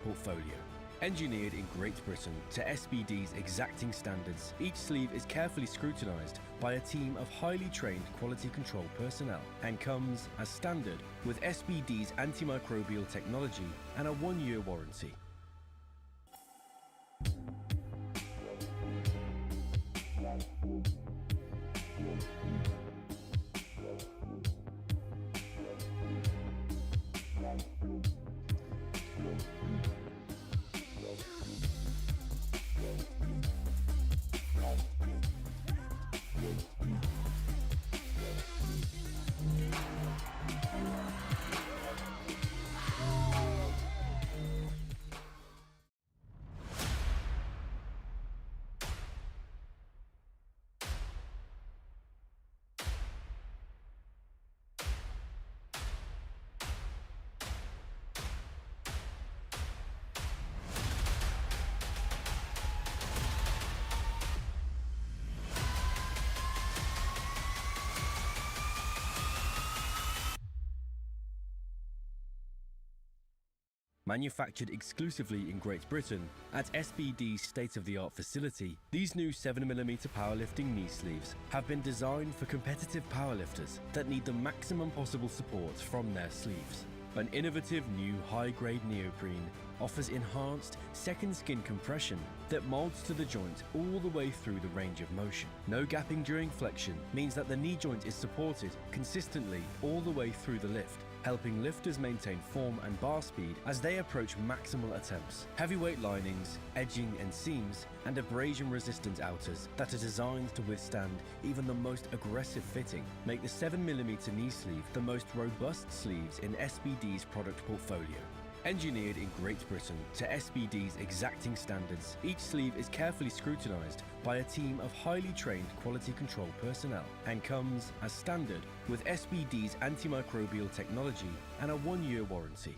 portfolio. Engineered in Great Britain to SBD's exacting standards, each sleeve is carefully scrutinized by a team of highly trained quality control personnel and comes as standard with SBD's antimicrobial technology and a 1-year warranty. Manufactured exclusively in Great Britain at SBD's state-of-the-art facility, these new 7mm powerlifting knee sleeves have been designed for competitive powerlifters that need the maximum possible support from their sleeves. An innovative new high-grade neoprene offers enhanced second skin compression that molds to the joint all the way through the range of motion. No gapping during flexion means that the knee joint is supported consistently all the way through the lift, helping lifters maintain form and bar speed as they approach maximal attempts. Heavyweight linings, edging and seams, and abrasion-resistant outers that are designed to withstand even the most aggressive fitting make the 7mm knee sleeve the most robust sleeves in SBD's product portfolio. Engineered in Great Britain to SBD's exacting standards, each sleeve is carefully scrutinized by a team of highly trained quality control personnel and comes as standard with SBD's antimicrobial technology and a 1-year warranty.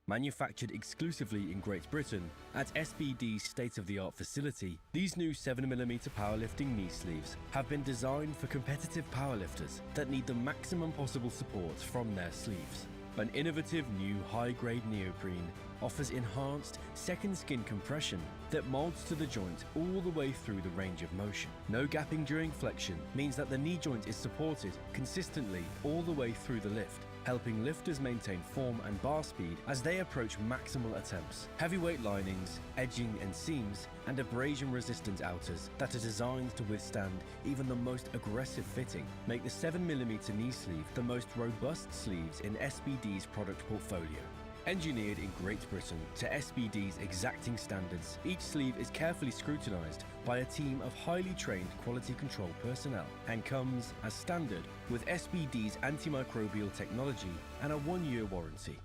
Manufactured exclusively in Great Britain at SBD's state-of-the-art facility, these new 7mm powerlifting knee sleeves have been designed for competitive powerlifters that need the maximum possible support from their sleeves. An innovative new high-grade neoprene offers enhanced second skin compression that molds to the joint all the way through the range of motion. No gapping during flexion means that the knee joint is supported consistently all the way through the lift, helping lifters maintain form and bar speed as they approach maximal attempts. Heavyweight linings, edging and seams, and abrasion-resistant outers that are designed to withstand even the most aggressive fitting make the 7mm knee sleeve the most robust sleeves in SBD's product portfolio. Engineered in Great Britain to SBD's exacting standards, each sleeve is carefully scrutinized by a team of highly trained quality control personnel and comes as standard with SBD's antimicrobial technology and a 1-year warranty.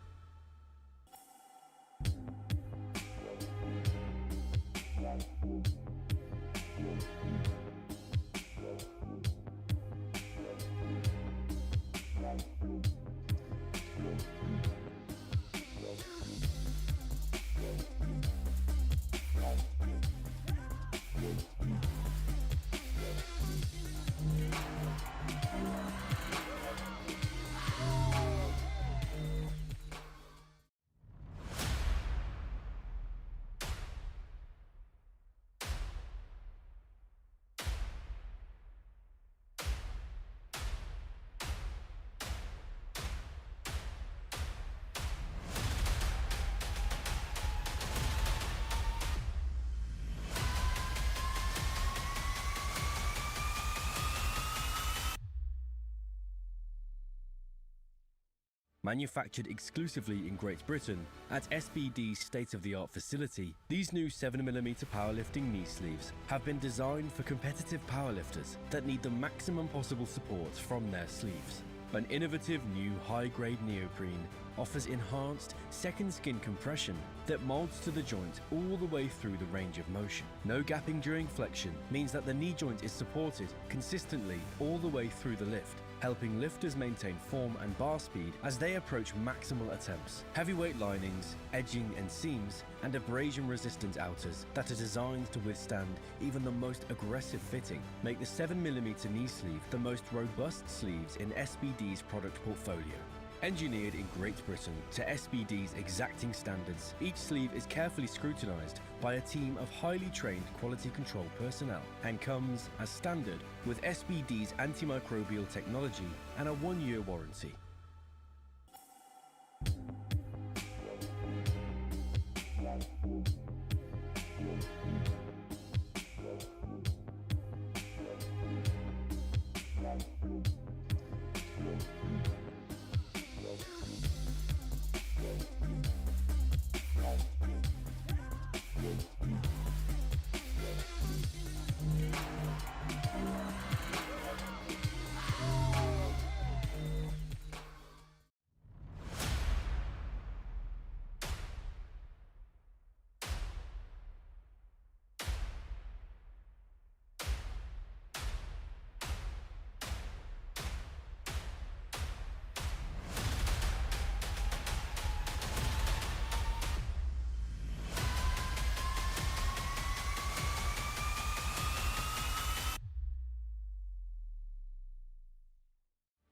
Manufactured exclusively in Great Britain at SBD's state-of-the-art facility, these new 7mm powerlifting knee sleeves have been designed for competitive powerlifters that need the maximum possible support from their sleeves. An innovative new high-grade neoprene offers enhanced second skin compression that molds to the joint all the way through the range of motion. No gapping during flexion means that the knee joint is supported consistently all the way through the lift, helping lifters maintain form and bar speed as they approach maximal attempts. Heavyweight linings, edging and seams, and abrasion-resistant outers that are designed to withstand even the most aggressive fitting make the 7mm knee sleeve the most robust sleeves in SBD's product portfolio. Engineered in Great Britain to SBD's exacting standards, each sleeve is carefully scrutinized by a team of highly trained quality control personnel and comes, as standard, with SBD's antimicrobial technology and a 1-year warranty.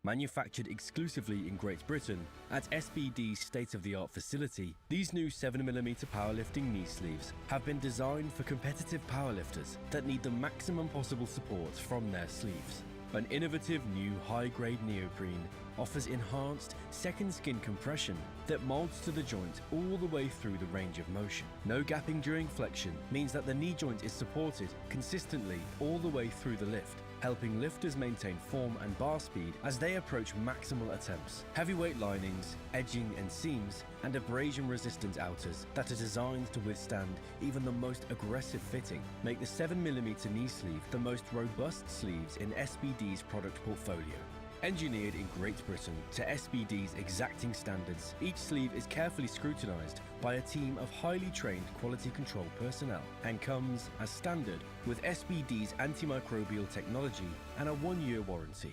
Manufactured exclusively in Great Britain at SBD's state-of-the-art facility, these new 7mm powerlifting knee sleeves have been designed for competitive powerlifters that need the maximum possible support from their sleeves. An innovative new high-grade neoprene offers enhanced second skin compression that molds to the joint all the way through the range of motion. No gapping during flexion means that the knee joint is supported consistently all the way through the lift, helping lifters maintain form and bar speed as they approach maximal attempts. Heavyweight linings, edging and seams, and abrasion-resistant outers that are designed to withstand even the most aggressive fitting make the 7mm knee sleeve the most robust sleeves in SBD's product portfolio. Engineered in Great Britain to SBD's exacting standards, each sleeve is carefully scrutinized by a team of highly trained quality control personnel and comes, as standard, with SBD's antimicrobial technology and a 1-year warranty.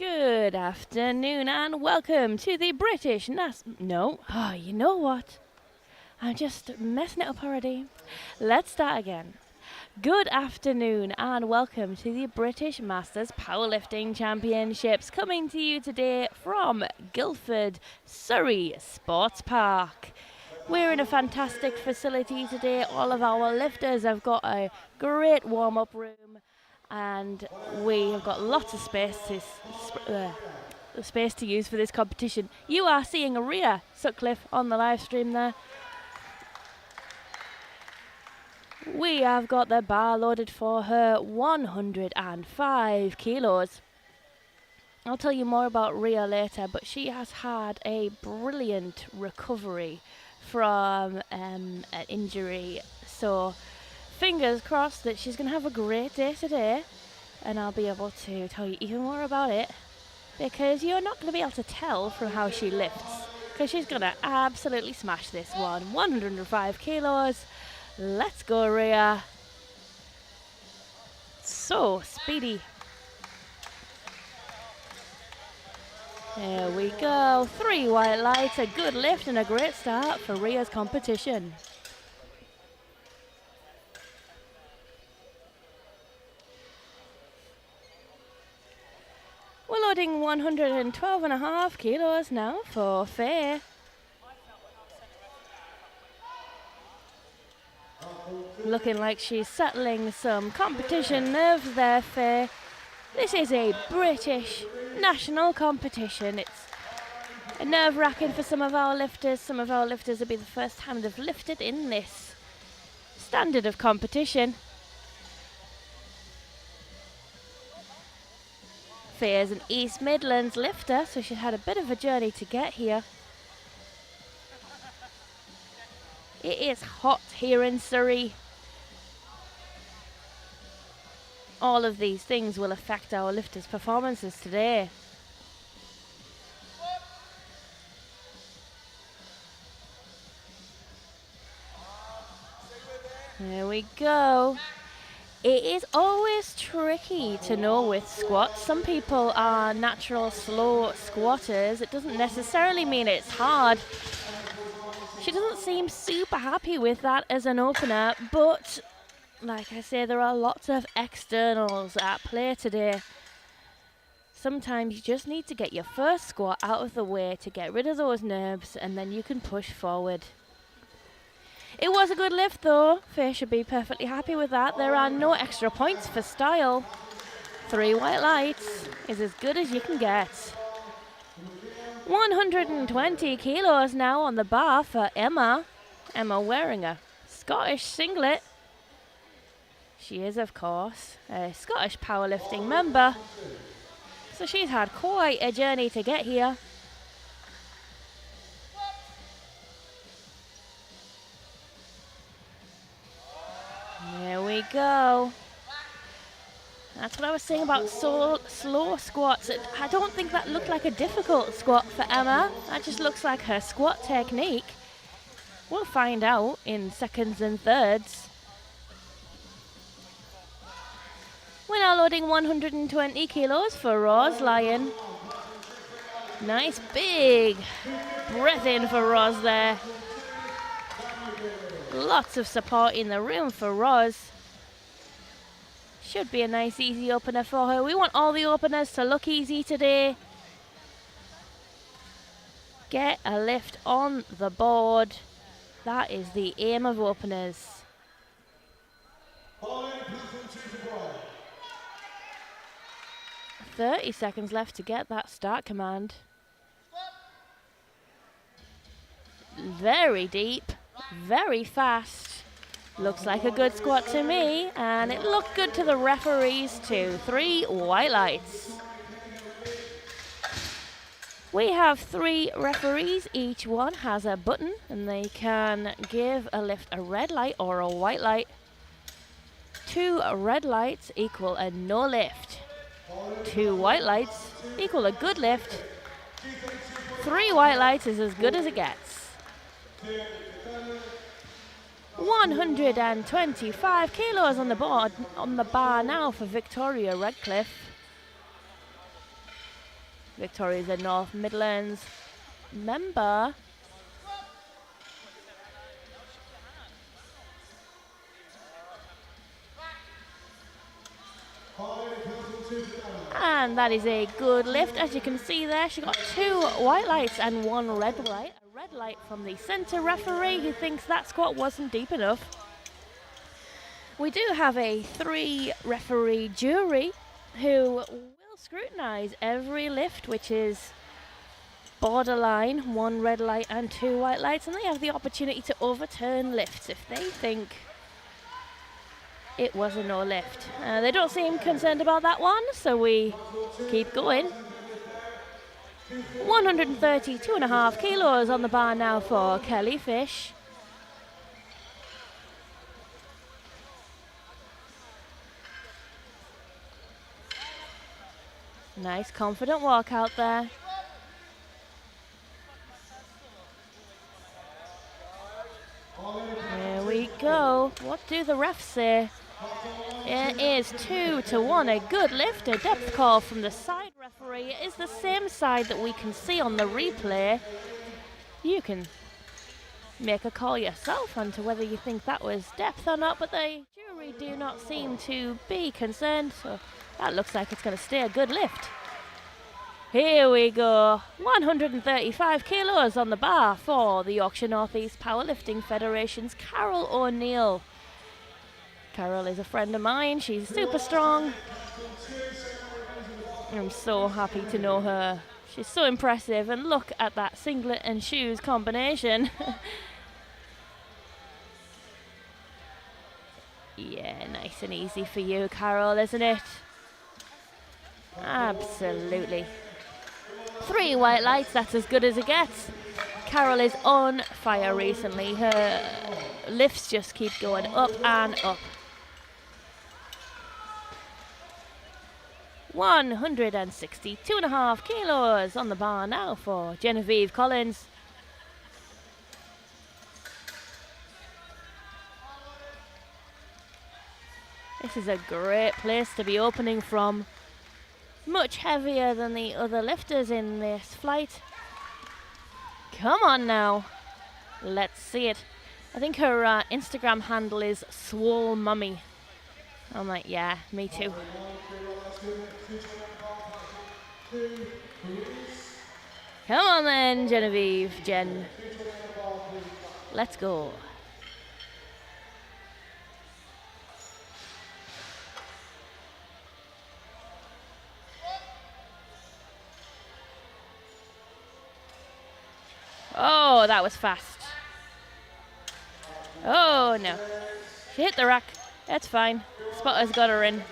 Good afternoon and welcome to the British you know what? I'm just messing it up already. Let's start again. Good afternoon and welcome to the British Masters Powerlifting Championships, coming to you today from Guildford, Surrey Sports Park. We're in a fantastic facility today. All of our lifters have got a great warm-up room and we have got lots of space to use for this competition. You are seeing Rhea Sutcliffe on the live stream there. We have got the bar loaded for her, 105 kilos. I'll tell you more about Rhea later, but she has had a brilliant recovery from an injury. So fingers crossed that she's going to have a great day today, and I'll be able to tell you even more about it, because you're not going to be able to tell from how she lifts, because she's going to absolutely smash this one. 105 kilos. Let's go, Rhea. So speedy. There we go. 3 white lights, a good lift and a great start for Rhea's competition. We're loading 112.5 kilos now for Faye. Looking like she's settling some competition nerves there, Faye. This is a British national competition. It's nerve-wracking for some of our lifters. Some of our lifters will be the first time they've lifted in this standard of competition. Faye is an East Midlands lifter, so she's had a bit of a journey to get here. It is hot here in Surrey. All of these things will affect our lifters' performances today. There we go. It is always tricky to know with squats. Some people are natural slow squatters. It doesn't necessarily mean it's hard. She doesn't seem super happy with that as an opener, but like I say, there are lots of externals at play today. Sometimes you just need to get your first squat out of the way to get rid of those nerves, and then you can push forward. It was a good lift though. Faye should be perfectly happy with that. There are no extra points for style. 3 white lights is as good as you can get. 120 kilos now on the bar for Emma. Emma wearing a Scottish singlet. She is, of course, a Scottish powerlifting member. So she's had quite a journey to get here. There we go. That's what I was saying about slow squats. I don't think that looked like a difficult squat for Emma. That just looks like her squat technique. We'll find out in seconds and thirds. We're now loading 120 kilos for Roz Lyon. Nice big breath in for Roz there. Lots of support in the room for Roz. Should be a nice easy opener for her. We want all the openers to look easy today. Get a lift on the board. That is the aim of openers. 30 seconds left to get that start command. Very deep, very fast. Looks like a good squat to me, and it looked good to the referees too. 3 white lights. We have 3 referees. Each one has a button, and they can give a lift a red light or a white light. 2 red lights equal a no lift. 2 white lights equal a good lift. 3 white lights is as good as it gets. 125 kilos on the board, on the bar now for Victoria Redcliffe. Victoria's a North Midlands member. And that is a good lift. As you can see there, she got 2 white lights and 1 red light. A red light from the centre referee who thinks that squat wasn't deep enough. We do have a 3 referee jury who will scrutinise every lift, which is borderline 1 red light and 2 white lights, and they have the opportunity to overturn lifts if they think it was a no lift. They don't seem concerned about that one, so we keep going. 132.5 kilos on the bar now for Kelly Fish. Nice confident walk out there. Here we go. What do the refs say? It is 2-1, a good lift, a depth call from the side referee. It is the same side that we can see on the replay. You can make a call yourself onto whether you think that was depth or not, but the jury do not seem to be concerned, so that looks like it's going to stay a good lift. Here we go, 135 kilos on the bar for the Yorkshire North East Powerlifting Federation's Carol O'Neill. Carol is a friend of mine, she's super strong. I'm so happy to know her. She's so impressive, and look at that singlet and shoes combination. Yeah, nice and easy for you, Carol, isn't it? Absolutely. 3 white lights, that's as good as it gets. Carol is on fire recently. Her lifts just keep going up and up. 162.5 kilos on the bar now for Genevieve Collins. This is a great place to be opening from. Much heavier than the other lifters in this flight. Come on now. Let's see it. I think her Instagram handle is Swole Mummy. I'm like, yeah, me too. Come on then, Genevieve, Jen. Let's go. Oh, that was fast. Oh, no. She hit the rack. That's fine. Spotter's got her in.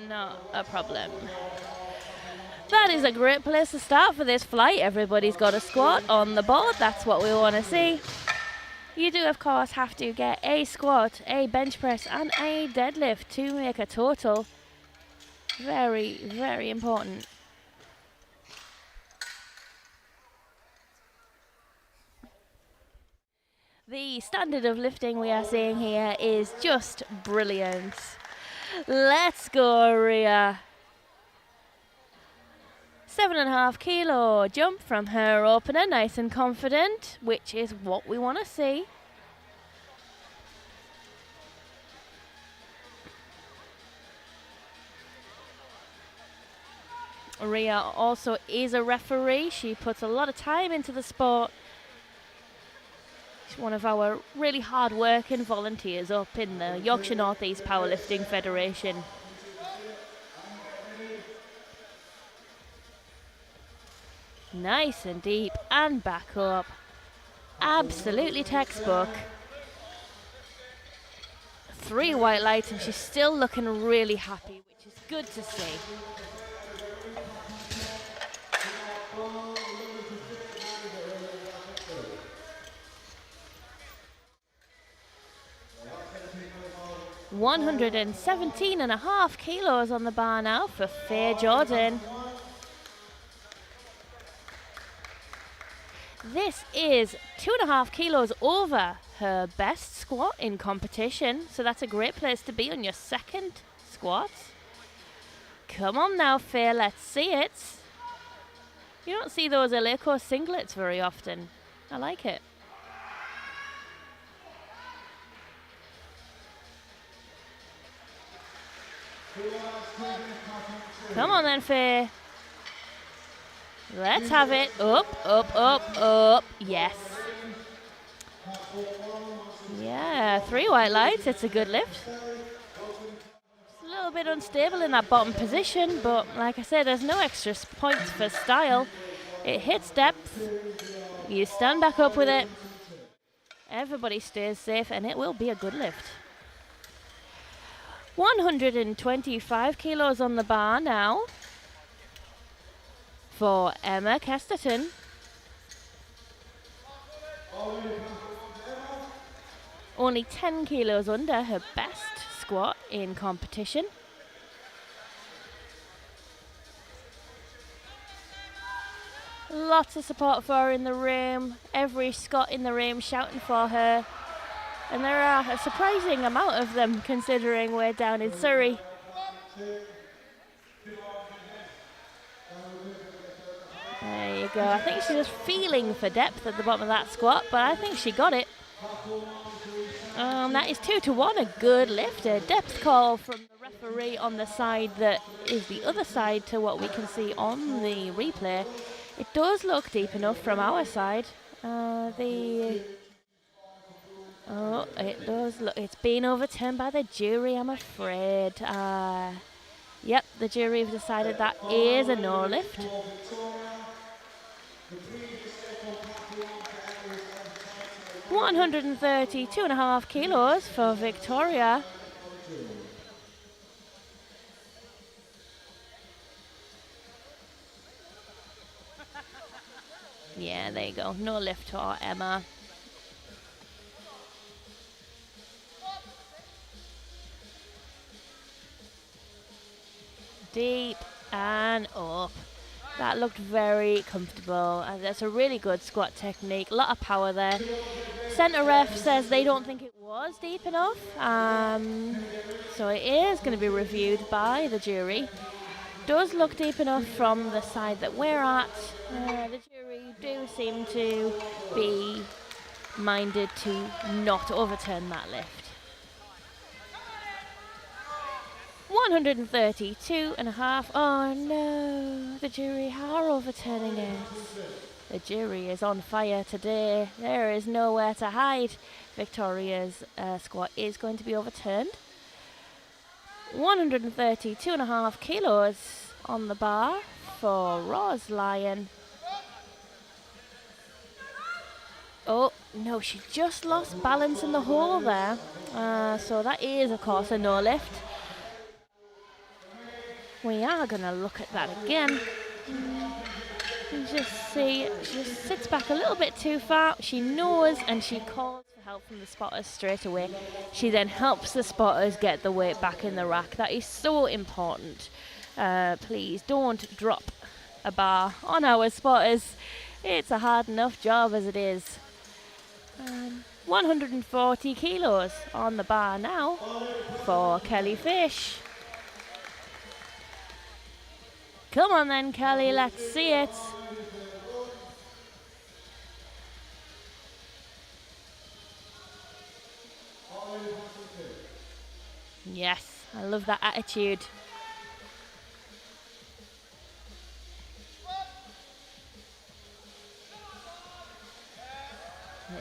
Not a problem. That is a great place to start for this flight. Everybody's got a squat on the board. That's what we want to see. You do, of course, have to get a squat, a bench press, and a deadlift to make a total. Very, very important. The standard of lifting we are seeing here is just brilliant. Let's go, Rhea. 7.5 kilo jump from her opener, nice and confident, which is what we want to see. Rhea also is a referee. She puts a lot of time into the sport. She's one of our really hard-working volunteers up in the Yorkshire North East Powerlifting Federation. Nice and deep and back up. Absolutely textbook. 3 white lights and she's still looking really happy, which is good to see. $117.5 kilos on the bar now for Faye Jordan. This is 2.5 kilos over her best squat in competition, so that's a great place to be on your second squat. Come on now, Faye, let's see it. You don't see those Eleiko singlets very often. I like it. Come on then, Faye. Let's have it. Up, up, up, up. Yes. Yeah, 3 white lights. It's a good lift. It's a little bit unstable in that bottom position, but like I said, there's no extra points for style. It hits depth. You stand back up with it. Everybody stays safe, and it will be a good lift. 125 kilos on the bar now for Emma Kesterton. Only 10 kilos under her best squat in competition. Lots of support for her in the room. Every Scot in the room shouting for her. And there are a surprising amount of them considering we're down in Surrey. There you go. I think she's just feeling for depth at the bottom of that squat, but I think she got it. That is 2-1, a good lift. A depth call from the referee on the side that is the other side to what we can see on the replay. It does look deep enough from our side. It does look. It's been overturned by the jury, I'm afraid. Yep, the jury have decided that is a no lift. $132.5 kilos for Victoria. Yeah, there you go. No lift for Emma. Deep and up. That looked very comfortable. That's a really good squat technique. A lot of power there. Centre ref says they don't think it was deep enough. So it is going to be reviewed by the jury. Does look deep enough from the side that we're at. The jury do seem to be minded to not overturn that lift. 132.5. Oh no, the jury are overturning it. The jury is on fire today. There is nowhere to hide. Victoria's squat is going to be overturned. 132.5 kilos on the bar for Roz Lyon. Oh no, she just lost balance in the hole there. So that is, of course, a no lift. We are going to look at that again. You just see, she just sits back a little bit too far. She knows and she calls for help from the spotters straight away. She then helps the spotters get the weight back in the rack. That is so important. Please don't drop a bar on our spotters. It's a hard enough job as it is. 140 kilos on the bar now for Kelly Fish. Come on then, Kelly, let's see it. Yes, I love that attitude.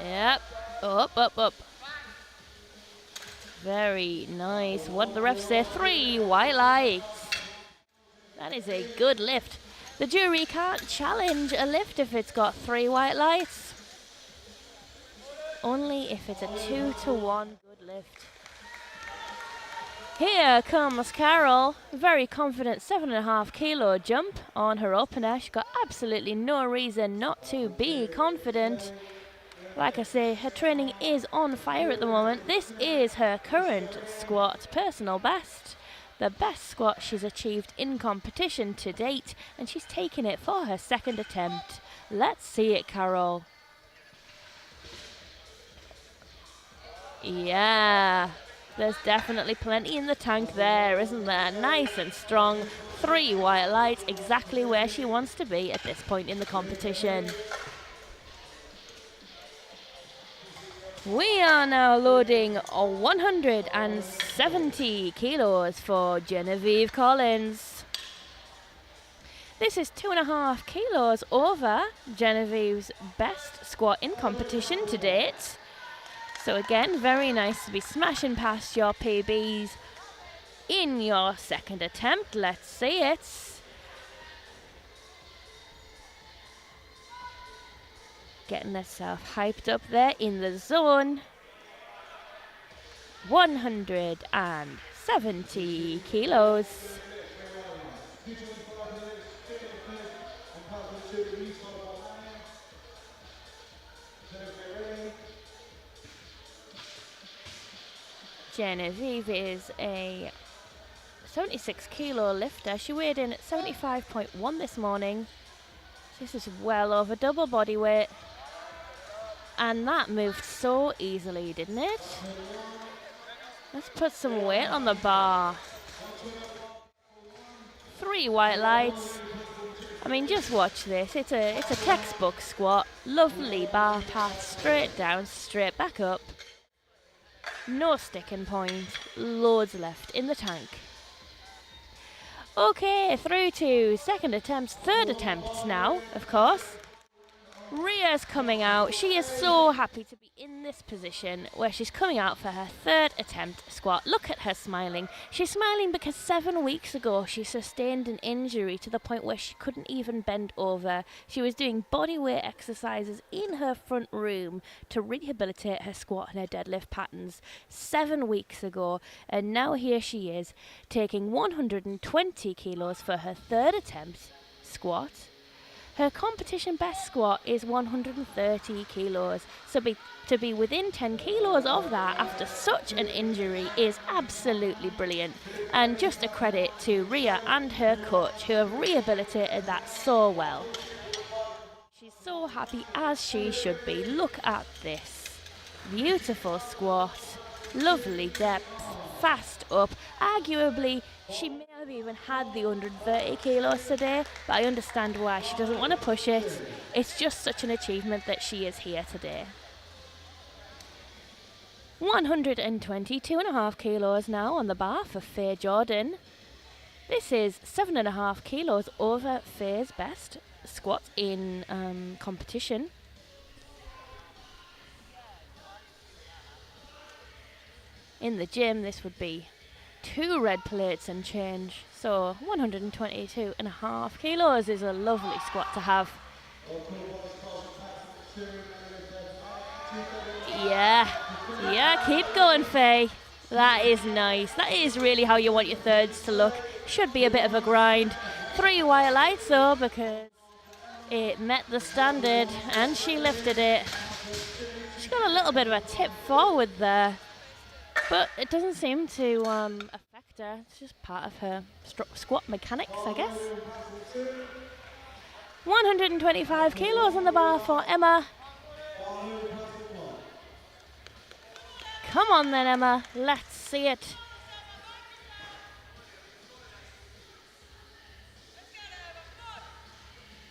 Yep, up, up, up. Very nice. What did the ref say? 3 white lights. That is a good lift. The jury can't challenge a lift if it's got 3 white lights. Only if it's a 2-1 good lift. Here comes Carol. Very confident 7.5 kilo jump on her opener. She's got absolutely no reason not to be confident. Like I say, her training is on fire at the moment. This is her current squat personal best. The best squat she's achieved in competition to date, and she's taken it for her second attempt. Let's see it, Carol. Yeah, There's definitely plenty in the tank there, isn't there? Nice and strong. 3 white lights, exactly where she wants to be at this point in the competition. We are now loading 170 kilos for Genevieve Collins. This is 2.5 kilos over Genevieve's best squat in competition to date. So again, very nice to be smashing past your PBs in your second attempt. Let's see it. Getting herself hyped up there in the zone. 170 kilos. Genevieve is a 76 kilo lifter. She weighed in at 75.1 this morning. This is well over double body weight. And that moved so easily, didn't it? Let's put some weight on the bar. 3 white lights. I mean, just watch this. It's a textbook squat. Lovely bar path, straight down, straight back up. No sticking point. Loads left in the tank. Okay, through to second attempts, third attempts now, of course. Ria's coming out. She is so happy to be in this position where she's coming out for her third attempt squat. Look at her smiling. She's smiling because 7 weeks ago she sustained an injury to the point where she couldn't even bend over. She was doing bodyweight exercises in her front room to rehabilitate her squat and her deadlift patterns 7 weeks ago. And now here she is taking 120 kilos for her third attempt squat. Her competition best squat is 130 kilos, so to be within 10 kilos of that after such an injury is absolutely brilliant. And just a credit to Ria and her coach who have rehabilitated that so well. She's so happy, as she should be. Look at this. Beautiful squat, lovely depth, fast up. Arguably, she may have even had the 130 kilos today, but I understand why. She doesn't want to push it. It's just such an achievement that she is here today. 122.5 kilos now on the bar for Faye Jordan. This is 7.5 kilos over Faye's best squat in competition. In the gym, this would be 2 red plates and change. So 122.5 kilos is a lovely squat to have. Yeah, keep going, Faye. That is nice. That is really how you want your thirds to look. Should be a bit of a grind. 3 wire lights though, because it met the standard and she lifted it. She got a little bit of a tip forward there, but it doesn't seem to affect her. It's just part of her squat mechanics, I guess. 125 kilos on the bar for Emma. Come on then, Emma. Let's see it.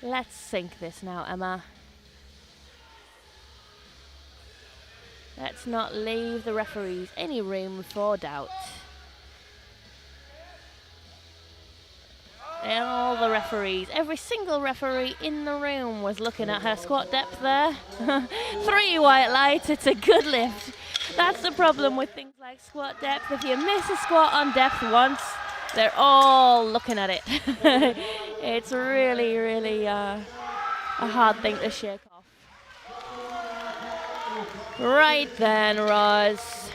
Let's sink this now, Emma. Let's not leave the referees any room for doubt. And all the referees, every single referee in the room was looking at her squat depth there. 3 white lights, it's a good lift. That's the problem with things like squat depth. If you miss a squat on depth once, they're all looking at it. It's really, really a hard thing to shake off. Right then, Roz.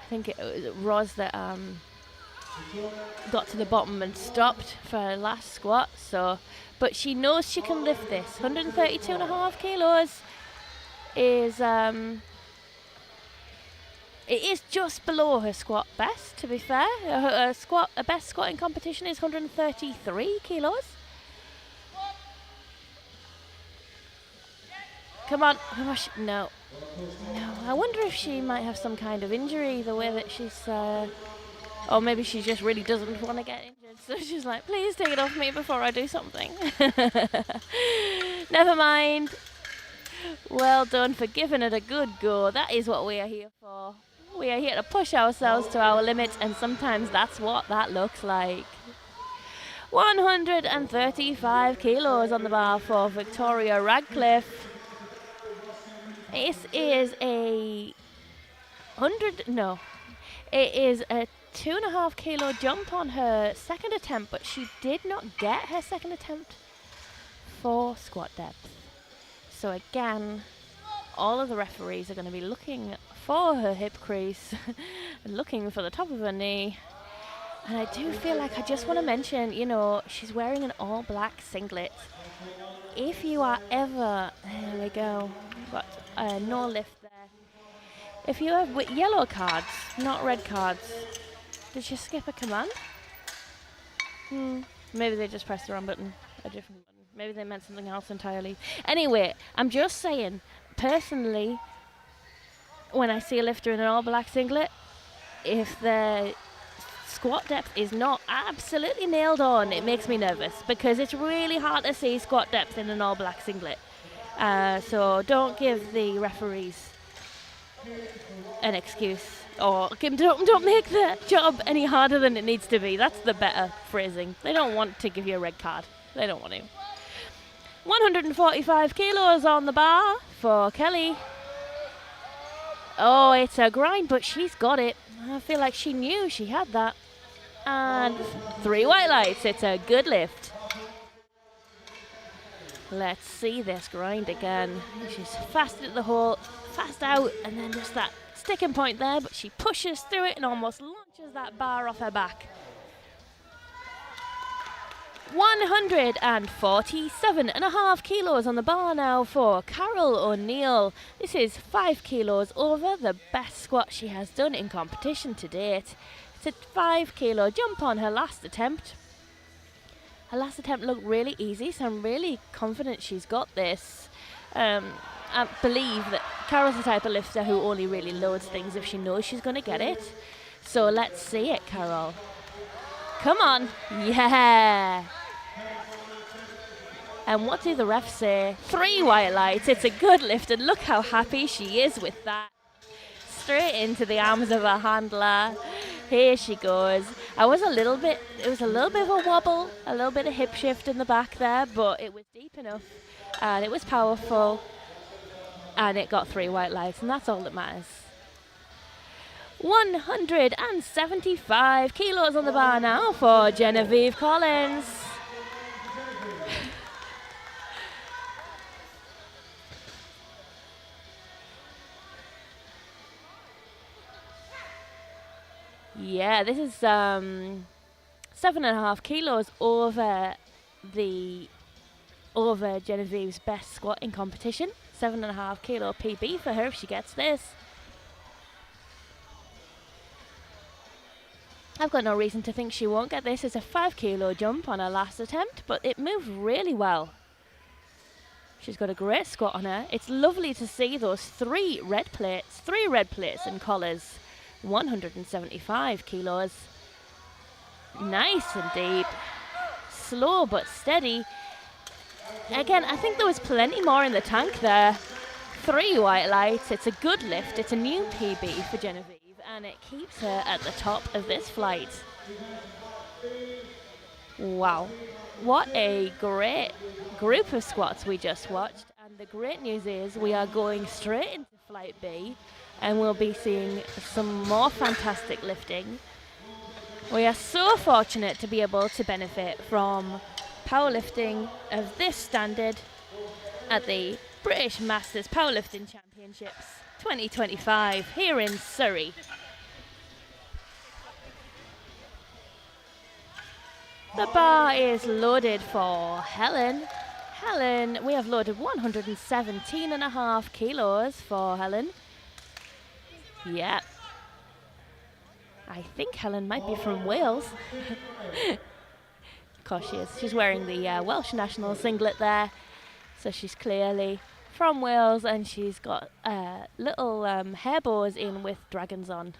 I think it was Roz that got to the bottom and stopped for her last squat. So, but she knows she can lift this. 132.5 kilos is it is just below her squat best, to be fair. Her best squatting competition is 133 kilos. Come on, no, No, I wonder if she might have some kind of injury, the way that she's... or maybe she just really doesn't want to get injured, so she's like, please take it off me before I do something. Never mind. Well done for giving it a good go. That is what we are here for. We are here to push ourselves to our limits, and sometimes that's what that looks like. 135 kilos on the bar for Victoria Radcliffe. This is a it is a 2.5 kilo jump on her second attempt, but she did not get her second attempt for squat depth. So again, all of the referees are going to be looking for her hip crease and looking for the top of her knee. And I do feel like I just want to mention, you know, she's wearing an all black singlet. If you are ever, there we go, got no lift there. If you have with yellow cards, not red cards, did she skip a command? Maybe they just pressed the wrong button, a different button. Maybe they meant something else entirely. Anyway, I'm just saying, personally, when I see a lifter in an all black singlet, if the squat depth is not absolutely nailed on, it makes me nervous, because it's really hard to see squat depth in an all black singlet. So don't give the referees an excuse, or don't make the job any harder than it needs to be. That's the better phrasing. They don't want to give you a red card. They don't want to. 145 kilos on the bar for Kelly. Oh, it's a grind, but she's got it. I feel like she knew she had that. And 3 white lights. It's a good lift. Let's see this grind again. She's fast at the hole, fast out, and then just that sticking point there, but she pushes through it and almost launches that bar off her back. 147.5 kilos on the bar now for Carol O'Neill. This is 5 kilos over the best squat she has done in competition to date. It's a 5 kilo jump on her last attempt. Her last attempt looked really easy, so I'm really confident she's got this. I believe that Carol's the type of lifter who only really loads things if she knows she's going to get it. So let's see it, Carol. Come on. Yeah. And what do the refs say? 3 white lights. It's a good lift, and look how happy she is with that. Straight into the arms of her handler. Here she goes. It was a little bit of a wobble, a little bit of hip shift in the back there, but it was deep enough, and it was powerful, and it got 3 white lights, and that's all that matters. 175 kilos on the bar now for Genevieve Collins. Yeah, this is 7.5 kilos over Genevieve's best squat in competition. 7.5 kilo PB for her if she gets this. I've got no reason to think she won't get this. It's a 5 kilo jump on her last attempt, but it moved really well. She's got a great squat on her. It's lovely to see those 3 red plates and collars. 175 kilos. Nice and deep. Slow but steady. Again, I think there was plenty more in the tank there. 3 white lights. It's a good lift. It's a new PB for Genevieve, and it keeps her at the top of this flight. Wow. What a great group of squats we just watched. And the great news is we are going straight into Flight B, and we'll be seeing some more fantastic lifting. We are so fortunate to be able to benefit from powerlifting of this standard at the British Masters Powerlifting Championships 2025 here in Surrey. The bar is loaded for Helen. We have loaded 117.5 kilos for Helen. Yep. I think Helen might be from Wales. Of course she is. She's wearing the Welsh national singlet there. So she's clearly from Wales, and she's got little hair bows in with dragons on.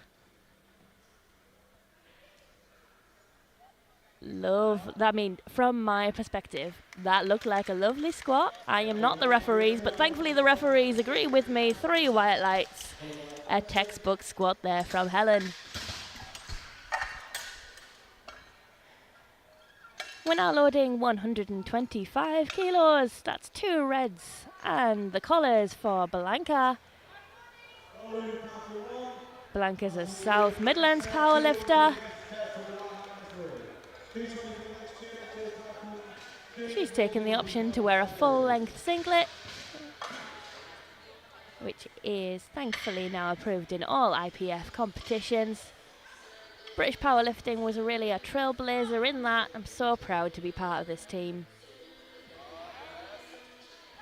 From my perspective, that looked like a lovely squat. I am not the referees, but thankfully the referees agree with me. 3 white lights. A textbook squat there from Helen. We're now loading 125 kilos. That's 2 reds. And the collars for Blanca. Blanca's a South Midlands powerlifter. She's taken the option to wear a full-length singlet, which is thankfully now approved in all IPF competitions. British powerlifting was really a trailblazer in that. I'm so proud to be part of this team.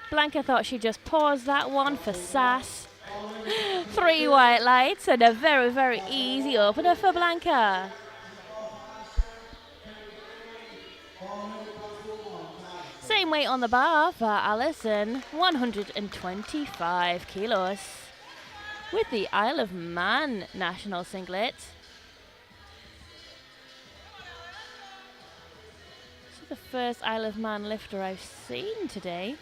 Blanca thought she'd just pause that one for sass. 3 white lights and a very, very easy opener for Blanca. Same weight on the bar for Alison, 125 kilos. With the Isle of Man national singlet. This is the first Isle of Man lifter I've seen today.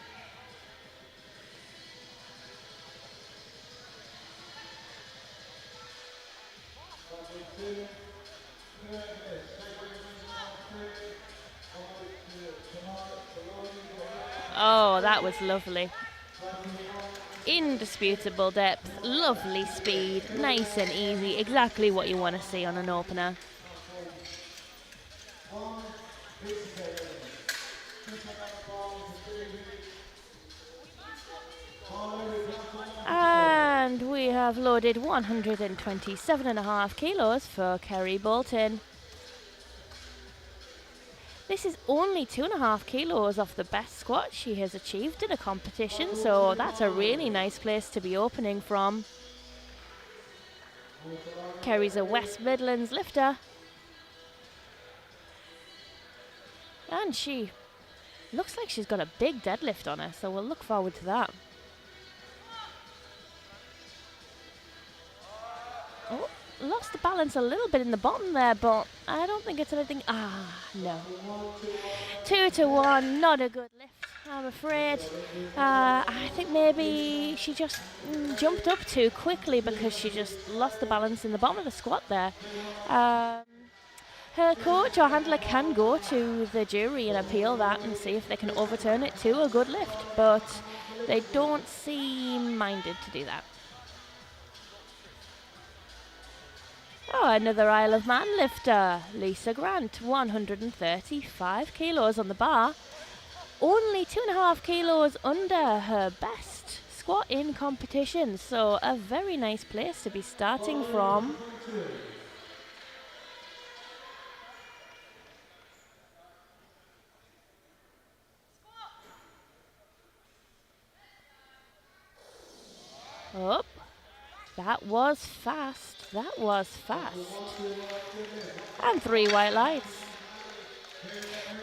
Oh, that was lovely. Indisputable depth, lovely speed, nice and easy, exactly what you want to see on an opener. And we have loaded 127.5 kilos for Kerry Bolton. This is only 2.5 kilos off the best squat she has achieved in a competition, so that's a really nice place to be opening from. Kerry's a West Midlands lifter. And she looks like she's got a big deadlift on her, so we'll look forward to that. Oh, lost the balance a little bit in the bottom there, but I don't think it's anything. No. 2 to 1, not a good lift, I'm afraid. I think maybe she just jumped up too quickly because she just lost the balance in the bottom of the squat there. Her coach or handler can go to the jury and appeal that and see if they can overturn it to a good lift, but they don't seem minded to do that. Oh, another Isle of Man lifter, Lisa Grant, 135 kilos on the bar. Only 2.5 kilos under her best squat in competition, so a very nice place to be starting from. Oh, that was fast. That was fast. And 3 white lights.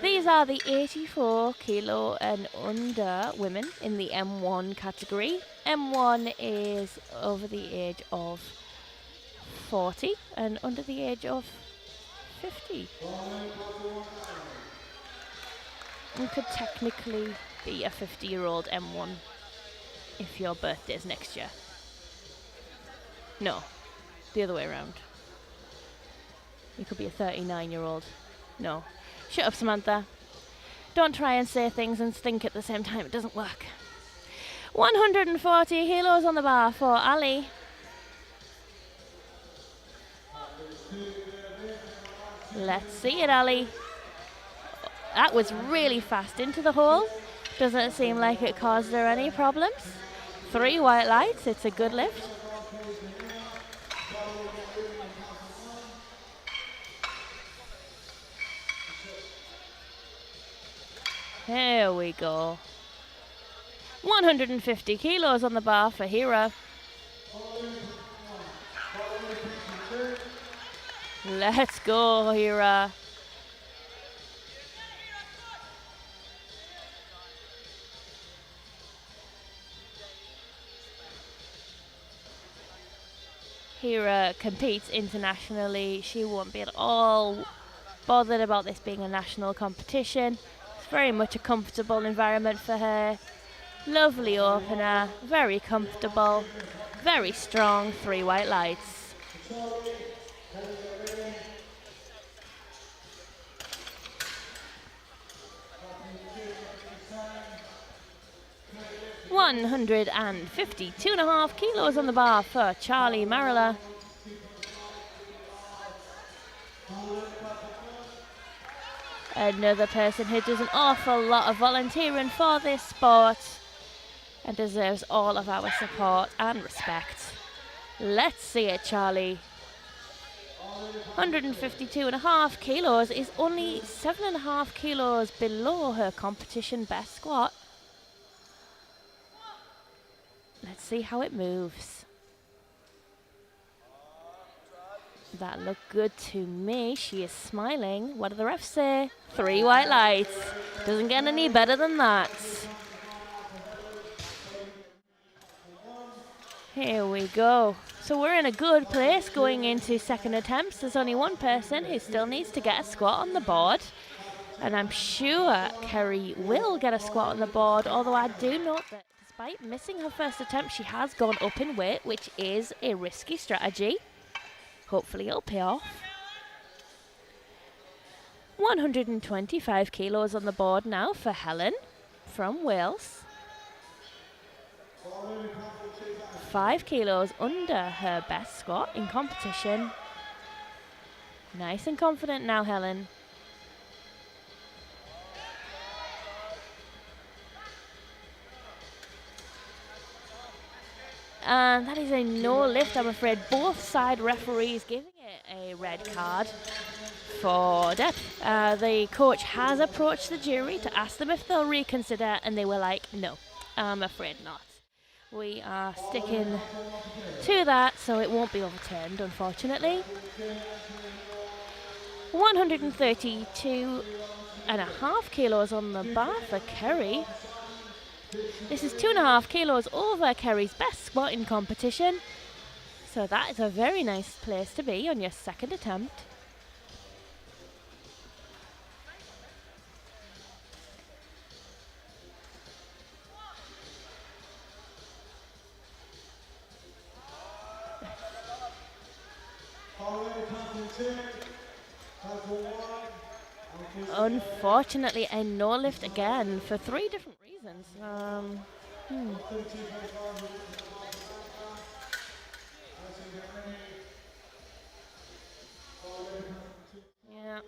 These are the 84 kilo and under women in the M1 category. M1 is over the age of 40 and under the age of 50. You could technically be a 50-year-old M1 if your birthday's next year. No, the other way around. You could be a 39-year-old. No. Shut up, Samantha. Don't try and say things and think at the same time. It doesn't work. 140 kilos on the bar for Ali. Let's see it, Ali. That was really fast into the hole. Doesn't seem like it caused her any problems. 3 white lights. It's a good lift. Here we go. 150 kilos on the bar for Hira. Let's go, Hira. Kira competes internationally. She won't be at all bothered about this being a national competition. It's very much a comfortable environment for her. Lovely opener, very comfortable, very strong, 3 white lights. 152.5 kilos on the bar for Charlie Marilla. Another person who does an awful lot of volunteering for this sport and deserves all of our support and respect. Let's see it, Charlie. 152.5 kilos is only 7.5 kilos below her competition best squat. Let's see how it moves. That looked good to me. She is smiling. What do the refs say? 3 white lights. Doesn't get any better than that. Here we go. So we're in a good place going into second attempts. There's only one person who still needs to get a squat on the board. And I'm sure Kerry will get a squat on the board, although I do note that despite missing her first attempt, she has gone up in weight, which is a risky strategy. Hopefully it'll pay off. 125 kilos on the board now for Helen from Wales. 5 kilos under her best squat in competition. Nice and confident now, Helen. And that is a no lift, I'm afraid. Both side referees giving it a red card for depth. The coach has approached the jury to ask them if they'll reconsider, and they were like, no, I'm afraid not. We are sticking to that, so it won't be overturned, unfortunately. 132.5 kilos on the bar for Kerry. This is 2.5 kilos over Kerry's best squat in competition. So that is a very nice place to be on your second attempt. Unfortunately, a no lift again for 3 different reasons. Yeah.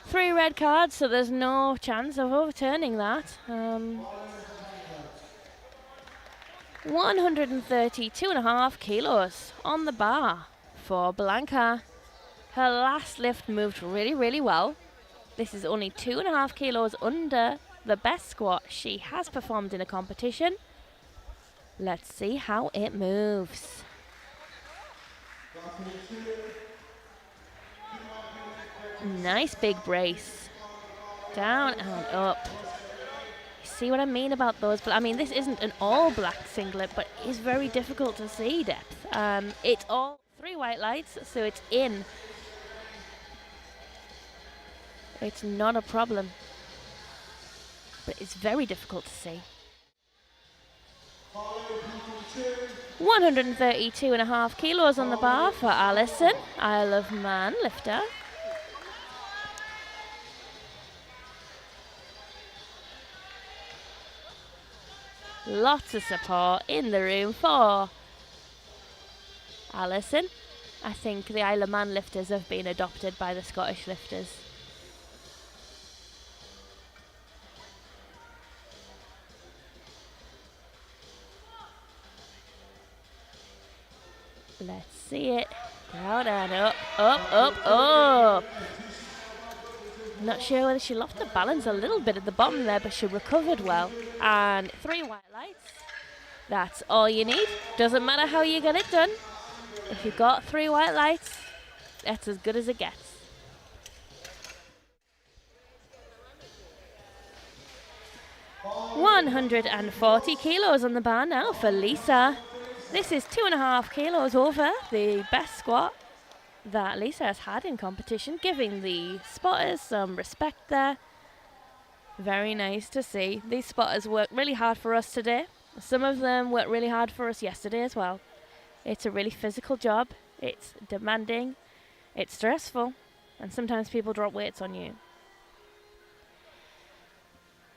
3 red cards, so there's no chance of overturning that. 132.5 kilos on the bar for Blanca. Her last lift moved really, really well. This is only 2.5 kilos under the best squat she has performed in a competition. Let's see how it moves. Nice big brace. Down and up. You see what I mean about those? I mean, this isn't an all black singlet, but it's very difficult to see depth. It's all 3 white lights, so it's in. It's not a problem, but it's very difficult to see. 132.5 kilos on the bar for Alison, Isle of Man lifter. Lots of support in the room for Alison. I think the Isle of Man lifters have been adopted by the Scottish lifters. Let's see it. Down and up, up, up, up. Not sure whether she lost the balance a little bit at the bottom there, but she recovered well. And 3 white lights. That's all you need. Doesn't matter how you get it done. If you've got 3 white lights, that's as good as it gets. .140 kilos on the bar now for Lisa. This is 2.5 kilos over the best squat that Lisa has had in competition, giving the spotters some respect there. Very nice to see. These spotters worked really hard for us today. Some of them worked really hard for us yesterday as well. It's a really physical job. It's demanding. It's stressful. And sometimes people drop weights on you.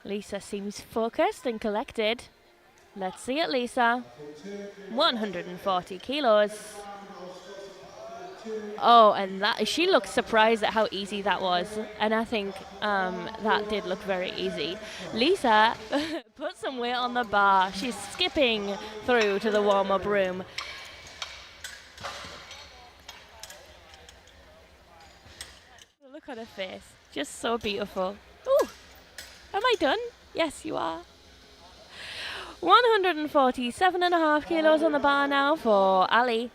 Lisa seems focused and collected. Let's see it, Lisa. 140 kilos. Oh, and she looks surprised at how easy that was. And I think that did look very easy. Lisa put some weight on the bar. She's skipping through to the warm-up room. Look at her face. Just so beautiful. Ooh, am I done? Yes, you are. 147.5 kilos on the bar now for Ali.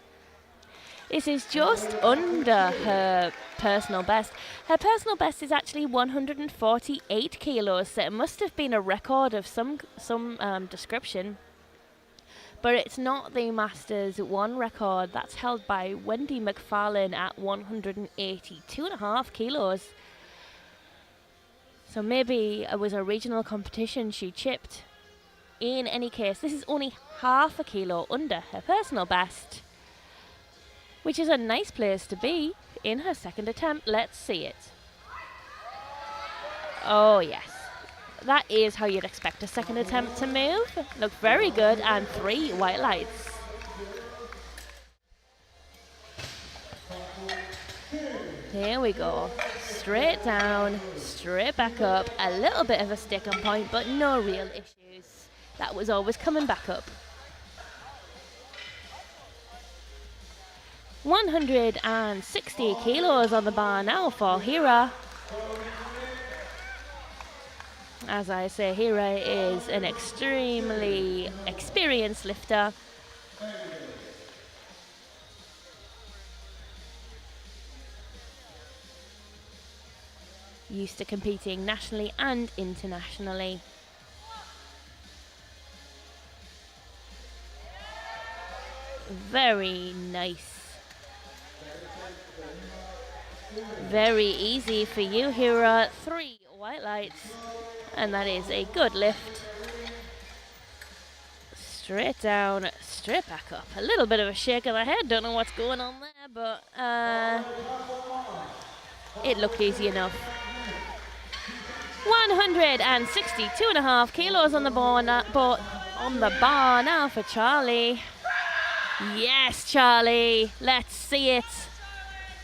This is just under her personal best. Her personal best is actually 148 kilos, so it must have been a record of some description. But it's not the Masters 1 record. That's held by Wendy McFarlane at 182.5 kilos. So maybe it was a regional competition she chipped. In any case, this is only half a kilo under her personal best, which is a nice place to be in her second attempt. Let's see it. Oh, yes. That is how you'd expect a second attempt to move. Looked very good, and 3 white lights. Here we go. Straight down, straight back up. A little bit of a stick on point, but no real issues. That was always coming back up. 160 kilos on the bar now for Hira. As I say, Hira is an extremely experienced lifter. Used to competing nationally and internationally. Very nice. Very easy for you, Hira. 3 white lights. And that is a good lift. Straight down, straight back up. A little bit of a shake of the head. Don't know what's going on there, but it looked easy enough. 162.5 kilos on the bar now for Charlie. Yes, Charlie. Let's see it.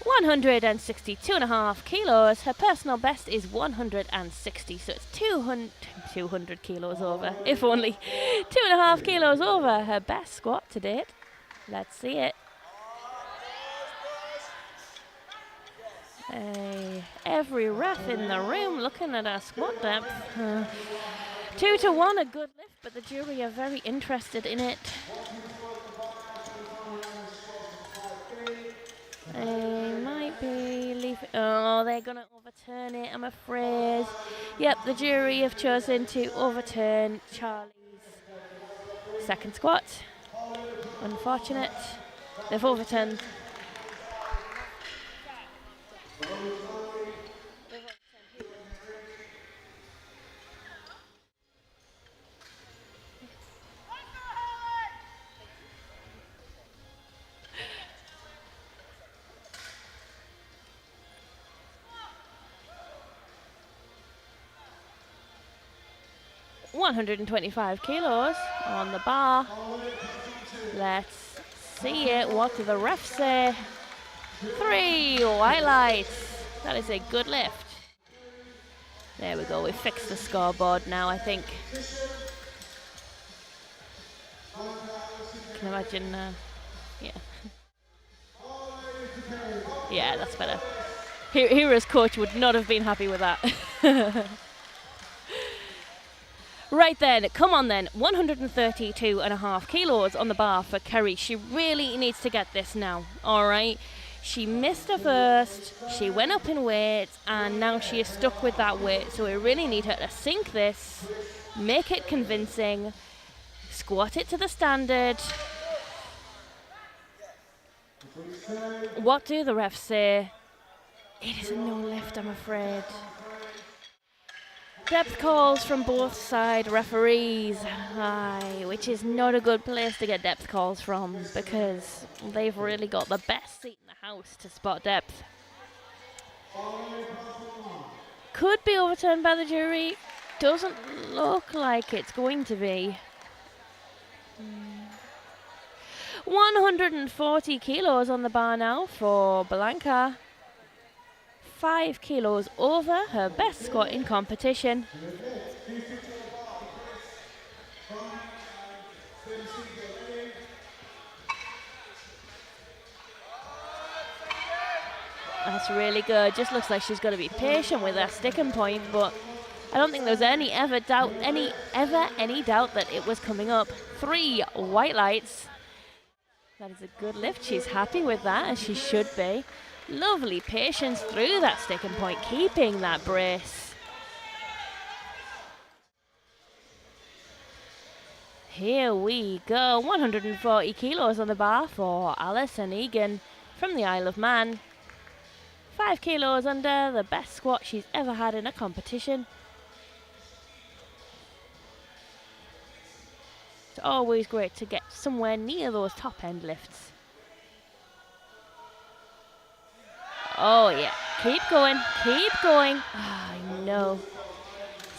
162.5 kilos. Her personal best is 160, so it's 200 kilos over. If only. 2.5 kilos over her best squat to date. Let's see it. Every ref in the room looking at her squat depth. 2-1, a good lift, but the jury are very interested in it. They might be leaving. Oh, they're going to overturn it, I'm afraid. Yep, the jury have chosen to overturn Charlie's second squat. Unfortunate. They've overturned. 125 kilos on the bar. Let's see it. What do the refs say? 3 white lights. That is a good lift. There we go. We fixed the scoreboard now, I think. Can imagine. Yeah. Yeah, that's better. Hira's coach would not have been happy with that. Right then, come on then. 132.5 kilos on the bar for Kerry. She really needs to get this now, all right? She missed her first, she went up in weight, and now she is stuck with that weight. So we really need her to sink this, make it convincing, squat it to the standard. What do the refs say? It is a no lift, I'm afraid. Depth calls from both side referees, which is not a good place to get depth calls from because they've really got the best seat in the house to spot depth. Could be overturned by the jury. Doesn't look like it's going to be. 140 kilos on the bar now for Blanca. 5 kilos over her best squat in competition. That's really good. Just looks like she's got to be patient with that sticking point, but I don't think there's any doubt that it was coming up. 3 white lights. That is a good lift. She's happy with that, as she should be. Lovely patience through that sticking point, keeping that brace. Here we go. 140 kilos on the bar for Alison Egan from the Isle of Man. 5 kilos under, the best squat she's ever had in a competition. It's always great to get somewhere near those top end lifts. Oh yeah, keep going, keep going. I know.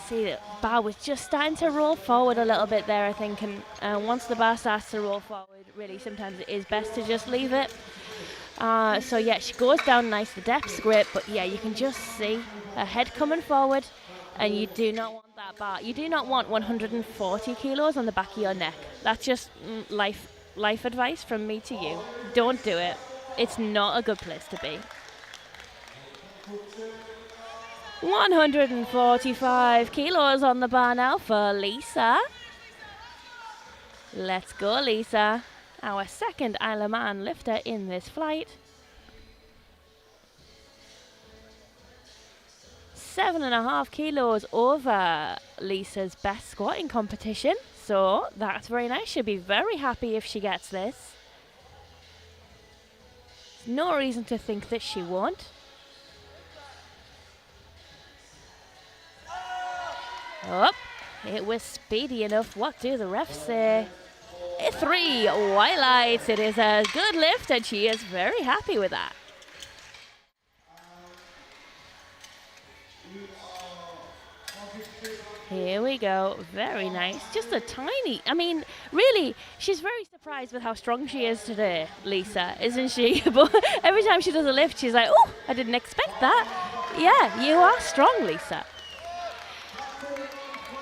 See, the bar was just starting to roll forward a little bit there, I think, and once the bar starts to roll forward, really sometimes it is best to just leave it. So yeah, she goes down nice, the depth's great, but yeah, you can just see her head coming forward, and you do not want that bar. You do not want 140 kilos on the back of your neck. That's just life advice from me to you. Don't do it. It's not a good place to be. 145 kilos on the bar now for Lisa. Let's go, Lisa. Our second Isle of Man lifter in this flight. 7.5 kilos over Lisa's best squatting competition. So that's very nice. She'll be very happy if she gets this. No reason to think that she won't. Oh, it was speedy enough. What do the refs say? 3 white lights. It is a good lift, and she is very happy with that. Here we go. Very nice. Just a tiny, I mean, really, she's very surprised with how strong she is today, Lisa, isn't she? But every time she does a lift, she's like, oh, I didn't expect that. Yeah, you are strong, Lisa.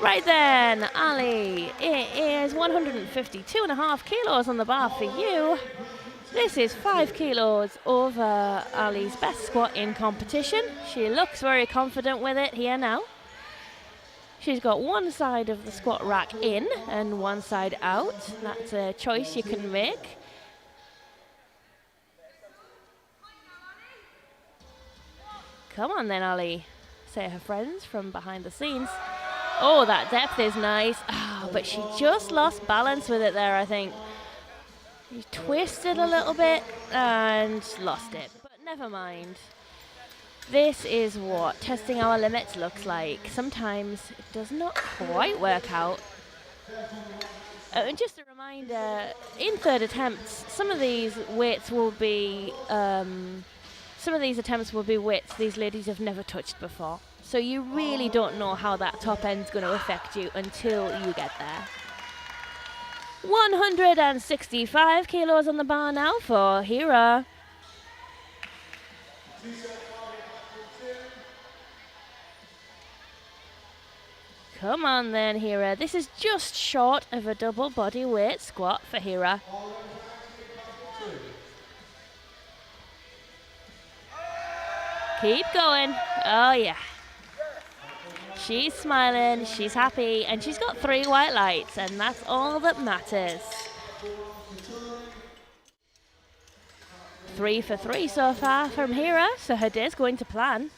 Right then, Ali, it is 152.5 kilos on the bar for you. This is 5 kilos over Ali's best squat in competition. She looks very confident with it here now. She's got one side of the squat rack in and one side out. That's a choice you can make. Come on then, Ali, say her friends from behind the scenes. Oh, that depth is nice. Oh, but she just lost balance with it there, I think. She twisted a little bit and lost it, but never mind. This is what testing our limits looks like. Sometimes it does not quite work out. And just a reminder, in third attempts, some of these weights will be, some of these attempts will be weights these ladies have never touched before. So you really don't know how that top end's going to affect you until you get there. 165 kilos on the bar now for Hira. Come on then, Hira. This is just short of a double body weight squat for Hira. Keep going. Oh yeah. She's smiling, she's happy, and she's got 3 white lights, and that's all that matters. 3 for 3 so far from Hira, so her day's going to plan.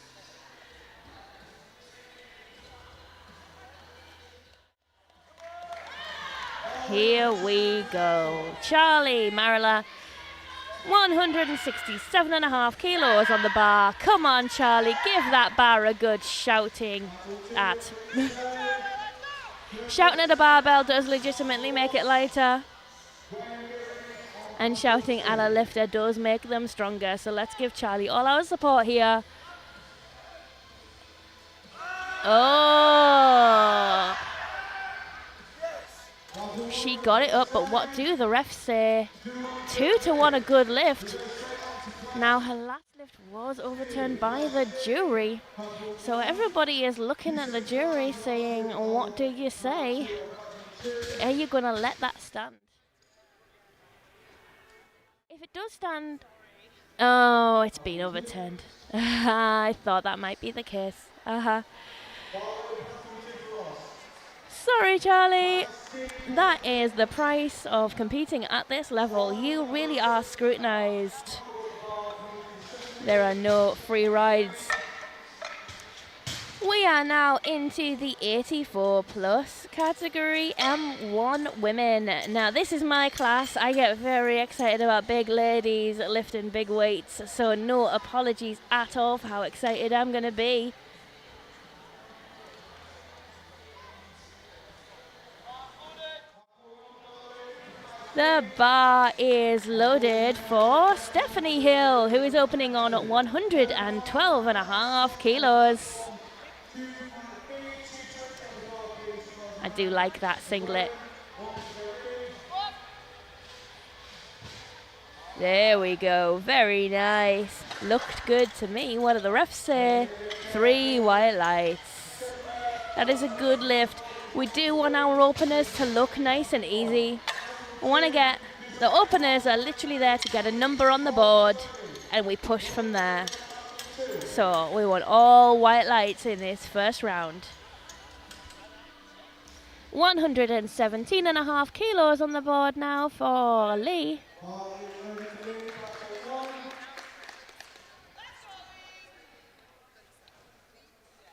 Here we go. Charlie Marilla. 167.5 kilos on the bar. Come on, Charlie, give that bar a good shouting at. Shouting at a barbell does legitimately make it lighter. And shouting at a lifter does make them stronger. So let's give Charlie all our support here. Oh! She got it up, but what do the refs say? 2-1 a good lift. Now her last lift was overturned by the jury. So everybody is looking at the jury saying, what do you say? Are you going to let that stand? If it does stand... Oh, it's been overturned. I thought that might be the case. Sorry, Charlie. That is the price of competing at this level. You really are scrutinized. There are no free rides. We are now into the 84 plus category, M1 women. Now this is my class. I get very excited about big ladies lifting big weights, so no apologies at all for how excited I'm going to be. The bar is loaded for Stephanie Hill, who is opening on 112.5 kilos. I do like that singlet. There we go, very nice. Looked good to me. What do the refs say? 3 white lights. That is a good lift. We do want our openers to look nice and easy. We want to get, the openers are literally there to get a number on the board, and we push from there. So we want all white lights in this first round. 117.5 kilos on the board now for Lee.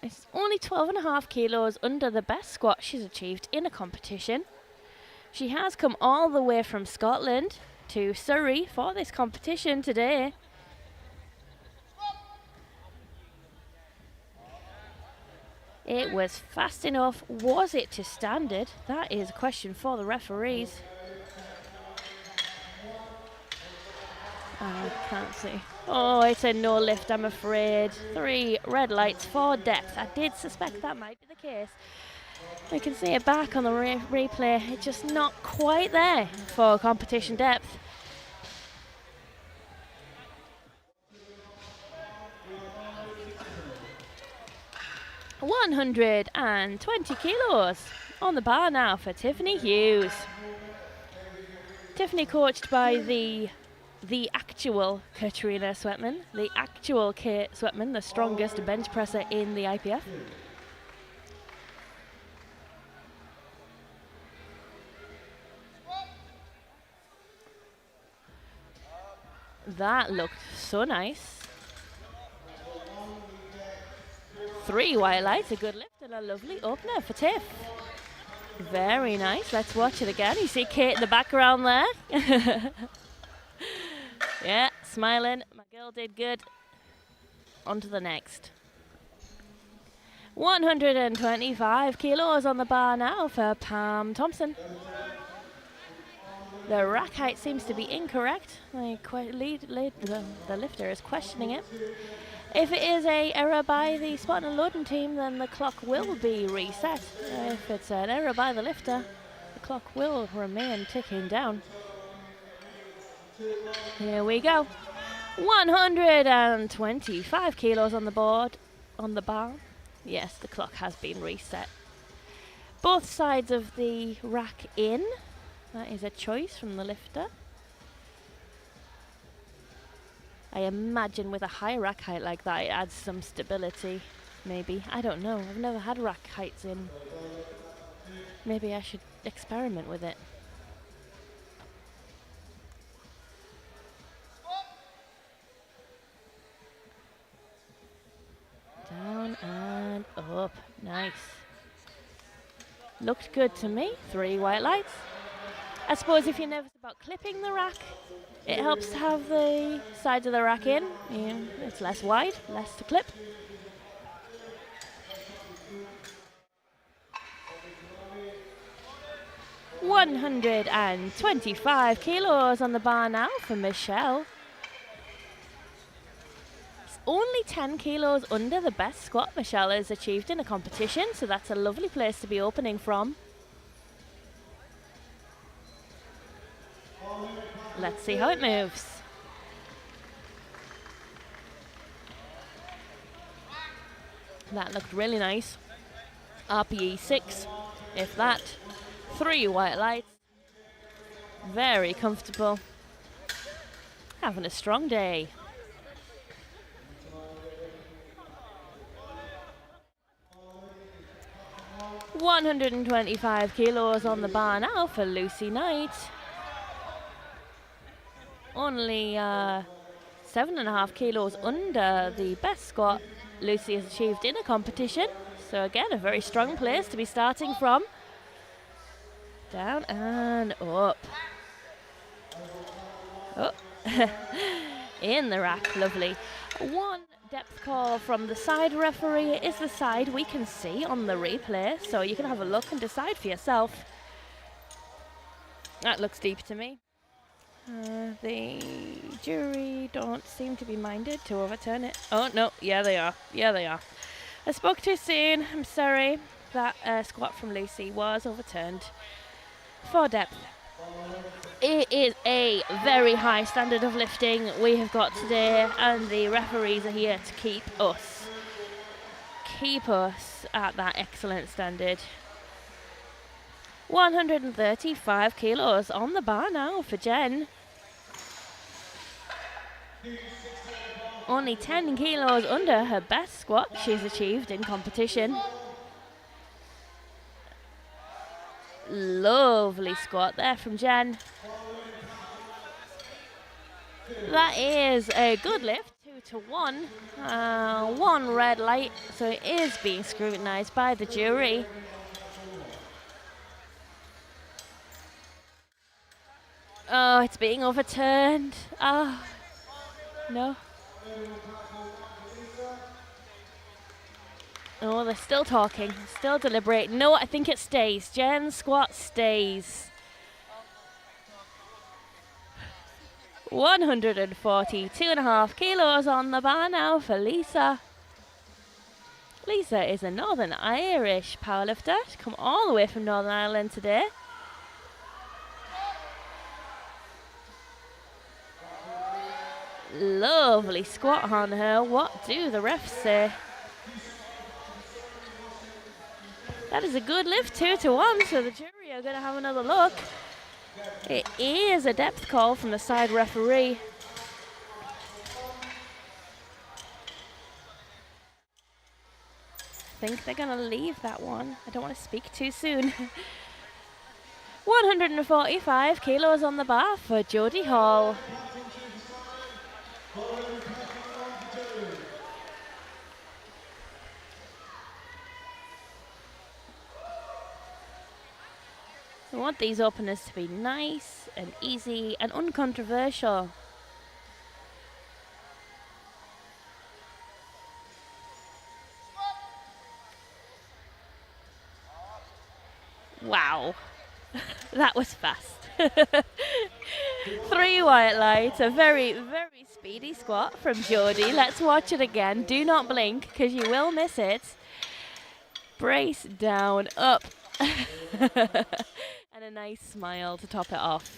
It's only 12.5 kilos under the best squat she's achieved in a competition. She has come all the way from Scotland to Surrey for this competition today. It was fast enough. Was it to standard? That is a question for the referees. I can't see. Oh, it's a no lift, I'm afraid. 3 red lights for depth. I did suspect that might be the case. We can see it back on the replay. It's just not quite there for competition depth. $120 kilos on the bar now for Tiffany Hughes. Tiffany coached by the actual Katrina Sweatman, the actual Kate Sweatman, the strongest bench presser in the IPF. That looked so nice. 3 white lights, a good lift and a lovely opener for Tiff. Very nice. Let's watch it again. You see Kate in the background there. Yeah, smiling. My girl did good. On to the next. 125 kilos on the bar now for Pam Thompson. The rack height seems to be incorrect. The lifter is questioning it. If it is an error by the spot and loading team, then the clock will be reset. If it's an error by the lifter, the clock will remain ticking down. Here we go. 125 kilos on the board, on the bar. Yes, the clock has been reset. Both sides of the rack in. That is a choice from the lifter. I imagine with a high rack height like that, it adds some stability, maybe. I don't know. I've never had rack heights in. Maybe I should experiment with it. Down and up. Nice. Looked good to me. 3 white lights. I suppose if you're nervous about clipping the rack, it helps to have the sides of the rack in. Yeah, it's less wide, less to clip. $125 kilos on the bar now for Michelle. It's only 10 kilos under the best squat Michelle has achieved in a competition, so that's a lovely place to be opening from. Let's see how it moves. That looked really nice. RPE 6, if that. 3 white lights. Very comfortable. Having a strong day. $125 kilos on the bar now for Lucy Knight. Only 7.5 kilos under the best squat Lucy has achieved in a competition. So again, a very strong place to be starting from. Down and up. Oh. In the rack, lovely. One depth call from the side referee. It is the side we can see on the replay, so you can have a look and decide for yourself. That looks deep to me. The jury don't seem to be minded to overturn it. Oh, no, yeah they are. Yeah they are. I spoke too soon. I'm sorry. That squat from Lucy was overturned for depth. It is a very high standard of lifting we have got today, and the referees are here to keep us at that excellent standard. 135 kilos on the bar now for Jen. Only 10 kilos under her best squat she's achieved in competition. Lovely squat there from Jen. That is a good lift, 2-1. One red light, so it is being scrutinised by the jury. Oh, it's being overturned. Ah, no. Oh, they're still talking, still deliberating. No, I think it stays. Jen's squat stays. 142.5 kilos on the bar now for Lisa. Lisa is a Northern Irish powerlifter. She's come all the way from Northern Ireland today. Lovely squat on her. What do the refs say? That is a good lift, 2-1, so the jury are going to have another look. It is a depth call from the side referee. I think they're going to leave that one. I don't want to speak too soon. 145 kilos on the bar for Jodie Hall. I want these openers to be nice and easy and uncontroversial. Wow, that was fast. 3 white lights, a very, very speedy squat from Jodie. Let's watch it again. Do not blink because you will miss it. Brace down, up. And a nice smile to top it off.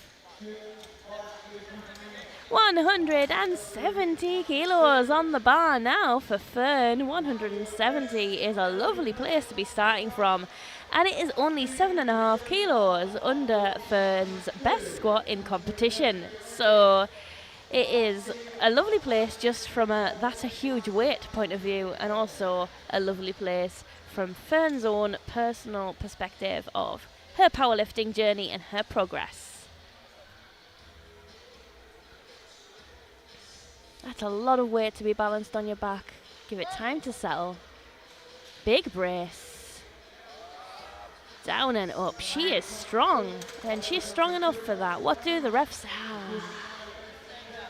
170 kilos on the bar now for Fern. 170 is a lovely place to be starting from. And it is only 7.5 kilos under Fern's best squat in competition. So it is a lovely place just from that's a huge weight point of view, and also a lovely place from Fern's own personal perspective of her powerlifting journey and her progress. That's a lot of weight to be balanced on your back. Give it time to settle. Big brace. Down and up. She is strong, and she's strong enough for that. What do the refs have?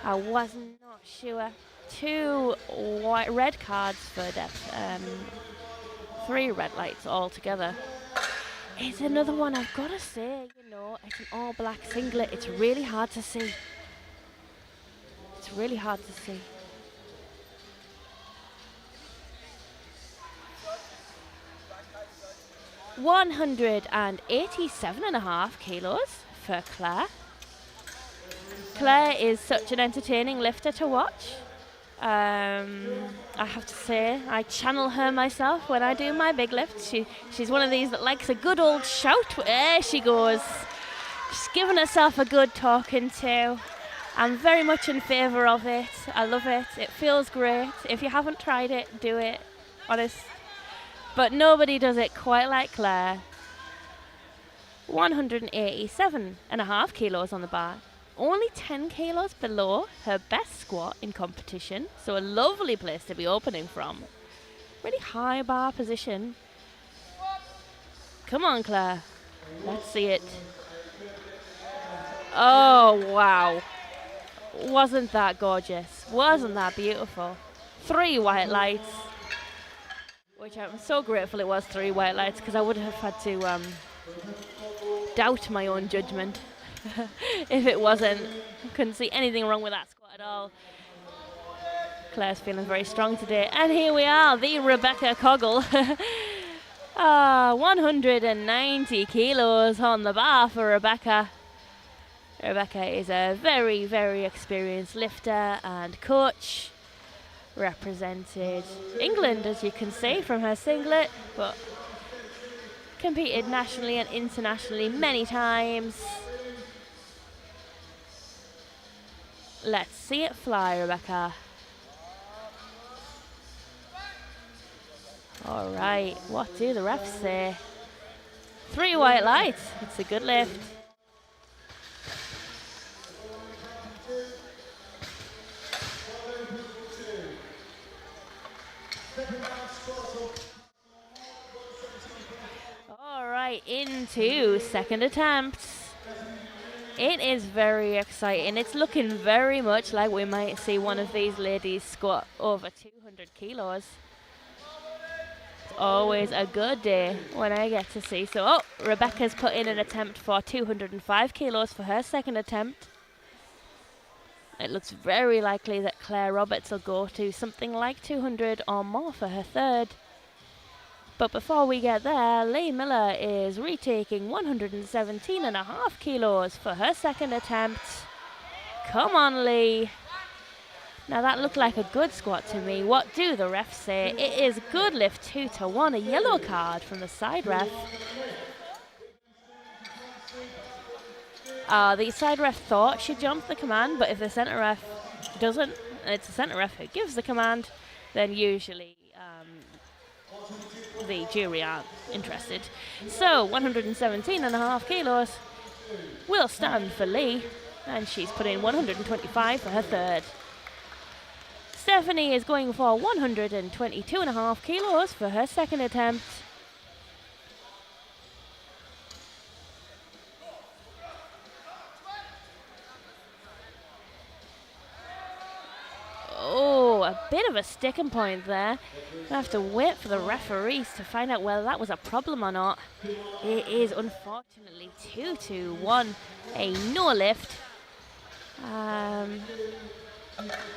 I was not sure. 2 red cards for depth. 3 red lights altogether. It's another one I've got to say, you know, it's an all black singlet. It's really hard to see. It's really hard to see. £187.5 kilos for Claire. Claire is such an entertaining lifter to watch. I have to say, I channel her myself when I do my big lifts. She's one of these that likes a good old shout. There she goes. She's given herself a good talking to. I'm very much in favour of it. I love it. It feels great. If you haven't tried it, do it. Honest. But nobody does it quite like Claire. 187.5 kilos on the bar. Only 10 kilos below her best squat in competition. So a lovely place to be opening from. Really high bar position. Come on, Claire. Let's see it. Oh, wow. Wasn't that gorgeous? Wasn't that beautiful? 3 white lights. Which I'm so grateful it was 3 white lights, because I would have had to doubt my own judgment if it wasn't. Couldn't see anything wrong with that squat at all. Claire's feeling very strong today. And here we are, the Rebecca Coggle. 190 kilos on the bar for Rebecca. Rebecca is a very, very experienced lifter and coach. Represented England, as you can see from her singlet, but competed nationally and internationally many times. Let's see it fly, Rebecca. All right, what do the refs say? 3 white lights. It's a good lift. All right, into second attempts. It is very exciting. It's looking very much like we might see one of these ladies squat over 200 kilos. It's always a good day when I get to see. So, oh, Rebecca's put in an attempt for 205 kilos for her second attempt. It looks very likely that Claire Roberts will go to something like 200 or more for her third. But before we get there, Lee Miller is retaking 117.5 kilos for her second attempt. Come on, Lee. Now that looked like a good squat to me. What do the refs say? It is good lift 2-1, a yellow card from the side ref. The side ref thought she jumped the command, but if the centre ref doesn't, and it's the centre ref who gives the command, then usually the jury aren't interested. So 117.5 kilos will stand for Lee, and she's put in 125 for her third. Stephanie is going for 122.5 kilos for her second attempt. Oh, a bit of a sticking point there. I have to wait for the referees to find out whether that was a problem or not. It is unfortunately 2-1, a no lift.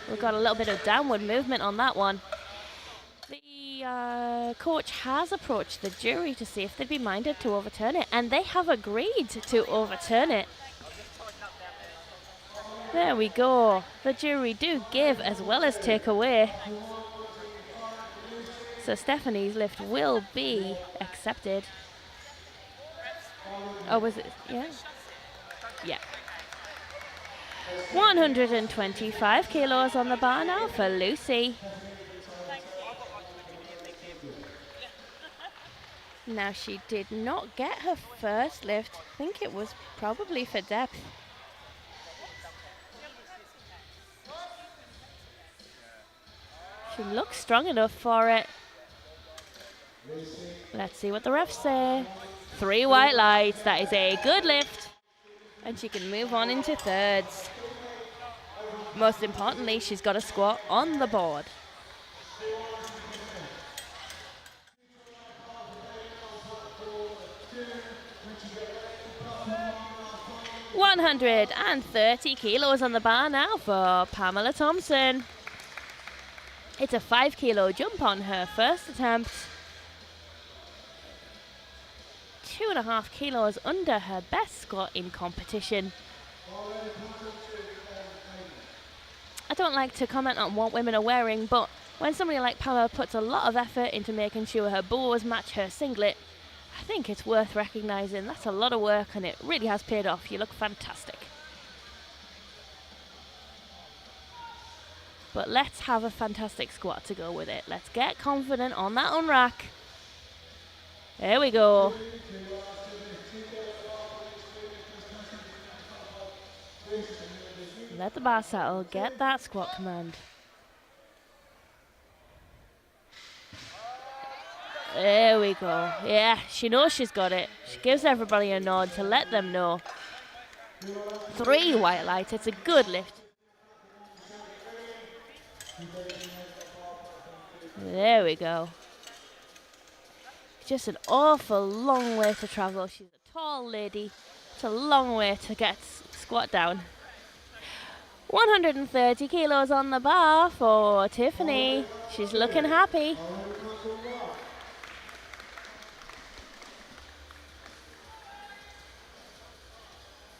We've got a little bit of downward movement on that one. The coach has approached the jury to see if they'd be minded to overturn it, and they have agreed to overturn it. There we go. The jury do give as well as take away. So Stephanie's lift will be accepted. Oh, was it? Yeah. Yeah. 125 kilos on the bar now for Lucy. Now she did not get her first lift. I think it was probably for depth. She looks strong enough for it. Let's see what the refs say. 3 white lights. That is a good lift. And she can move on into thirds. Most importantly, she's got a squat on the board. 130 kilos on the bar now for Pamela Thompson. It's a 5 kilo jump on her first attempt. 2.5 kilos under her best squat in competition. I don't like to comment on what women are wearing, but when somebody like Pamela puts a lot of effort into making sure her bows match her singlet, I think it's worth recognising. That's a lot of work and it really has paid off. You look fantastic. But let's have a fantastic squat to go with it. Let's get confident on that unrack. There we go. Let the bar settle. Get that squat command. There we go. Yeah, she knows she's got it. She gives everybody a nod to let them know. 3 white lights. It's a good lift. There we go. Just an awful long way to travel. She's a tall lady. It's a long way to get squat down. 130 kilos on the bar for Tiffany. She's looking happy.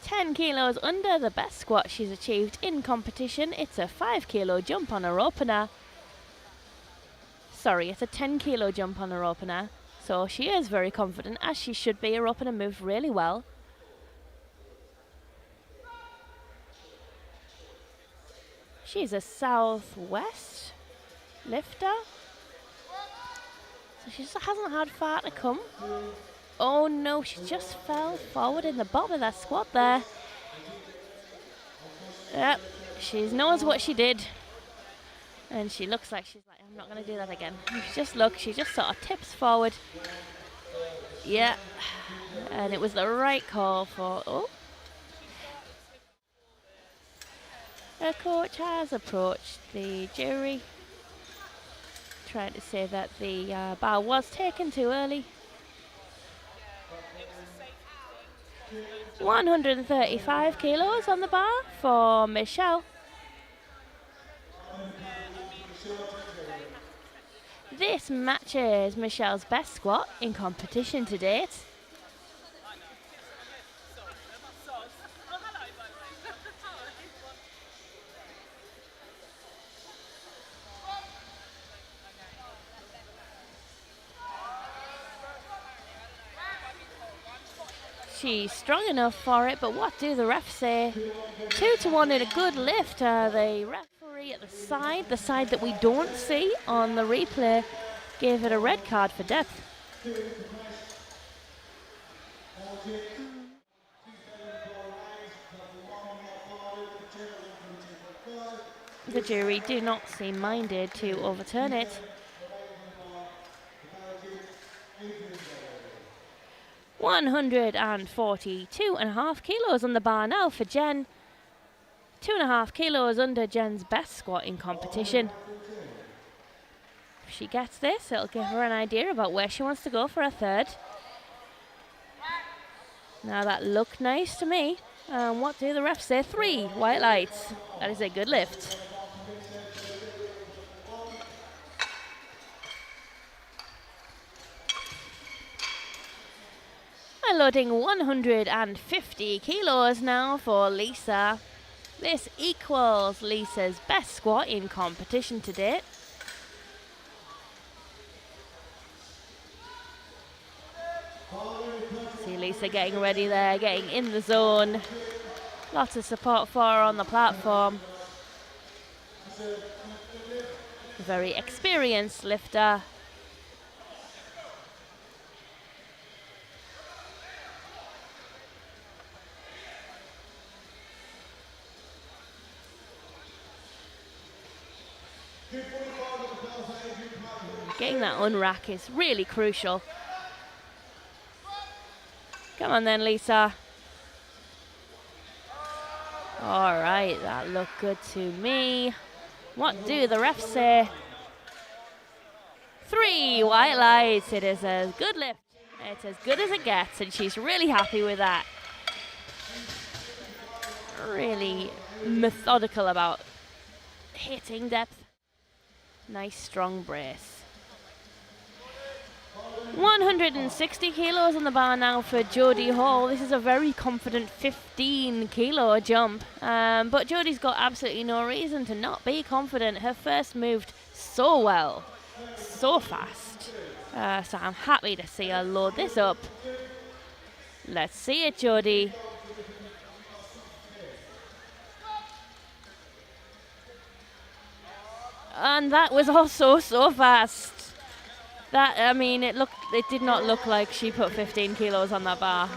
$10 kilos under the best squat she's achieved in competition. It's a 5 kilo jump on her opener. Sorry, it's a 10 kilo jump on her opener. So she is very confident, as she should be. Her opener moved really well. She's a southwest lifter. So she just hasn't had far to come. Oh no, she just fell forward in the bottom of that squat there. Yep, she knows what she did. And she looks like she's like, I'm not going to do that again. Just look, she just sort of tips forward. Yeah, and it was the right call for, oh. Her coach has approached the jury, trying to say that the bar was taken too early. 135 kilos on the bar for Michelle. This matches Michelle's best squat in competition to date. She's strong enough for it, but what do the refs say? 2-1 in a good lift. The referee at the side that we don't see on the replay, gave it a red card for depth. The jury do not seem minded to overturn it. $142.5 kilos on the bar now for Jen. 2.5 kilos under Jen's best squat in competition. If she gets this, it'll give her an idea about where she wants to go for a third. Now that looked nice to me. What do the refs say? 3 white lights. That is a good lift. Loading 150 kilos now for Lisa. This equals Lisa's best squat in competition to date. See Lisa getting ready there, getting in the zone. Lots of support for her on the platform. Very experienced lifter. Getting that unrack is really crucial. Come on then, Lisa. All right, that looked good to me. What do the refs say? 3 white lights. It is a good lift. It's as good as it gets, and she's really happy with that. Really methodical about hitting depth. Nice strong brace. 160 kilos on the bar now for Jodie Hall. This is a very confident 15 kilo jump, but Jodie's got absolutely no reason to not be confident. Her first moved so well, so fast, so I'm happy to see her load this up. Let's see it, Jodie. And that was also so fast. That, I mean, it did not look like she put 15 kilos on that bar.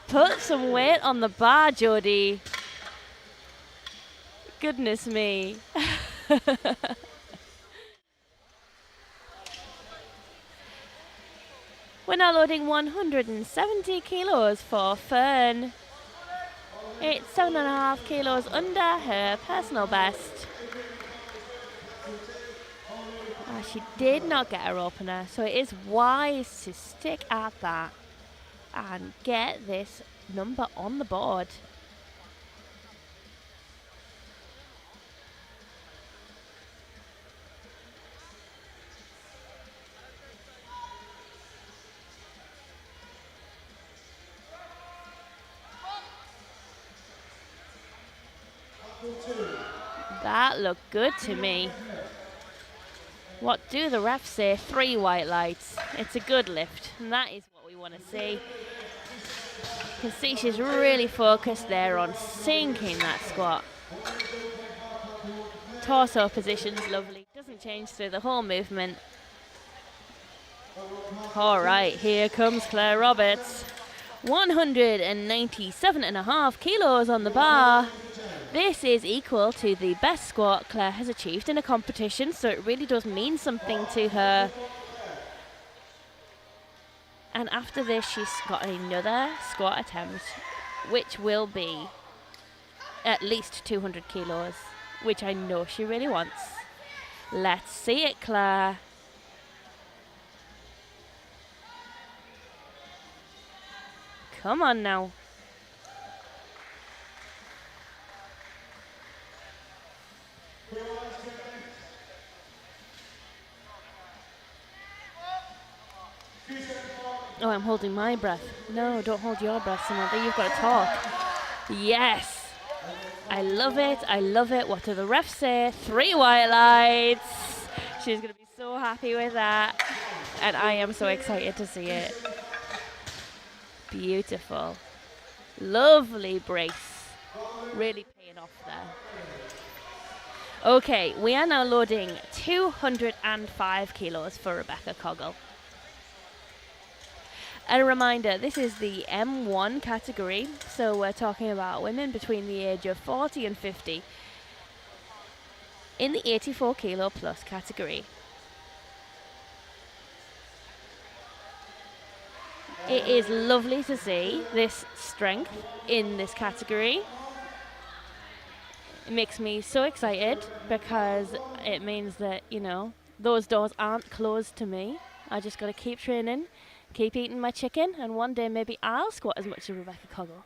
Put some weight on the bar, Jodie. Goodness me. We're now loading 170 kilos for Fern. It's 7.5 kilos under her personal best. She did not get her opener, so it is wise to stick at that and get this number on the board. That looked good to me. What do the refs say? 3 white lights. It's a good lift, and that is what we want to see. You can see she's really focused there on sinking that squat. Torso position's lovely. Doesn't change through the whole movement. All right, here comes Claire Roberts. 197.5 kilos on the bar. This is equal to the best squat Claire has achieved in a competition, so it really does mean something to her. And after this, she's got another squat attempt, which will be at least 200 kilos, which I know she really wants. Let's see it, Claire. Come on now. Oh, I'm holding my breath. No, don't hold your breath, Samantha. You've got to talk. Yes. I love it. I love it. What do the refs say? 3 white lights. She's going to be so happy with that. And I am so excited to see it. Beautiful. Lovely brace. Really paying off there. Okay, we are now loading 205 kilos for Rebecca Coggle. A reminder, this is the M1 category, so we're talking about women between the age of 40 and 50 in the 84 kilo plus category. It is lovely to see this strength in this category. It makes me so excited because it means that, you know, those doors aren't closed to me. I just got to keep training, keep eating my chicken, and one day maybe I'll squat as much as Rebecca Coggle.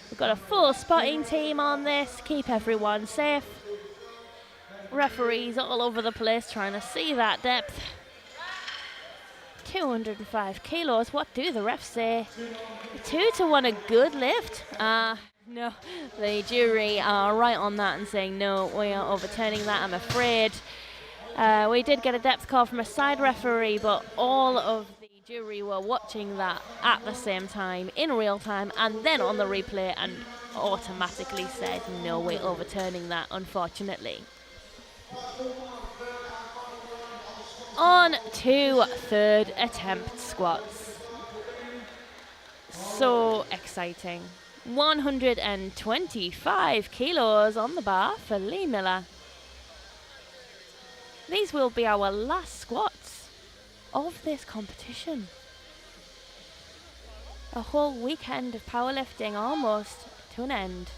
We've got a full spotting team on this, keep everyone safe. Referees all over the place trying to see that depth. 205 kilos, what do the refs say? 2-1, a good lift? No, the jury are right on that and saying no, we are overturning that, I'm afraid. We did get a depth call from a side referee, but all of the jury were watching that at the same time, in real time, and then on the replay, and automatically said no, we're overturning that, unfortunately. On to third attempt squats. So exciting. 125 kilos on the bar for Lee Miller. These will be our last squats of this competition. A whole weekend of powerlifting almost to an end.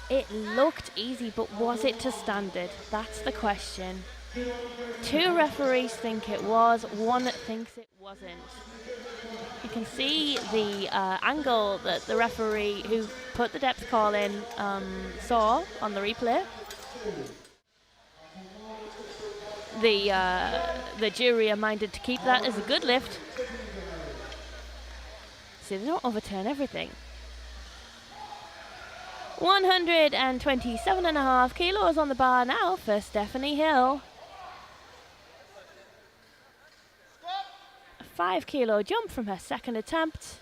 It looked easy, but was it to standard? That's the question. 2 referees think it was, 1 thinks it wasn't. You can see the angle that the referee who put the depth call in saw on the replay. The jury are minded to keep that as a good lift. So they don't overturn everything. 127.5 kilos on the bar now for Stephanie Hill. A 5 kilo jump from her second attempt.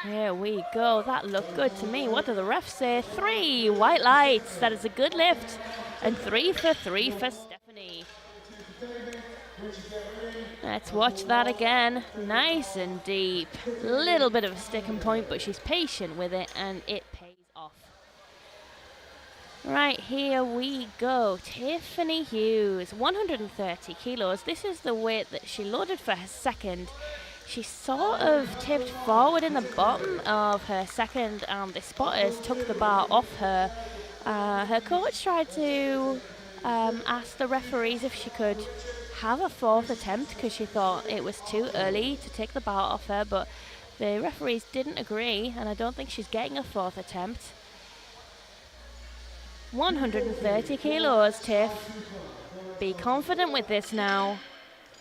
Here we go. That looked good to me. What do the refs say? 3 white lights. That is a good lift. And 3 for Stephanie. Let's watch that again. Nice and deep. Little bit of a sticking point, but she's patient with it and it pays off. Right, here we go. Tiffany Hughes, 130 kilos. This is the weight that she loaded for her second. She sort of tipped forward in the bottom of her second and the spotters took the bar off her. Her coach tried to ask the referees if she could have a 4th attempt because she thought it was too early to take the bar off her, but the referees didn't agree and I don't think she's getting a 4th attempt. 130 kilos, Tiff. Be confident with this now.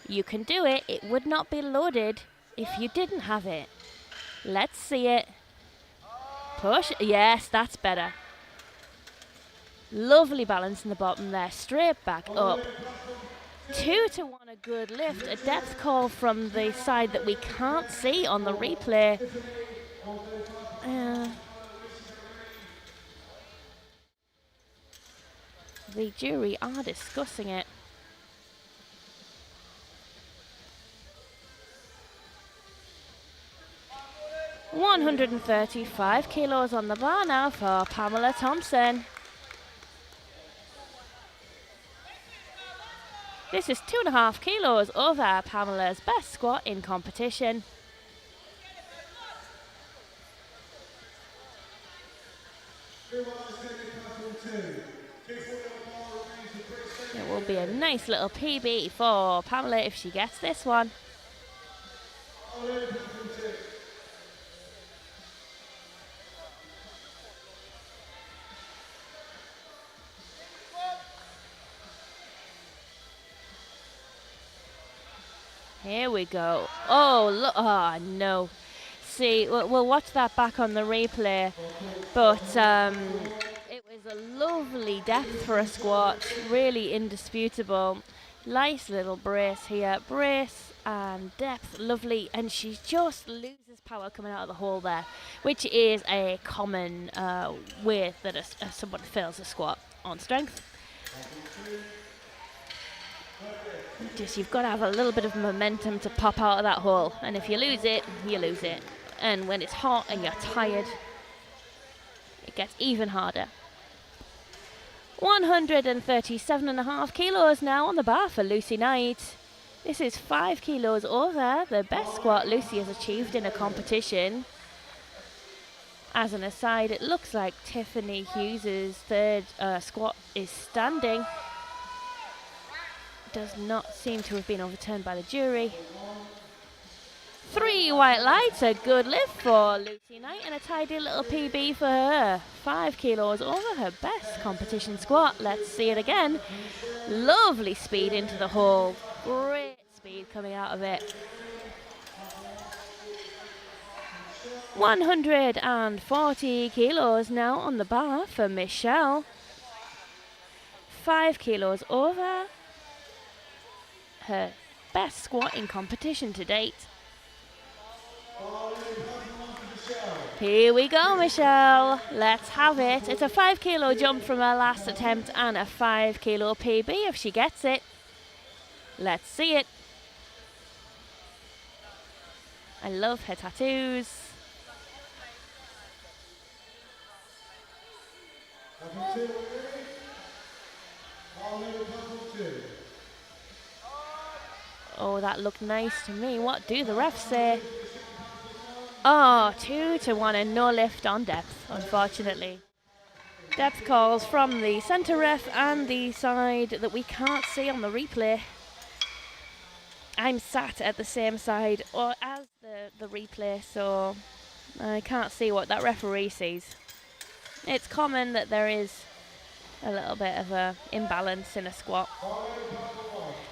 You can do it. It would not be loaded if you didn't have it. Let's see it. Push. Yes, that's better. Lovely balance in the bottom there. Straight back up. 2 to 1, a good lift. A depth call from the side that we can't see on the replay. The jury are discussing it. $135 kilos on the bar now for Pamela Thompson. This is 2.5 kilos over Pamela's best squat in competition. It will be a nice little PB for Pamela if she gets this one. Here we go. Oh, look. Oh, no. See, we'll watch that back on the replay. But it was a lovely depth for a squat. Really indisputable. Nice little brace here. Brace and depth. Lovely. And she just loses power coming out of the hole there, which is a common way that someone fails a squat on strength. Just you've got to have a little bit of momentum to pop out of that hole, and if you lose it, you lose it. And when it's hot and you're tired, it gets even harder. 137.5 kilos now on the bar for Lucy Knight. This is 5 kilos over the best squat Lucy has achieved in a competition. As an aside, it looks like Tiffany Hughes's third squat is standing. Does not seem to have been overturned by the jury. 3 white lights, a good lift for Lucy Knight and a tidy little PB for her. 5 kilos over her best competition squat. Let's see it again. Lovely speed into the hole. Great speed coming out of it. 140 kilos now on the bar for Michelle. 5 kilos over her best squat in competition to date. Here we go, Michelle. Let's have it. It's a 5 kilo jump from her last attempt and a 5 kilo PB if she gets it. Let's see it. I love her tattoos. Oh, that looked nice to me. What do the refs say? Oh, 2-1 and no lift on depth, unfortunately. Depth calls from the centre ref and the side that we can't see on the replay. I'm sat at the same side or as the replay, so I can't see what that referee sees. It's common that there is a little bit of a imbalance in a squat.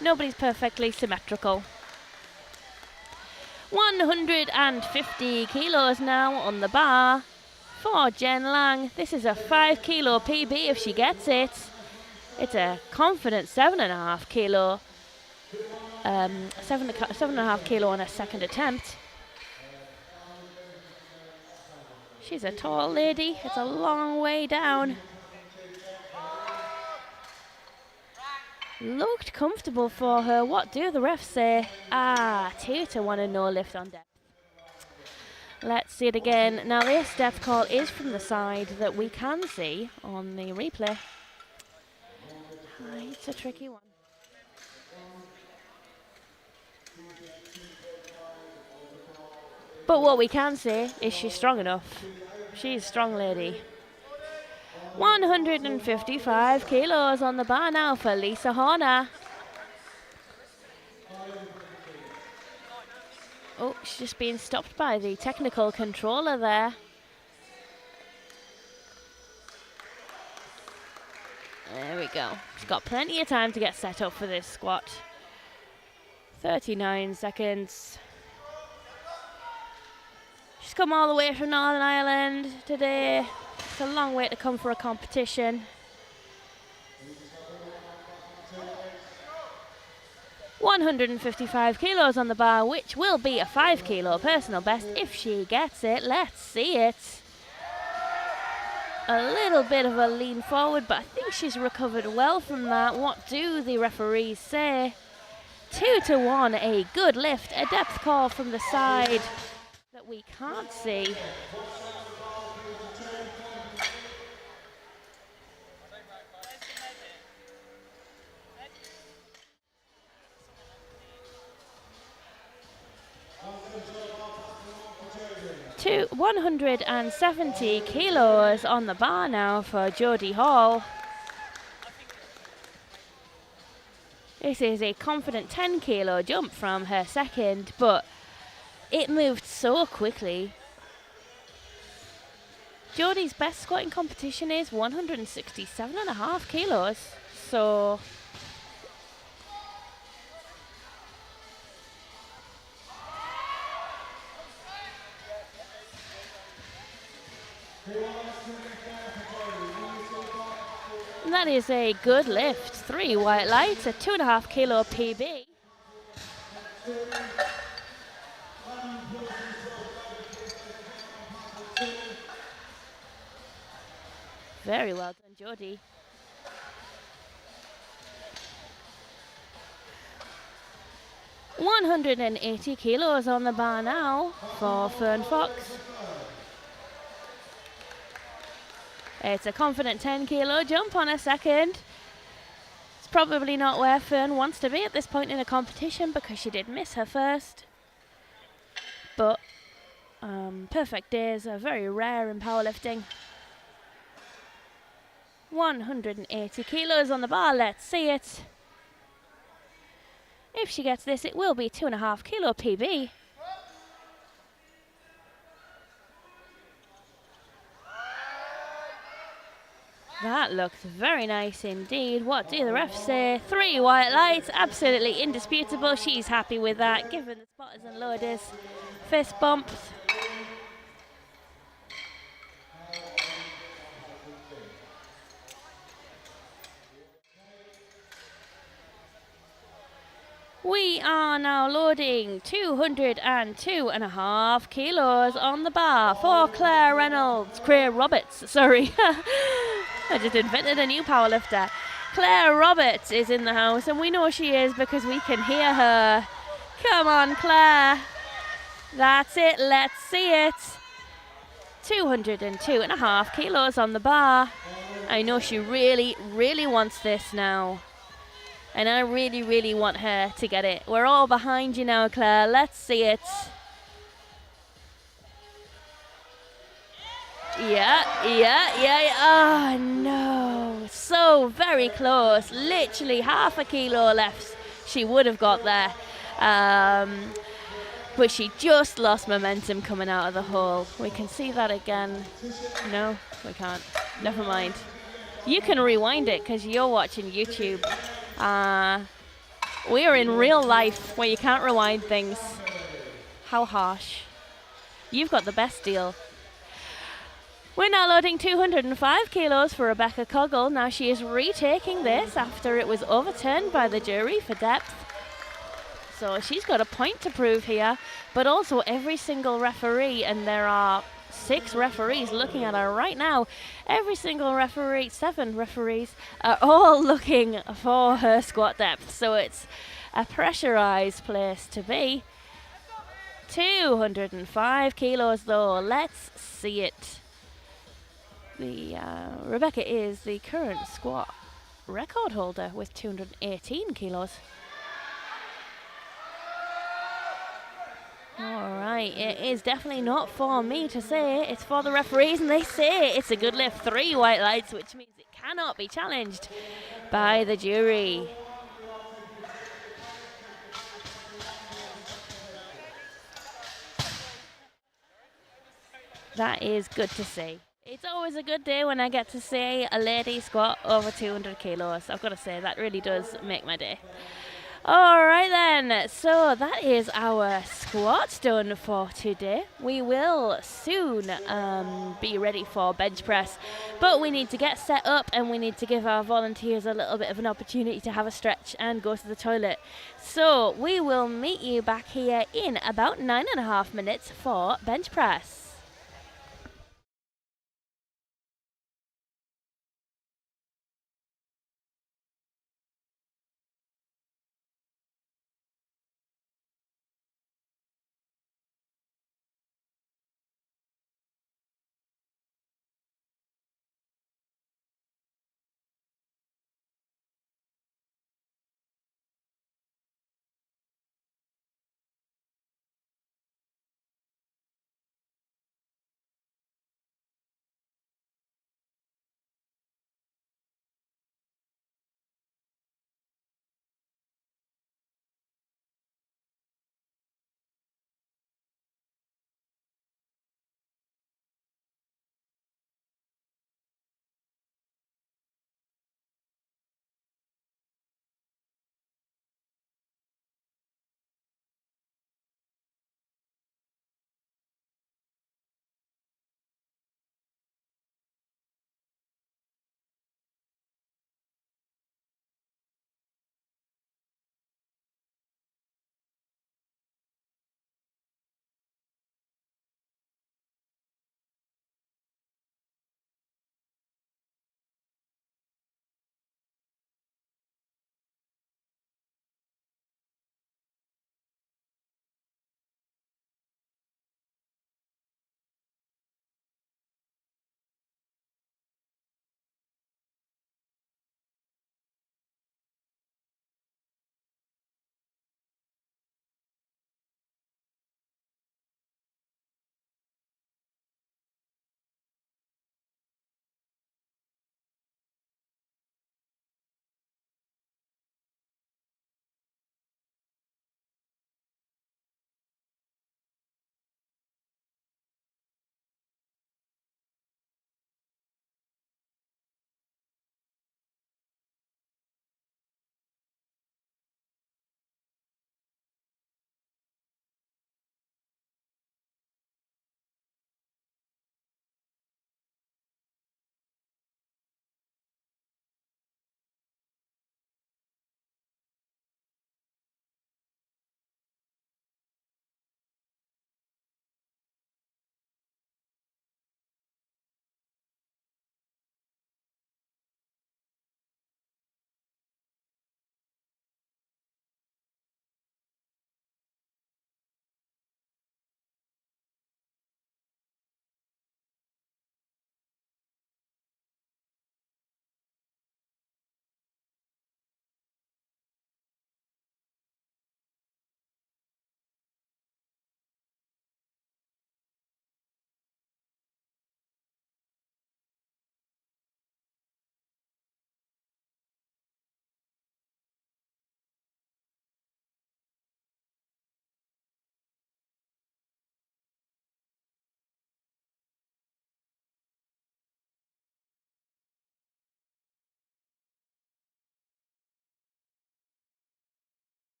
Nobody's perfectly symmetrical. 150 kilos now on the bar for Jen Lang. This is a 5 kilo PB if she gets it. It's a confident 7.5 kilo. 7.5 kilo on her second attempt. She's a tall lady. It's a long way down. Looked comfortable for her. What do the refs say? 2-1 and no lift on depth. Let's see it again. Now this depth call is from the side that we can see on the replay. It's a tricky one. But what we can say is she's strong enough. She's a strong lady. 155 kilos on the bar now for Lisa Horner. Oh, she's just being stopped by the technical controller there. There we go. She's got plenty of time to get set up for this squat. 39 seconds. She's come all the way from Northern Ireland today. It's a long way to come for a competition. 155 kilos on the bar, which will be a 5 kilo personal best if she gets it. Let's see it. A little bit of a lean forward, but I think she's recovered well from that. What do the referees say? 2-1, a good lift, a depth call from the side that we can't see. To 170 kilos on the bar now for Jodie Hall. This is a confident 10 kilo jump from her second, but it moved so quickly. Jodie's best squatting competition is 167.5 kilos, so that is a good lift. 3 white lights, a 2.5 kilo PB. Very well done, Jodie. $180 kilos on the bar now for Fern Fox. It's a confident 10 kilo jump on a second. It's probably not where Fern wants to be at this point in a competition because she did miss her first. But perfect days are very rare in powerlifting. 180 kilos on the bar, let's see it. If she gets this, it will be 2.5 kilo PB. That looks very nice indeed. What do the refs say? 3 white lights, absolutely indisputable. She's happy with that, given the spotters and loaders. Fist bumps. We are now loading 202.5 kilos on the bar for Claire Roberts, sorry. I just invented a new powerlifter. Claire Roberts is in the house, and we know she is because we can hear her. Come on, Claire. That's it. Let's see it. 202.5 kilos on the bar. I know she really, really wants this now. And I really, really want her to get it. We're all behind you now, Claire. Let's see it. Yeah. Oh, no. So very close. Literally half a kilo left. She would have got there. But she just lost momentum coming out of the hole. We can see that again. No, we can't. Never mind. You can rewind it because you're watching YouTube. We are in real life where you can't rewind things. How harsh. You've got the best deal. We're now loading 205 kilos for Rebecca Coggle. Now she is retaking this after it was overturned by the jury for depth. So she's got a point to prove here, but also every single referee, and there are 6 referees looking at her right now. Every single referee, 7 referees, are all looking for her squat depth. So it's a pressurized place to be. 205 kilos though. Let's see it. Rebecca is the current squat record holder with 218 kilos. Alright, it is definitely not for me to say, it's for the referees, and they say it's a good lift. 3 white lights, which means it cannot be challenged by the jury. That is good to see. It's always a good day when I get to see a lady squat over 200 kilos. I've got to say, that really does make my day. Alright then, so that is our squats done for today. We will soon be ready for bench press, but we need to get set up and we need to give our volunteers a little bit of an opportunity to have a stretch and go to the toilet. So we will meet you back here in about 9.5 minutes for bench press.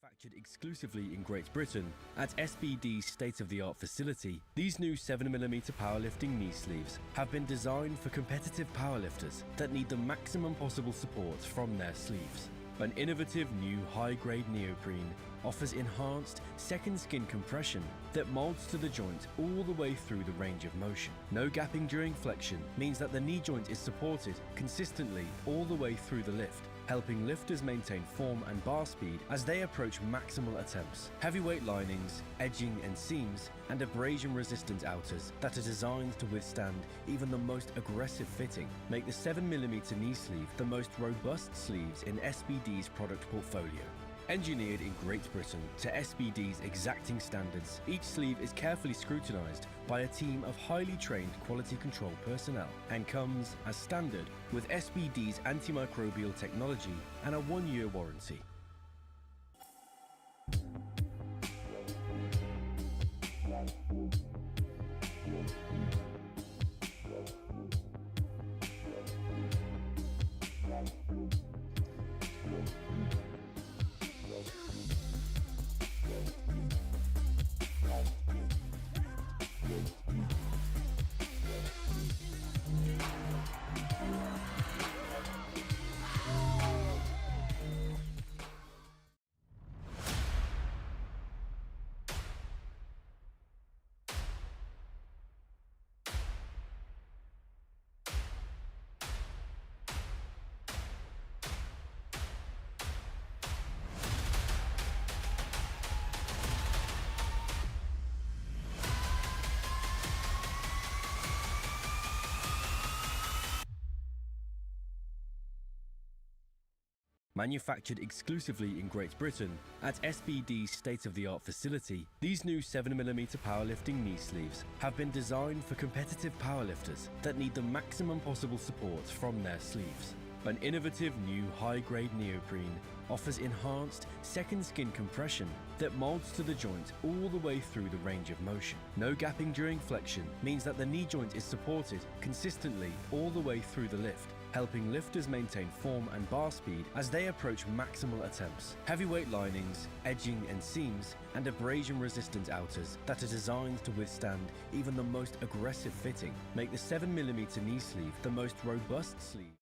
Manufactured exclusively in Great Britain at SBD's state-of-the-art facility, these new 7mm powerlifting knee sleeves have been designed for competitive powerlifters that need the maximum possible support from their sleeves. An innovative new high-grade neoprene offers enhanced second skin compression that molds to the joint all the way through the range of motion. No gapping during flexion means that the knee joint is supported consistently all the way through the lift, helping lifters maintain form and bar speed as they approach maximal attempts. Heavyweight linings, edging and seams, and abrasion-resistant outers that are designed to withstand even the most aggressive fitting make the 7mm knee sleeve the most robust sleeves in SBD's product portfolio. Engineered in Great Britain to SBD's exacting standards, each sleeve is carefully scrutinized by a team of highly trained quality control personnel and comes, as standard, with SBD's antimicrobial technology and a 1-year warranty. Manufactured exclusively in Great Britain at SBD's state-of-the-art facility, these new 7mm powerlifting knee sleeves have been designed for competitive powerlifters that need the maximum possible support from their sleeves. An innovative new high-grade neoprene offers enhanced second skin compression that molds to the joint all the way through the range of motion. No gapping during flexion means that the knee joint is supported consistently all the way through the lift, helping lifters maintain form and bar speed as they approach maximal attempts. Heavyweight linings, edging and seams, and abrasion-resistant outers that are designed to withstand even the most aggressive fitting make the 7mm knee sleeve the most robust sleeve.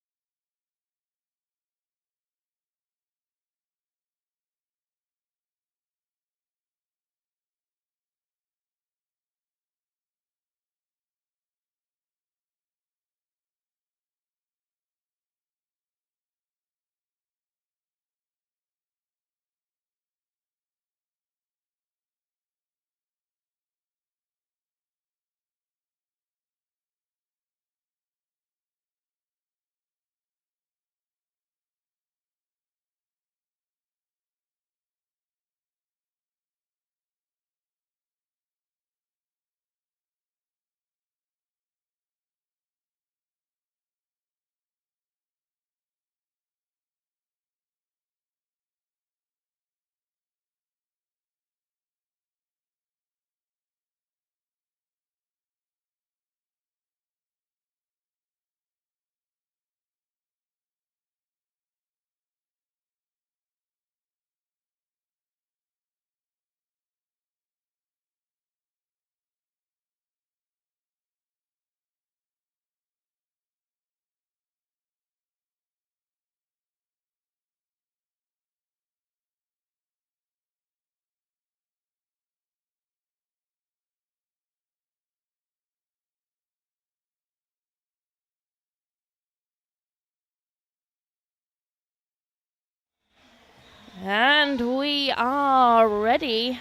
And we are ready.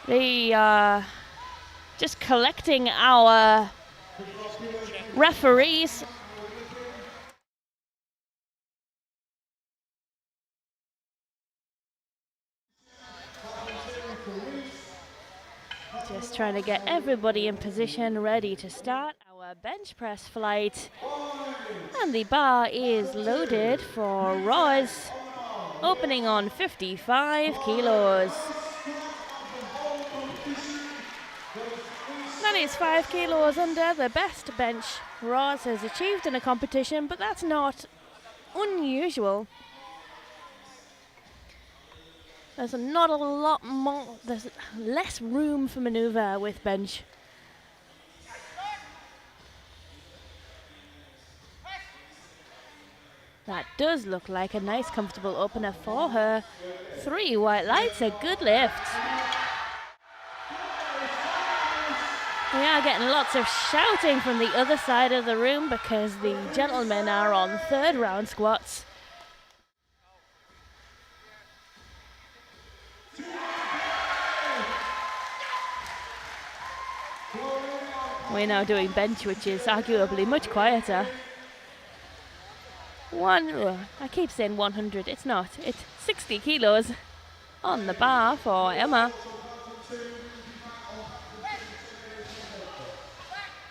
Just collecting our referees. Just trying to get everybody in position, ready to start our bench press flight. And the bar is loaded for Roz, opening on 55 kilos. That is 5 kilos under the best bench Roz has achieved in a competition, but that's not unusual. There's not a lot more, there's less room for maneuver with bench. That does look like a nice comfortable opener for her. 3 white lights, a good lift. We are getting lots of shouting from the other side of the room because the gentlemen are on third round squats. We're now doing bench, which is arguably much quieter. I keep saying 100, it's not. It's 60 kilos on the bar for Emma.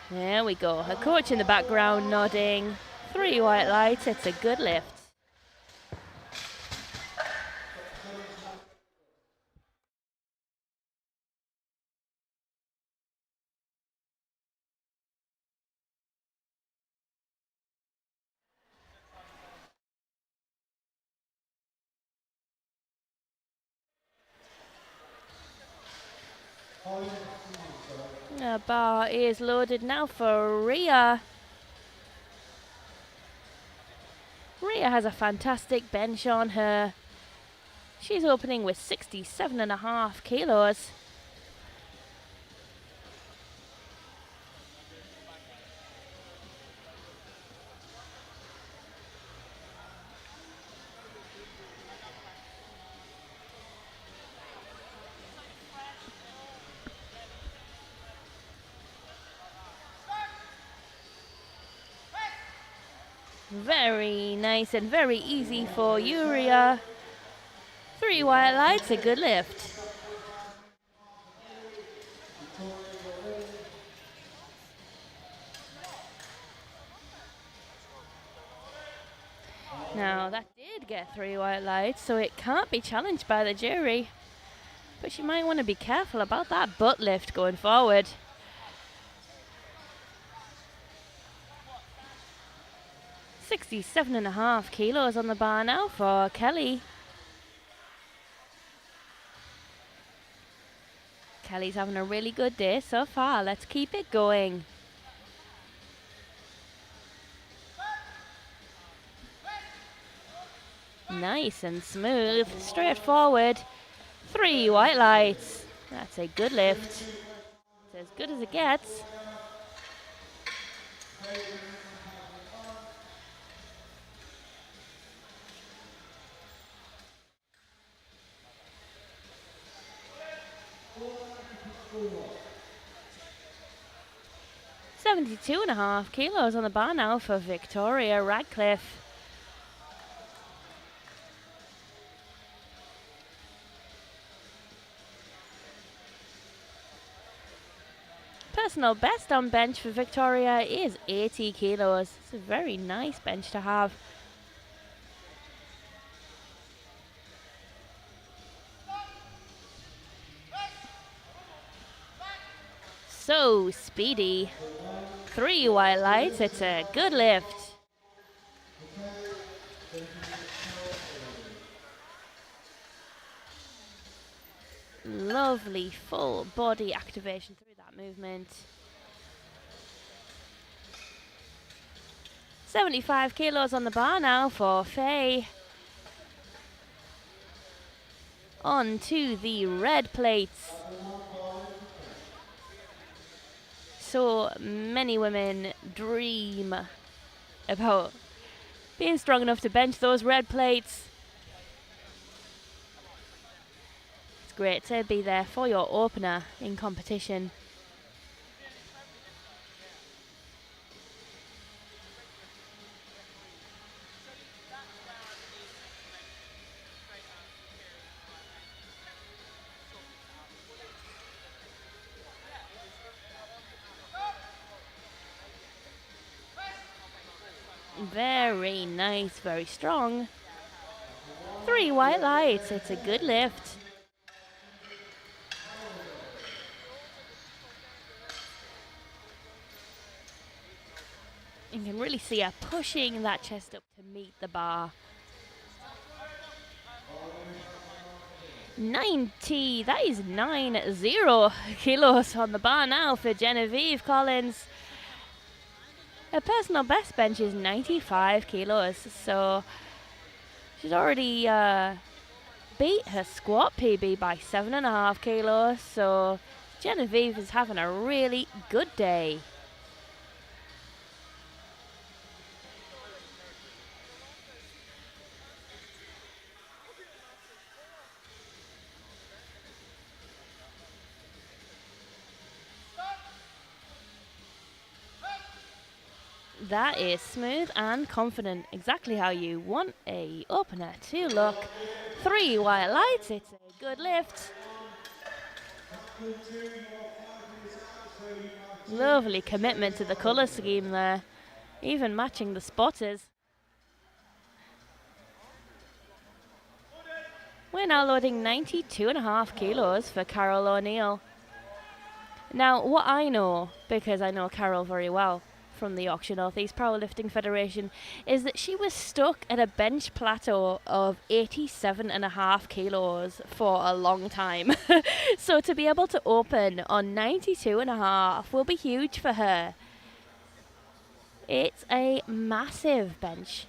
There we go. Her coach in the background nodding. 3 white lights, it's a good lift. The bar is loaded now for Rhea. Rhea has a fantastic bench on her. She's opening with 67.5 kilos. Very nice and very easy for Rhea. 3 white lights, a good lift. Now that did get 3 white lights, so it can't be challenged by the jury. But she might want to be careful about that butt lift going forward. $67.5 kilos on the bar now for Kelly. Kelly's having a really good day so far. Let's keep it going. Nice and smooth, straightforward. 3 white lights. That's a good lift. It's as good as it gets. $72.5 kilos on the bar now for Victoria Radcliffe. Personal best on bench for Victoria is 80 kilos. It's a very nice bench to have. So speedy. 3 white lights, it's a good lift. Lovely full body activation through that movement. 75 kilos on the bar now for Faye. On to the red plates. So many women dream about being strong enough to bench those red plates. It's great to be there for your opener in competition. Very nice, very strong. 3 white lights, it's a good lift. You can really see her pushing that chest up to meet the bar. 90, that is 90 kilos on the bar now for Genevieve Collins. Her personal best bench is 95 kilos, so she's already beat her squat PB by 7.5 kilos, so Genevieve is having a really good day. That is smooth and confident, exactly how you want a opener to look. 3 white lights, it's a good lift. Lovely commitment to the colour scheme there, even matching the spotters. We're now loading 92.5 kilos for Carol O'Neill. Now, what I know, because I know Carol very well from the Yorkshire North East Powerlifting Federation, is that she was stuck at a bench plateau of 87.5 kilos for a long time. So to be able to open on 92.5 will be huge for her. It's a massive bench.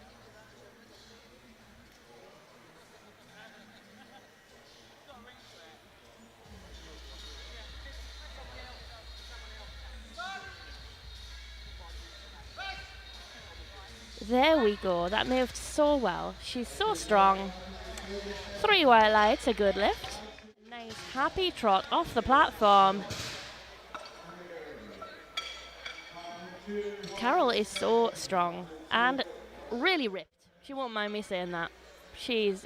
There we go, that moved so well. She's so strong. 3 white lights, a good lift. Nice happy trot off the platform. Carol is so strong and really ripped. She won't mind me saying that. She's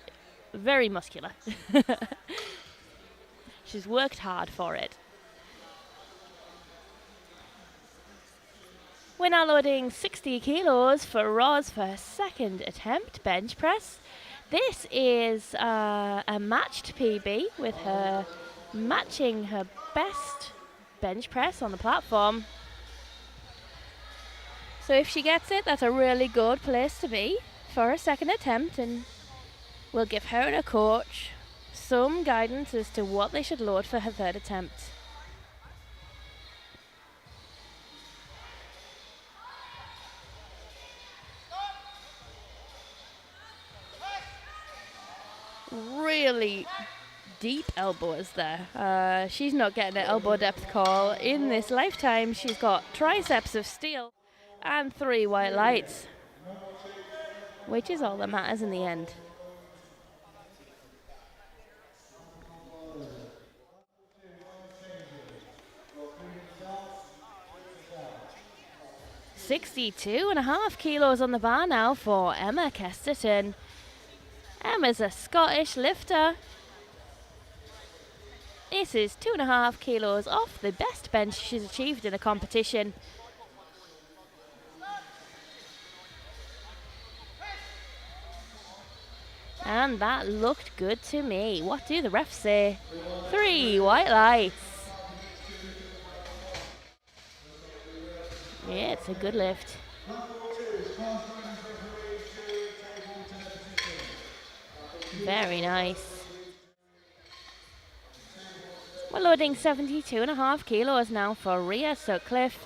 very muscular. She's worked hard for it. We're now loading 60 kilos for Roz for her second attempt bench press. This is a matched PB with her matching her best bench press on the platform. So if she gets it, that's a really good place to be for her second attempt, and we'll give her and her coach some guidance as to what they should load for her third attempt. Really deep elbows there. She's not getting an elbow depth call in this lifetime. She's got triceps of steel and 3 white lights, which is all that matters in the end. £62.5 kilos on the bar now for Emma Kesterton. Emma's a Scottish lifter. This is 2.5 kilos off the best bench she's achieved in a competition. And that looked good to me. What do the refs say? 3 white lights. Yeah, it's a good lift. Very nice. We're loading 72.5 kilos now for Rhea Sutcliffe.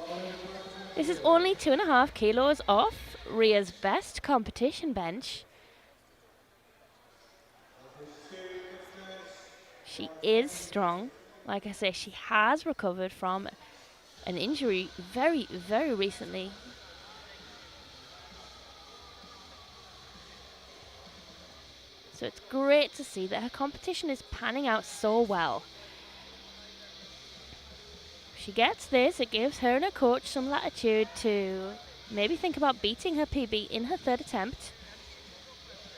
This is only 2.5 kilos off Rhea's best competition bench. She is strong. Like I say, she has recovered from an injury very, very recently. So it's great to see that her competition is panning out so well. If she gets this, it gives her and her coach some latitude to maybe think about beating her PB in her third attempt.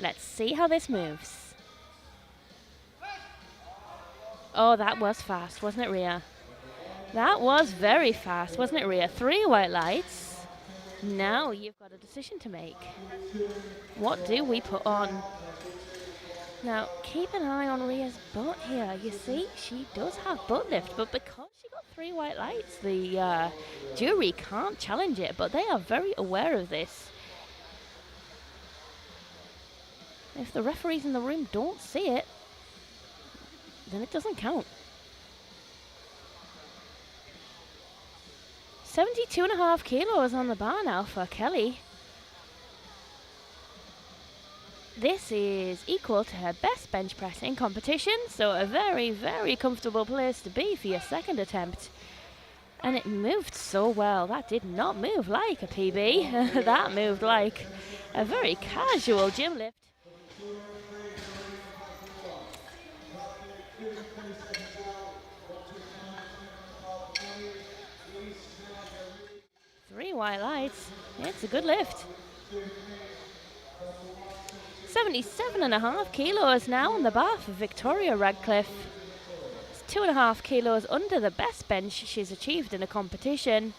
Let's see how this moves. Oh, that was fast, wasn't it, Rhea? That was very fast, wasn't it, Rhea? 3 white lights. Now you've got a decision to make. What do we put on? Now, keep an eye on Rhea's butt here. You see, she does have butt lift, but because she got 3 white lights, the jury can't challenge it, but they are very aware of this. If the referees in the room don't see it, then it doesn't count. 72.5 kilos on the bar now for Kelly. This is equal to her best bench press in competition, so a very, very comfortable place to be for your second attempt. And it moved so well. That did not move like a PB. That moved like a very casual gym lift. Three white lights. It's a good lift. 77.5 kilos now on the bar for Victoria Radcliffe. It's 2.5 kilos under the best bench she's achieved in a competition.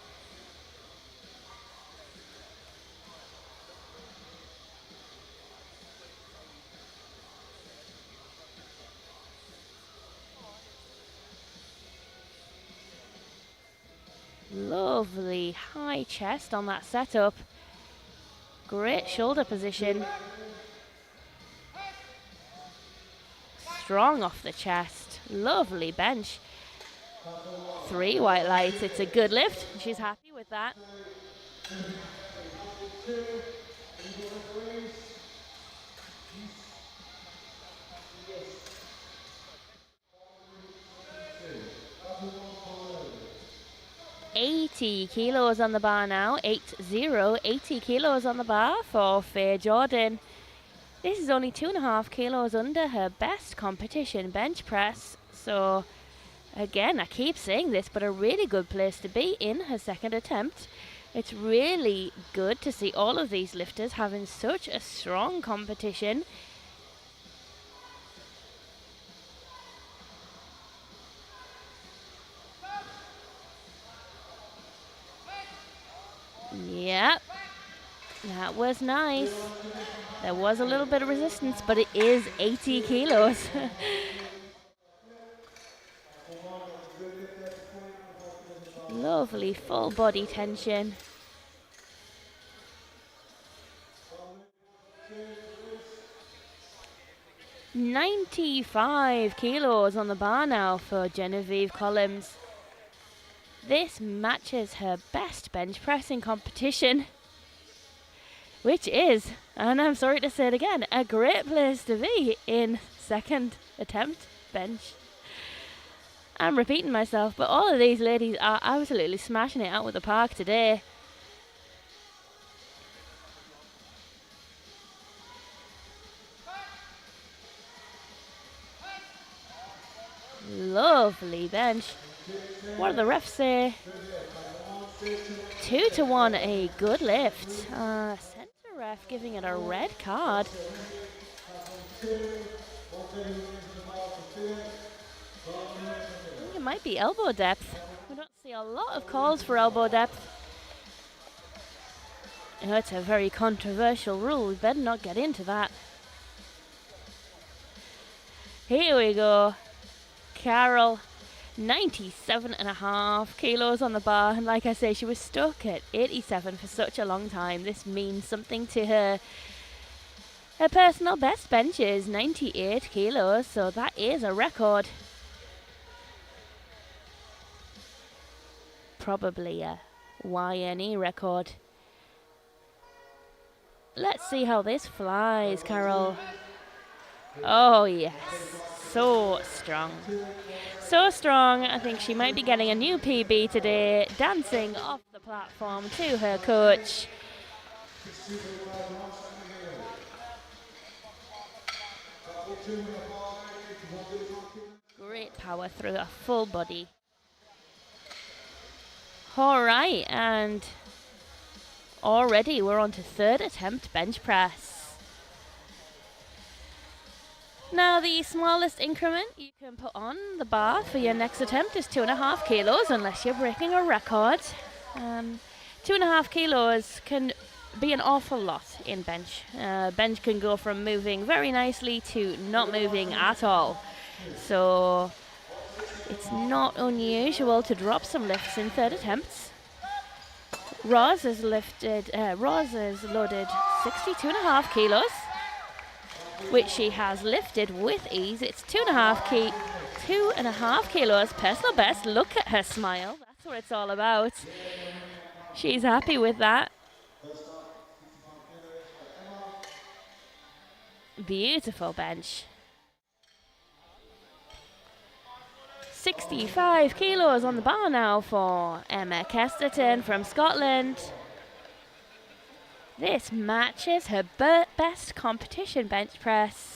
Lovely high chest on that setup. Great shoulder position. Strong off the chest. Lovely bench. 3 white lights. It's a good lift. She's happy with that. $80 kilos on the bar now. 80 kilos on the bar for Faye Jordan. This is only 2.5 kilos under her best competition bench press. So, again, I keep saying this, but a really good place to be in her second attempt. It's really good to see all of these lifters having such a strong competition. Yep, that was nice. There was a little bit of resistance, but it is 80 kilos. Lovely full body tension. $95 kilos on the bar now for Genevieve Collins. This matches her best bench press in competition, which is, and I'm sorry to say it again, a great place to be in second attempt bench. I'm repeating myself, but all of these ladies are absolutely smashing it out with the park today. Lovely bench. What do the refs say? 2-1, a good lift. Centre ref giving it a red card. I think it might be elbow depth. We don't see a lot of calls for elbow depth. You know, it's a very controversial rule. We better not get into that. Here we go. Carol. 97.5 kilos on the bar, and like I say, she was stuck at 87 for such a long time. This means something to her. Her personal best bench is 98 kilos, so that is a record. Probably a YNE record. Let's see how this flies, Carol. Oh yes, so strong. So strong, I think she might be getting a new PB today, dancing off the platform to her coach. Great power through a full body. All right, and already we're on to third attempt bench press. Now, the smallest increment you can put on the bar for your next attempt is 2.5 kilos, unless you're breaking a record. 2.5 kilos can be an awful lot in bench. Bench can go from moving very nicely to not moving at all. So it's not unusual to drop some lifts in third attempts. Roz has loaded 62.5 kilos. Which she has lifted with ease. It's 2.5 2.5 kilos. Personal best. Look at her smile. That's what it's all about. She's happy with that. Beautiful bench. 65 kilos on the bar now for Emma Kesterton from Scotland. This matches her best competition bench press.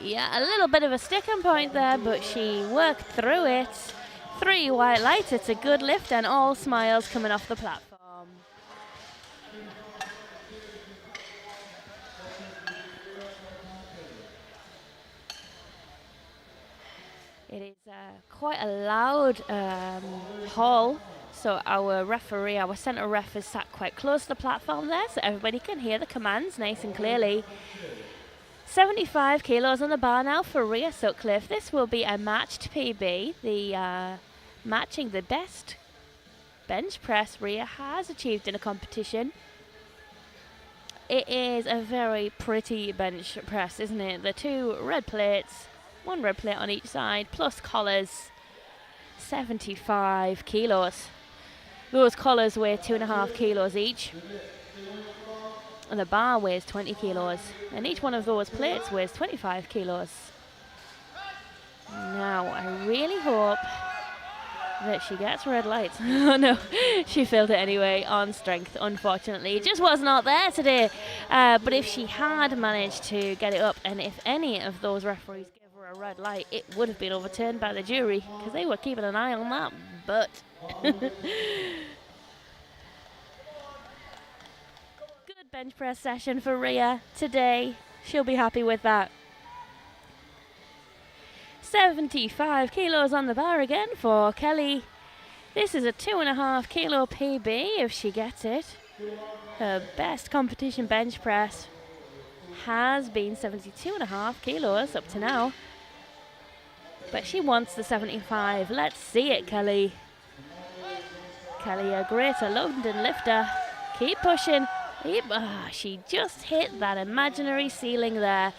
Yeah, a little bit of a sticking point there, but she worked through it. 3 white lights, it's a good lift, and all smiles coming off the platform. It is quite a loud hall, so our referee, our centre ref, is sat quite close to the platform there, so everybody can hear the commands nice and clearly. 75 kilos on the bar now for Rhea Sutcliffe. This will be a matched PB, matching the best bench press Rhea has achieved in a competition. It is a very pretty bench press, isn't it? The 2 red plates, 1 red plate on each side, plus collars. 75 kilos. Those collars weigh 2.5 kilos each. And the bar weighs 20 kilos. And each one of those plates weighs 25 kilos. Now, I really hope that she gets red lights. Oh no, she failed it anyway on strength, unfortunately. It just was not there today. But if she had managed to get it up, and if any of those referees gave her a red light, it would have been overturned by the jury, because they were keeping an eye on that. But bench press session for Rhea today. She'll be happy with that. 75 kilos on the bar again for Kelly. This is a 2.5 kilo PB if she gets it. Her best competition bench press has been 72.5 kilos up to now. But she wants the 75. Let's see it, Kelly. Kelly, a greater London lifter. Keep pushing. She just hit that imaginary ceiling there.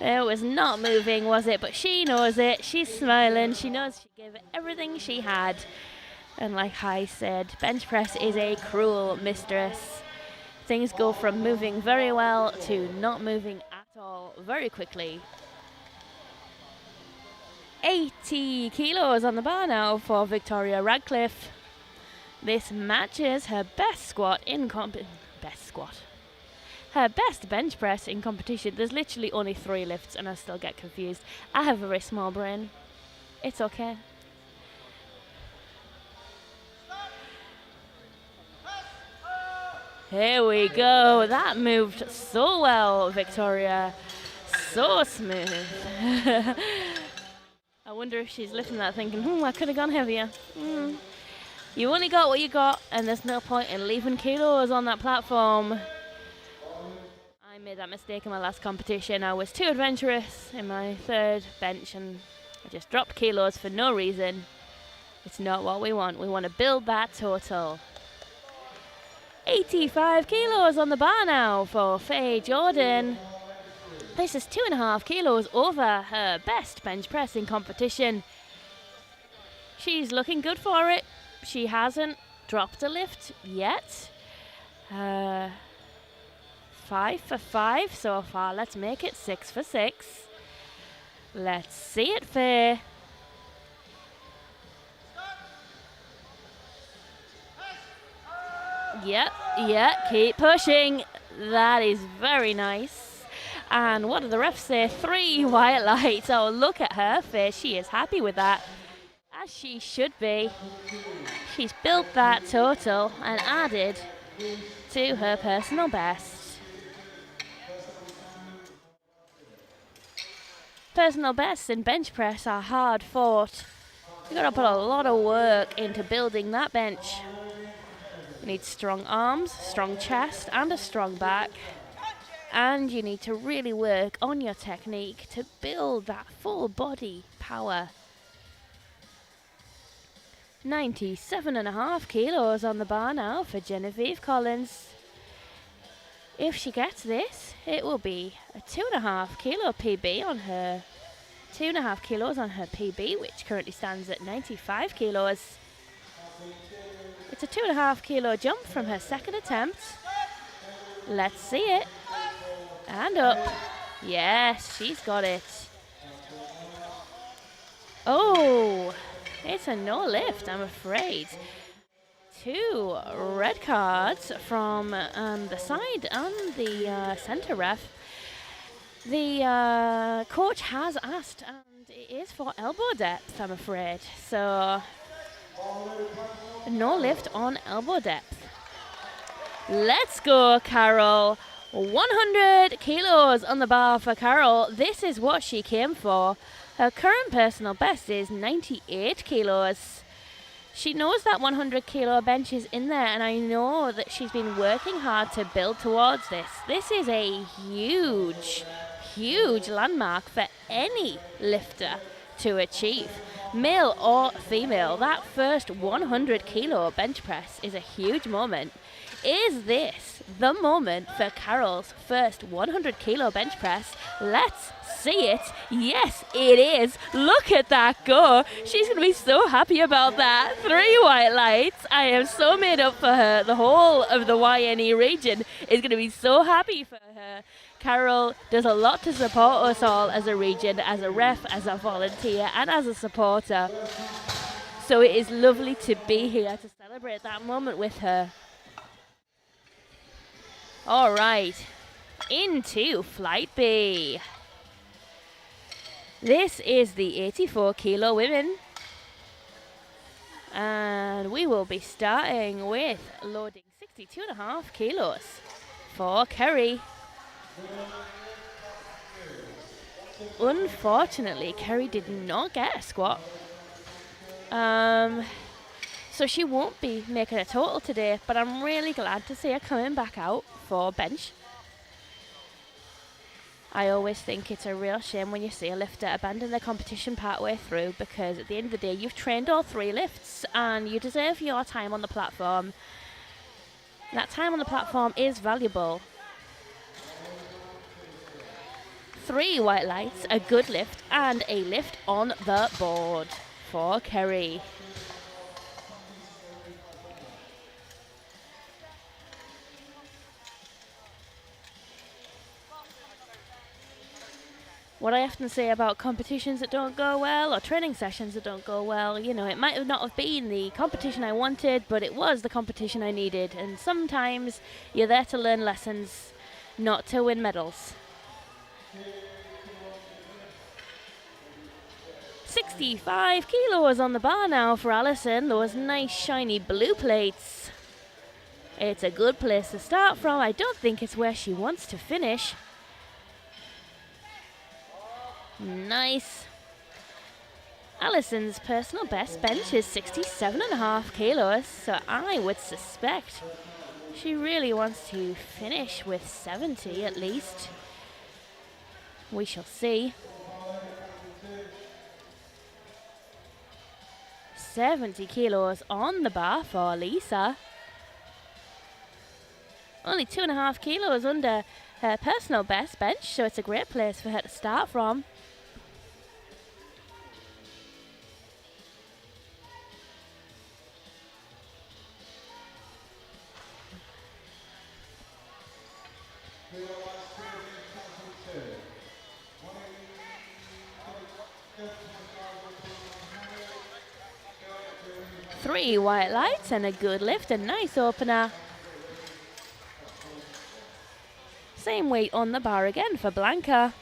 It was not moving, was it? But she knows it. She's smiling. She knows she gave it everything she had. And like I said, bench press is a cruel mistress. Things go from moving very well to not moving at all very quickly. 80 kilos on the bar now for Victoria Radcliffe. This matches her best squat in her best bench press in competition. There's literally only 3 lifts and I still get confused. I have a very small brain. It's okay. Here we go. That moved so well, Victoria. So smooth. I wonder if she's lifting that thinking, I could have gone heavier. You only got what you got, and there's no point in leaving kilos on that platform. I made that mistake in my last competition. I was too adventurous in my 3rd bench, and I just dropped kilos for no reason. It's not what we want. We want to build that total. 85 kilos on the bar now for Faye Jordan. This is 2.5 kilos over her best bench press in competition. She's looking good for it. She hasn't dropped a lift yet. 5 for 5 so far. Let's make it 6 for 6. Let's see it, Faye. Yeah, keep pushing. That is very nice. And what do the refs say? 3 white lights. Oh, look at her face. She is happy with that. As she should be. She's built that total and added to her personal best. Personal bests in bench press are hard fought. You've got to put a lot of work into building that bench. You need strong arms, strong chest, and a strong back. and you need to really work on your technique to build that full body power. 97.5 kilos on the bar now for Genevieve Collins. If she gets this, it will be a 2.5 kilo PB on her 2.5 kilos on her PB, which currently stands at 95 kilos. It's a 2.5 kilo jump from her second attempt. Let's see it. And up. Yes, she's got it. Oh, it's a no lift, I'm afraid. 2 red cards from the side and the centre ref. The coach has asked, and it is for elbow depth, I'm afraid. So, no lift on elbow depth. Let's go, Carol. 100 kilos on the bar for Carol. This is what she came for. Her current personal best is 98 kilos. She knows that 100 kilo bench is in there, and I know that she's been working hard to build towards this. This is a huge landmark for any lifter to achieve, male or female. That first 100 kilo bench press is a huge moment. Is this the moment for Carol's first 100 kilo bench press? Let's see it. Yes, it is. Look at that go. She's going to be so happy about that. 3 white lights. I am so made up for her. The whole of the YNE region is going to be so happy for her. Carol does a lot to support us all as a region, as a ref, as a volunteer, and as a supporter. So it is lovely to be here to celebrate that moment with her. All right, into Flight B. This is the 84 kilo women. And we will be starting with loading 62.5 kilos for Kerry. Unfortunately, Kerry did not get a squat. So she won't be making a total today, but I'm really glad to see her coming back out for bench. I always think it's a real shame when you see a lifter abandon their competition partway through, because at the end of the day, you've trained all 3 lifts and you deserve your time on the platform. That time on the platform is valuable. 3 white lights, a good lift, and a lift on the board for Kerry. What I often say about competitions that don't go well, or training sessions that don't go well, you know, it might not have been the competition I wanted, but it was the competition I needed. And sometimes you're there to learn lessons, not to win medals. 65 kilos on the bar now for Alison. Those nice shiny blue plates. It's a good place to start from. I don't think it's where she wants to finish. Nice. Alison's personal best bench is 67.5 kilos, so I would suspect she really wants to finish with 70 at least. We shall see. 70 kilos on the bar for Lisa. Only 2.5 kilos under her personal best bench, so it's a great place for her to start from. Three white lights and a good lift, a nice opener. Same weight on the bar again for Blanca.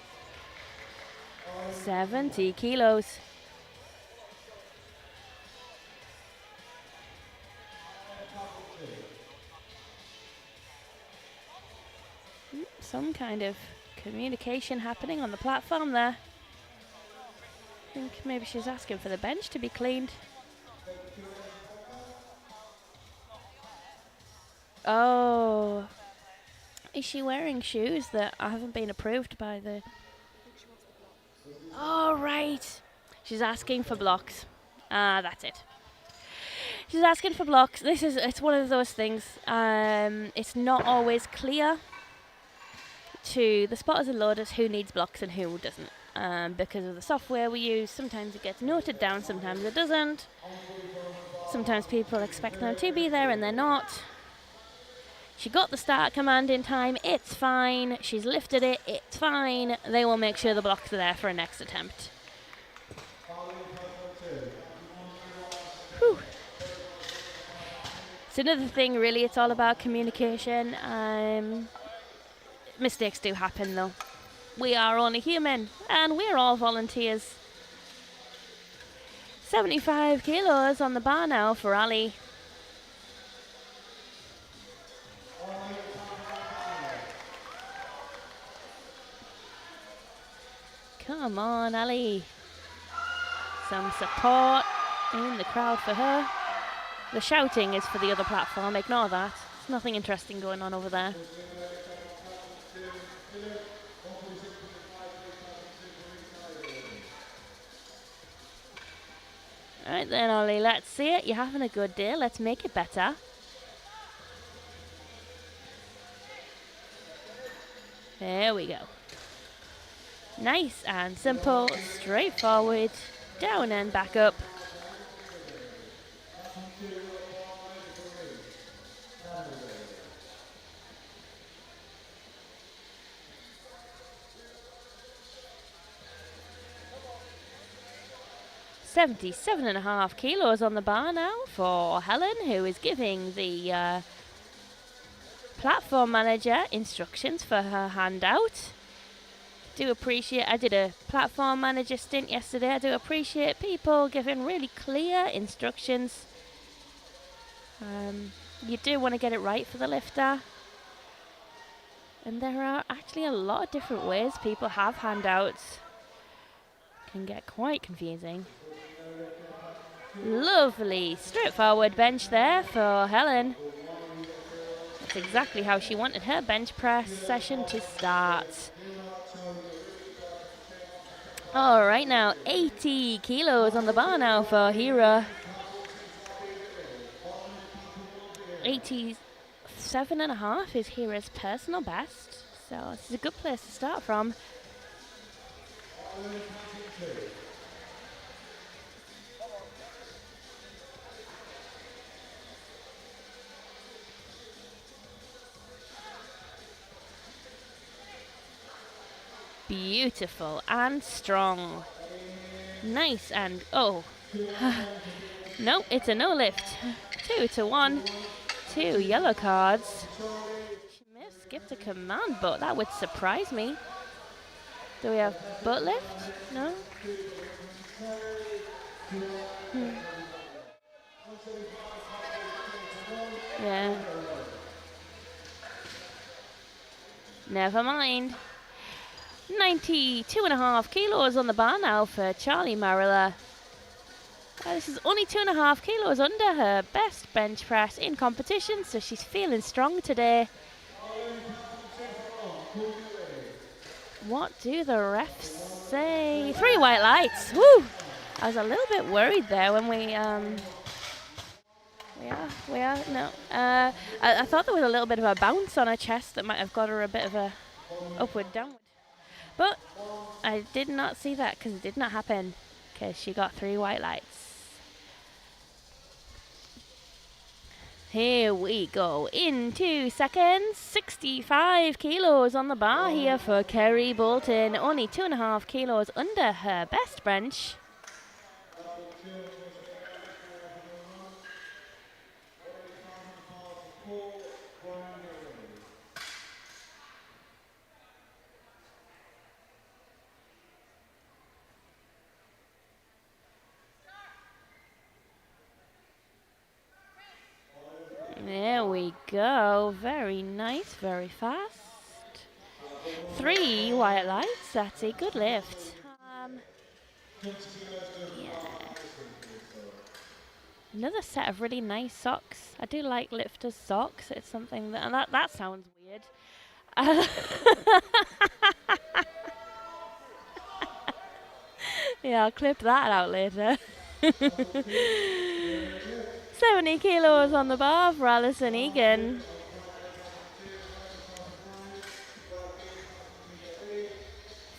70 kilos. Some kind of communication happening on the platform there. I think maybe she's asking for the bench to be cleaned. Oh, Is she wearing shoes that haven't been approved by the... Oh, right. She's asking for blocks. That's it. She's asking for blocks. It's one of those things. It's not always clear to the spotters and loaders who needs blocks and who doesn't. Because of the software we use, sometimes it gets noted down, sometimes it doesn't. Sometimes people expect them to be there and they're not. She got the start command in time, it's fine. She's lifted it, it's fine. They will make sure the blocks are there for a next attempt. Whew. It's another thing, really, it's all about communication. Mistakes do happen, though. We are only human, and we're all volunteers. 75 kilos on the bar now for Ali. Come on, Ali. Some support in the crowd for her. The shouting is for the other platform, ignore that. There's nothing interesting going on over there. Alright then, Ollie, let's see it. You're having a good day. Let's make it better. There we go. Nice and simple, straightforward, down and back up. $77.5 kilos on the bar now for Helen, who is giving the platform manager instructions for her handout. Do appreciate, I did a platform manager stint yesterday. I do appreciate people giving really clear instructions. You do want to get it right for the lifter. And there are actually a lot of different ways people have handouts. Can get quite confusing. Lovely, straightforward bench there for Helen. That's exactly how she wanted her bench press session to start. All right, now 80 kilos on the bar now for Hira. 87.5 is Hira's personal best, so this is a good place to start from. Beautiful and strong. Nice and, oh. No, it's a no lift. 2-1. 2 yellow cards. She may have skipped a command, but that would surprise me. Do we have butt lift? No? Yeah. Never mind. 92.5 kilos on the bar now for Charlie Marilla. This is only 2.5 kilos under her best bench press in competition, so she's feeling strong today. What do the refs say? 3 white lights. Woo! I was a little bit worried there when we are. No. I thought there was a little bit of a bounce on her chest that might have got her a bit of a upward, downward. But I did not see that because it did not happen because she got 3 white lights. Here we go. In 2 seconds, 65 kilos on the bar here for Kerry Bolton. Only 2.5 kilos under her best bench. There we go. Very nice, very fast. 3 white lights. That's a good lift. Yeah. Another set of really nice socks. I do like lifters' socks. It's something that, and that sounds weird. Yeah, I'll clip that out later. 70 kilos on the bar for Alison Egan.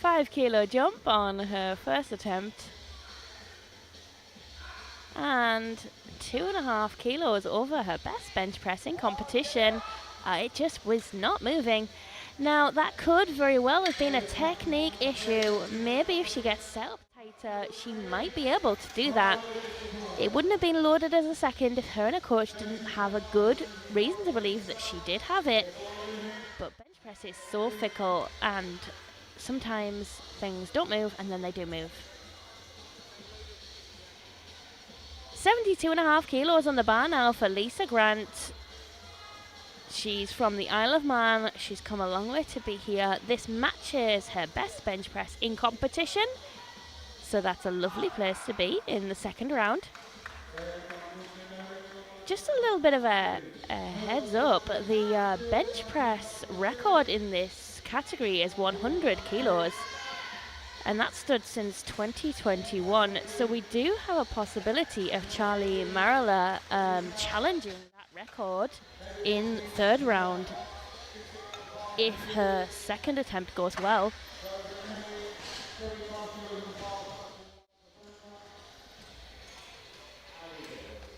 $5 kilo jump on her first attempt. And 2.5 kilos over her best bench press in competition. It just was not moving. Now, that could very well have been a technique issue. Maybe if she gets set up tighter, she might be able to do that. It wouldn't have been loaded as a second if her and her coach didn't have a good reason to believe that she did have it. But bench press is so fickle, and sometimes things don't move and then they do move. 72.5 kilos on the bar now for Lisa Grant. She's from the Isle of Man. She's come a long way to be here. This matches her best bench press in competition. So that's a lovely place to be in the second round. Just a little bit of a heads up. The bench press record in this category is 100 kilos. And that stood since 2021. So we do have a possibility of Charlie Marilla challenging that record in third round if her second attempt goes well.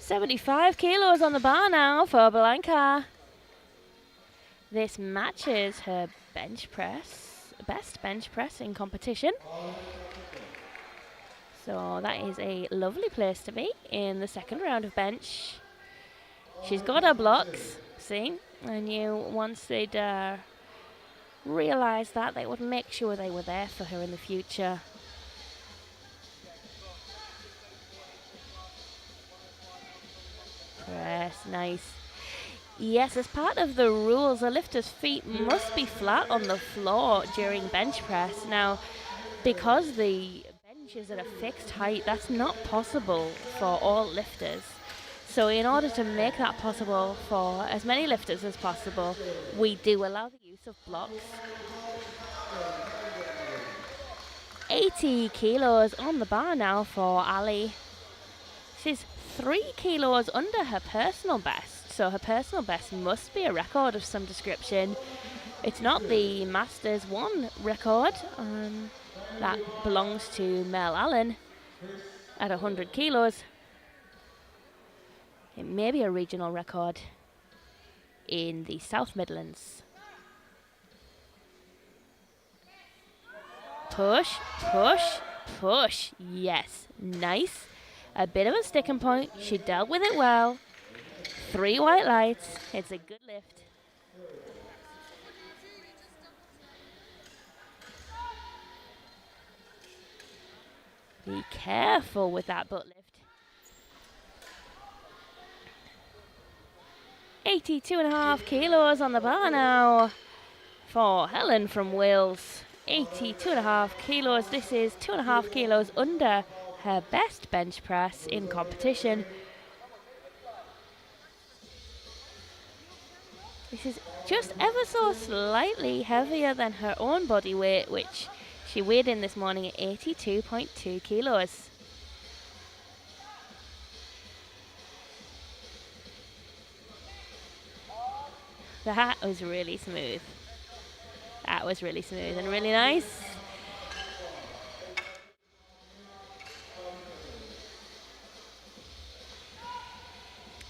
$75 kilos on the bar now for Blanca. This matches her bench press, best bench press in competition. So that is a lovely place to be in the second round of bench. She's got her blocks, see? I knew once they'd realise that, they would make sure they were there for her in the future. Press, nice. Yes, as part of the rules, a lifter's feet must be flat on the floor during bench press. Now, because the bench is at a fixed height, that's not possible for all lifters. So in order to make that possible for as many lifters as possible, we do allow the use of blocks. 80 kilos on the bar now for Ali. She's 3 kilos under her personal best, so her personal best must be a record of some description. It's not the Masters 1 record, that belongs to Mel Allen at 100 kilos. It may be a regional record in the South Midlands. Push, push, push. Yes, nice. A bit of a sticking point. She dealt with it well. 3 white lights. It's a good lift. Be careful with that butt lift. 82.5 kilos on the bar now for Helen from Wales. 82.5 kilos. This is 2.5 kilos under her best bench press in competition. This is just ever so slightly heavier than her own body weight, which she weighed in this morning at 82.2 kilos. That was really smooth. That was really smooth and really nice.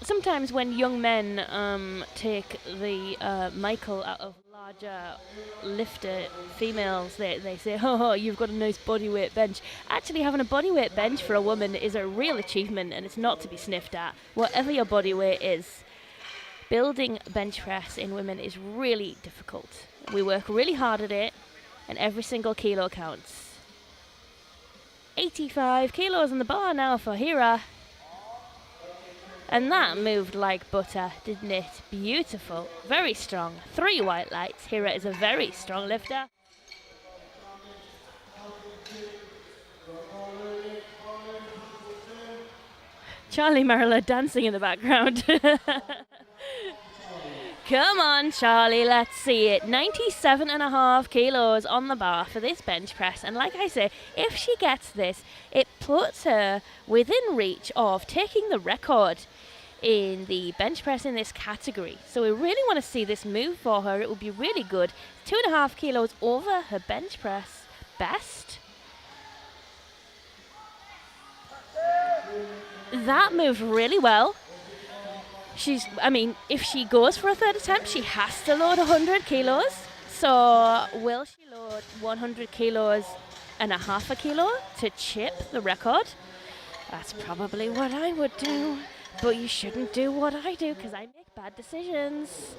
Sometimes when young men take the Michael out of larger lifter females, they say, oh, you've got a nice bodyweight bench. Actually, having a bodyweight bench for a woman is a real achievement, and it's not to be sniffed at. Whatever your body weight is, building bench press in women is really difficult. We work really hard at it, and every single kilo counts. 85 kilos on the bar now for Hira. And that moved like butter, didn't it? Beautiful. Very strong. 3 white lights. Hira is a very strong lifter. Charlie Marilla dancing in the background. Come on, Charlie, let's see it. 97.5 kilos on the bar for this bench press. And like I say, if she gets this, it puts her within reach of taking the record in the bench press in this category. So we really want to see this move for her. It would be really good. 2.5 kilos over her bench press best. That moved really well. If she goes for a third attempt, she has to load 100 kilos. So will she load 100 kilos and a half a kilo to chip the record? That's probably what I would do. But you shouldn't do what I do because I make bad decisions.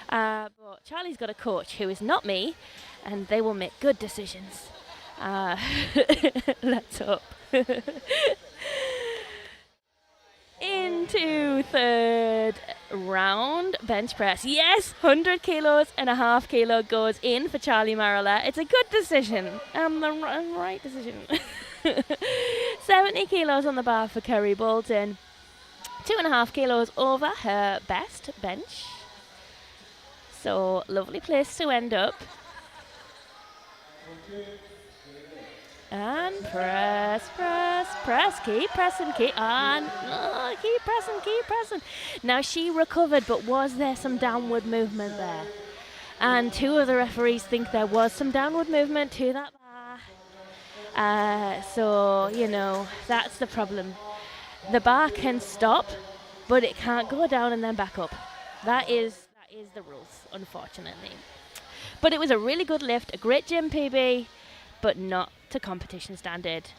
But Charlie's got a coach who is not me, and they will make good decisions. Let's hope. Into third round bench press. Yes, 100 kilos and a half kilo goes in for Charlie Marilla. It's a good decision. The right decision. 70 kilos on the bar for Kerry Bolton. 2.5 kilos over her best bench. So lovely place to end up. And press, keep pressing, keep pressing. Now she recovered, but was there some downward movement there? And two of the referees think there was some downward movement to that bar. So, that's the problem. The bar can stop, but it can't go down and then back up. That is the rules, unfortunately. But it was a really good lift, a great gym PB, but not to competition standard.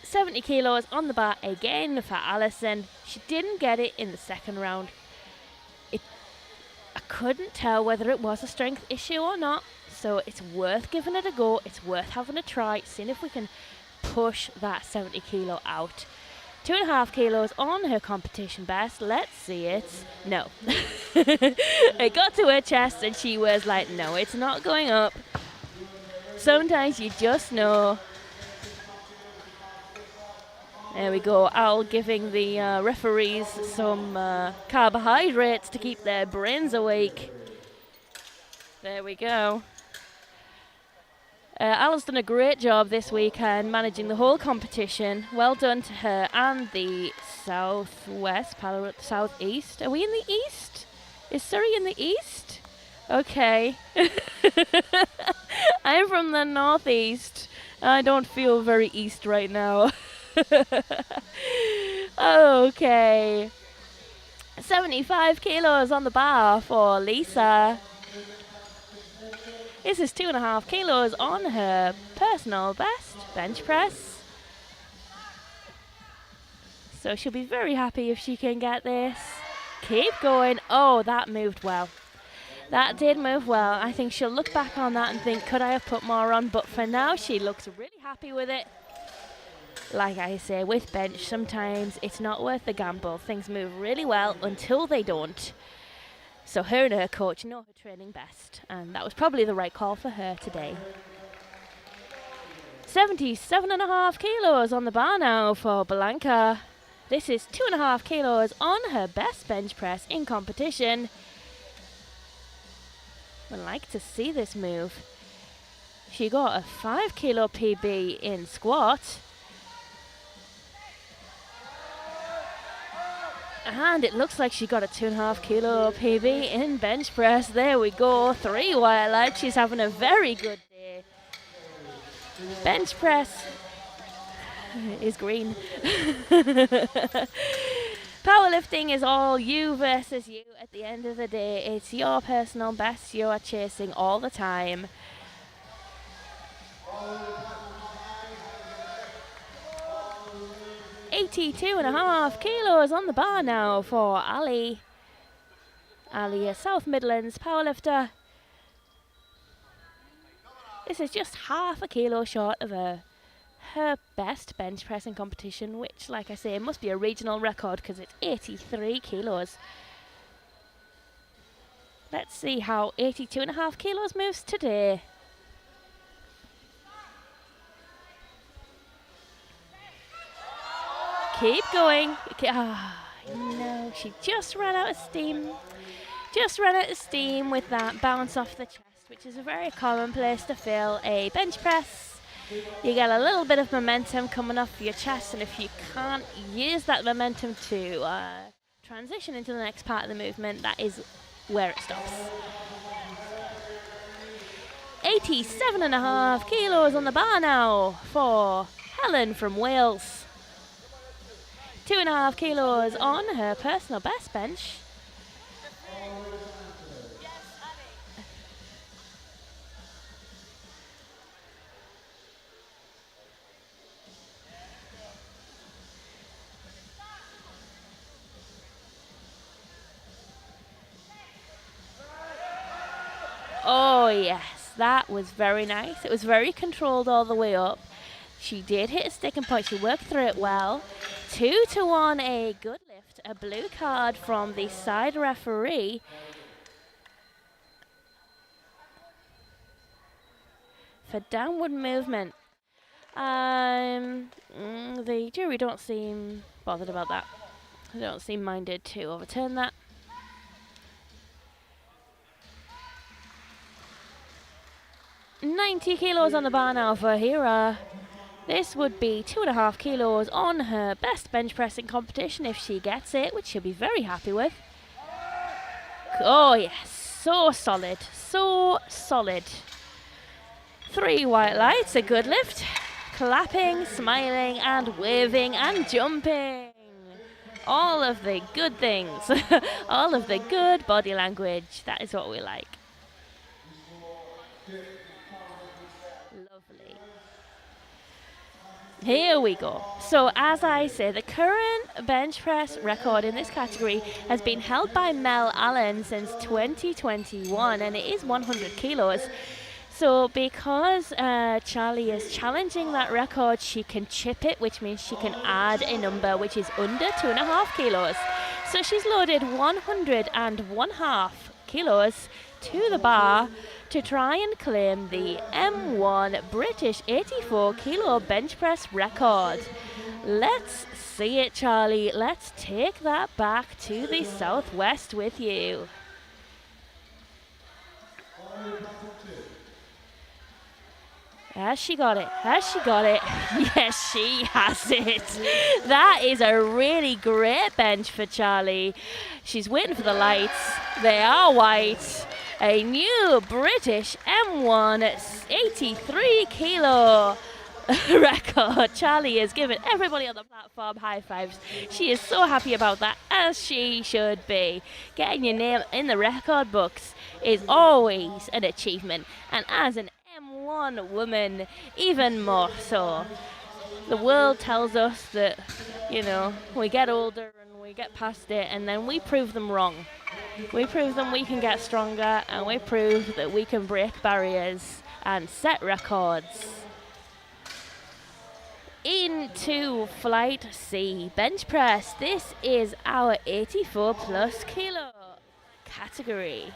70 kilos on the bar again for Alison. She didn't get it in the second round. I couldn't tell whether it was a strength issue or not, so it's worth giving it a go. It's worth having a try, seeing if we can push that 70 kilo out. 2.5 kilos on her competition best. Let's see it. No. It got to her chest and she was like, no, it's not going up. Sometimes you just know. There we go. Al giving the referees some carbohydrates to keep their brains awake. There we go. Al's done a great job this weekend managing the whole competition. Well done to her and the southeast. Are we in the east? Is Surrey in the east? Okay. I'm from the northeast. I don't feel very east right now. Okay. 75 kilos on the bar for Lisa. This is 2.5 kilos on her personal best bench press. So she'll be very happy if she can get this. Keep going. Oh, that moved well. That did move well. I think she'll look back on that and think, could I have put more on? But for now, she looks really happy with it. Like I say, with bench, sometimes it's not worth the gamble. Things move really well until they don't. So her and her coach know her training best. And that was probably the right call for her today. 77.5 kilos on the bar now for Blanca. This is 2.5 kilos on her best bench press in competition. I'd like to see this move. She got a 5 kilo PB in squat. And it looks like she got a 2.5 kilo PB in bench press. There we go. 3 wire lights. She's having a very good day. Bench press is green. Powerlifting is all you versus you at the end of the day. It's your personal best you are chasing all the time. $82.5 kilos on the bar now for Ali. Ali, a South Midlands powerlifter. This is just half a kilo short of her best bench pressing competition, which, like I say, must be a regional record because it's 83 kilos. Let's see how 82.5 kilos moves today. Keep going. No, she just ran out of steam. just run out of steam with that bounce off the chest, which is a very common place to feel a bench press. You get a little bit of momentum coming off your chest, and if you can't use that momentum to transition into the next part of the movement, that is where it stops. 87.5 kilos on the bar now for Helen from Wales. 2.5 kilos on her personal best bench. Oh yes, that was very nice. It was very controlled all the way up. She did hit a sticking point. She worked through it well. 2-1, a good lift. A blue card from the side referee. For downward movement. The jury don't seem bothered about that. They don't seem minded to overturn that. $90 kilos on the bar now for Hira. This would be 2.5 kilos on her best bench pressing competition if she gets it, which she'll be very happy with. Oh yes, so solid, so solid. 3 white lights, a good lift. Clapping, smiling and waving and jumping. All of the good things. All of the good body language. That is what we like. Lovely. Here we go. So as I say, the current bench press record in this category has been held by Mel Allen since 2021, and it is 100 kilos. So because Charlie is challenging that record, she can chip it, which means she can add a number which is under 2.5 kilos. So she's loaded 101.5 kilos to the bar to try and claim the M1 British 84 kilo bench press record. Let's see it, Charlie. Let's take that back to the southwest with you. Has she got it? Has she got it? Yes, she has it. That is a really great bench for Charlie. She's waiting for the lights. They are white. A new British M1 83 kilo record. Charlie is giving everybody on the platform high fives. She is so happy about that, as she should be. Getting your name in the record books is always an achievement, and as an M1 woman, even more so. The world tells us that, you know, we get older and we get past it, and then we prove them wrong. We prove them we can get stronger, and we prove that we can break barriers and set records. Into flight C, bench press. This is our 84 plus kilo category.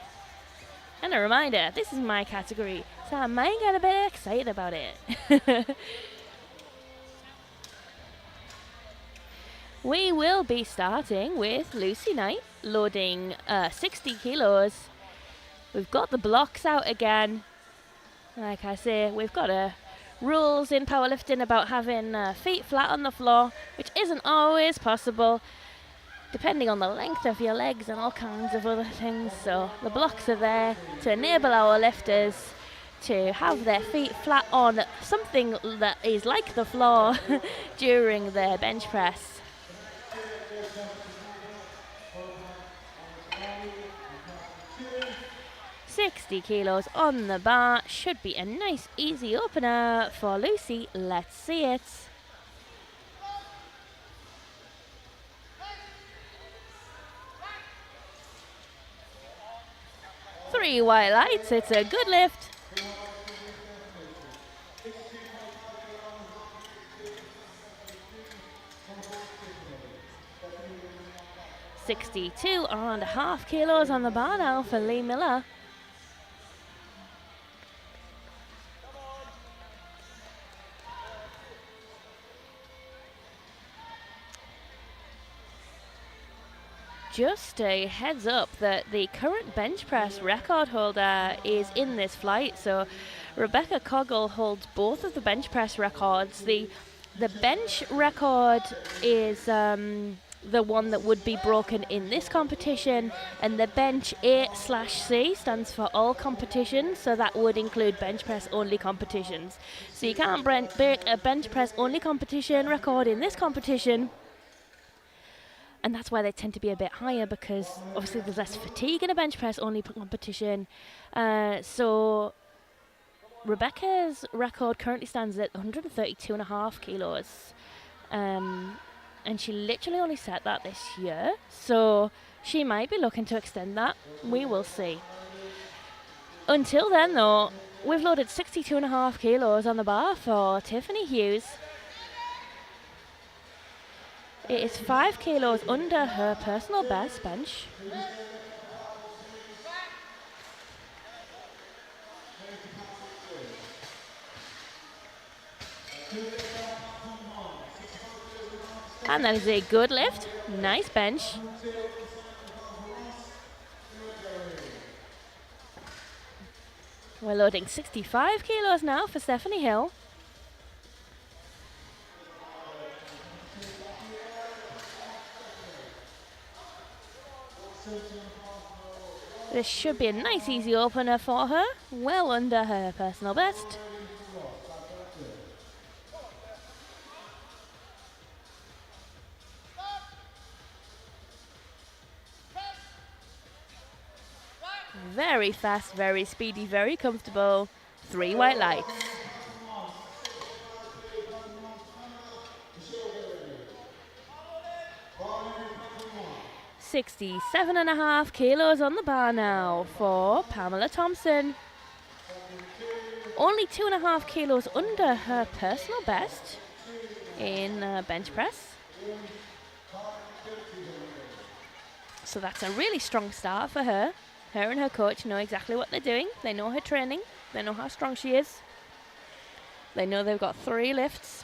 And a reminder, this is my category, so I might get a bit excited about it. We will be starting with Lucy Knight, loading 60 kilos. We've got the blocks out again. Like I say, we've got rules in powerlifting about having feet flat on the floor, which isn't always possible, depending on the length of your legs and all kinds of other things. So the blocks are there to enable our lifters to have their feet flat on something that is like the floor during their bench press. $60 kilos on the bar should be a nice easy opener for Lucy. Let's see it. Three white lights, it's a good lift. $62.5 kilos on the bar now for Lee Miller. just a heads up that the current bench press record holder is in this flight. So Rebecca Coggle holds both of the bench press records. The bench record is the one that would be broken in this competition, and the bench A/C stands for all competitions, so that would include bench press only competitions. So you can't break a bench press only competition record in this competition, and that's why they tend to be a bit higher, because obviously there's less fatigue in a bench press only competition. So Rebecca's record currently stands at 132.5 kilos. And she literally only set that this year, so she might be looking to extend that. We will see. Until then, though, we've loaded 62.5 kilos on the bar for Tiffany Hughes. It is 5 kilos under her personal best bench. And that is a good lift. Nice bench. We're loading 65 kilos now for Stephanie Hill. This should be a nice easy opener for her. Well under her personal best. Very fast, very speedy, very comfortable. 3 white lights. 67.5 kilos on the bar now for Pamela Thompson. Only 2.5 kilos under her personal best in bench press. So that's a really strong start for her. Her and her coach know exactly what they're doing. They know her training. They know how strong she is. They know they've got 3 lifts.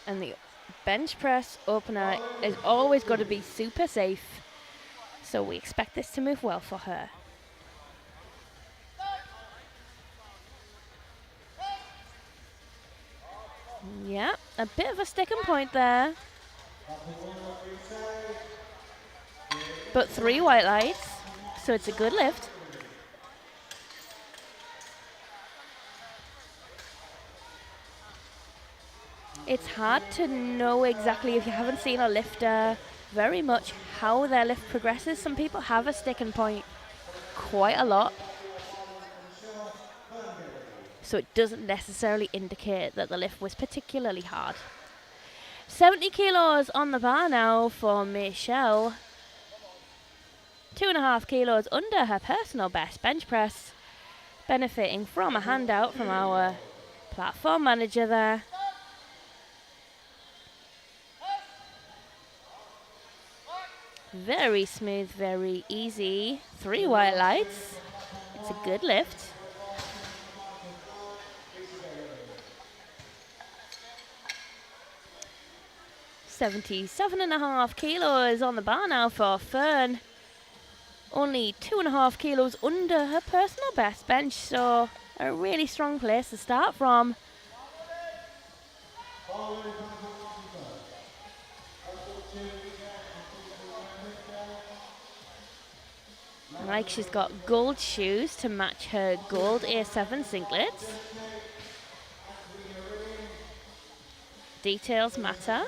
And the bench press opener is always got to be super safe. So we expect this to move well for her. Yeah, a bit of a sticking point there. But 3 white lights, so it's a good lift. It's hard to know exactly, if you haven't seen a lifter, very much how their lift progresses. Some people have a sticking point quite a lot, so it doesn't necessarily indicate that the lift was particularly hard. 70 kilos on the bar now for Michelle. 2.5 kilos under her personal best bench press, benefiting from a handout from our platform manager there. Very smooth, very easy. 3 white lights. It's a good lift. $77.5 kilos on the bar now for Fern. Only 2.5 kilos under her personal best bench, so a really strong place to start from. Like, she's got gold shoes to match her gold A7 singlets. Details matter.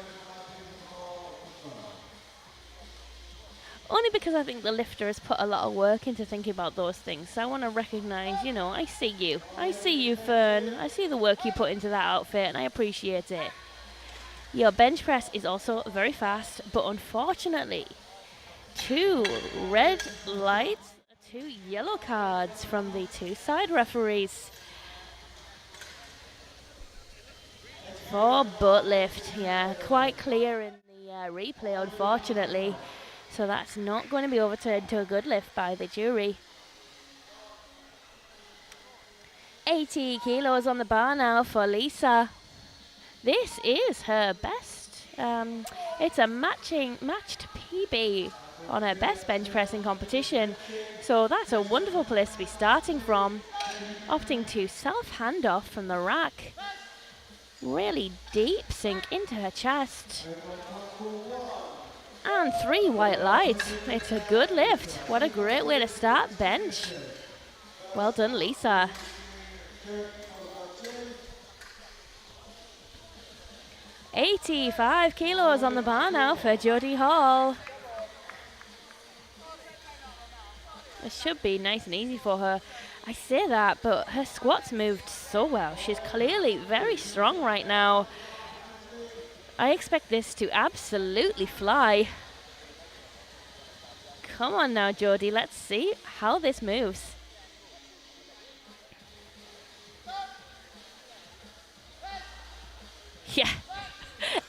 Only because I think the lifter has put a lot of work into thinking about those things. So I want to recognise, you know, I see you. I see you, Fern. I see the work you put into that outfit, and I appreciate it. Your bench press is also very fast, but unfortunately, 2 red lights, 2 yellow cards from the 2 side referees. For butt lift, yeah, quite clear in the replay, unfortunately. So that's not going to be overturned to a good lift by the jury. 80 kilos on the bar now for Lisa. This is her best. It's a matched PB on her best bench pressing competition. So that's a wonderful place to be starting from. Opting to self-hand off from the rack. Really deep sink into her chest. And 3 white lights. It's a good lift. What a great way to start bench. Well done, Lisa. $85 kilos on the bar now for Jodie Hall. It should be nice and easy for her. I say that, but her squats moved so well. She's clearly very strong right now. I expect this to absolutely fly. Come on now, Jodie. Let's see how this moves. Yeah,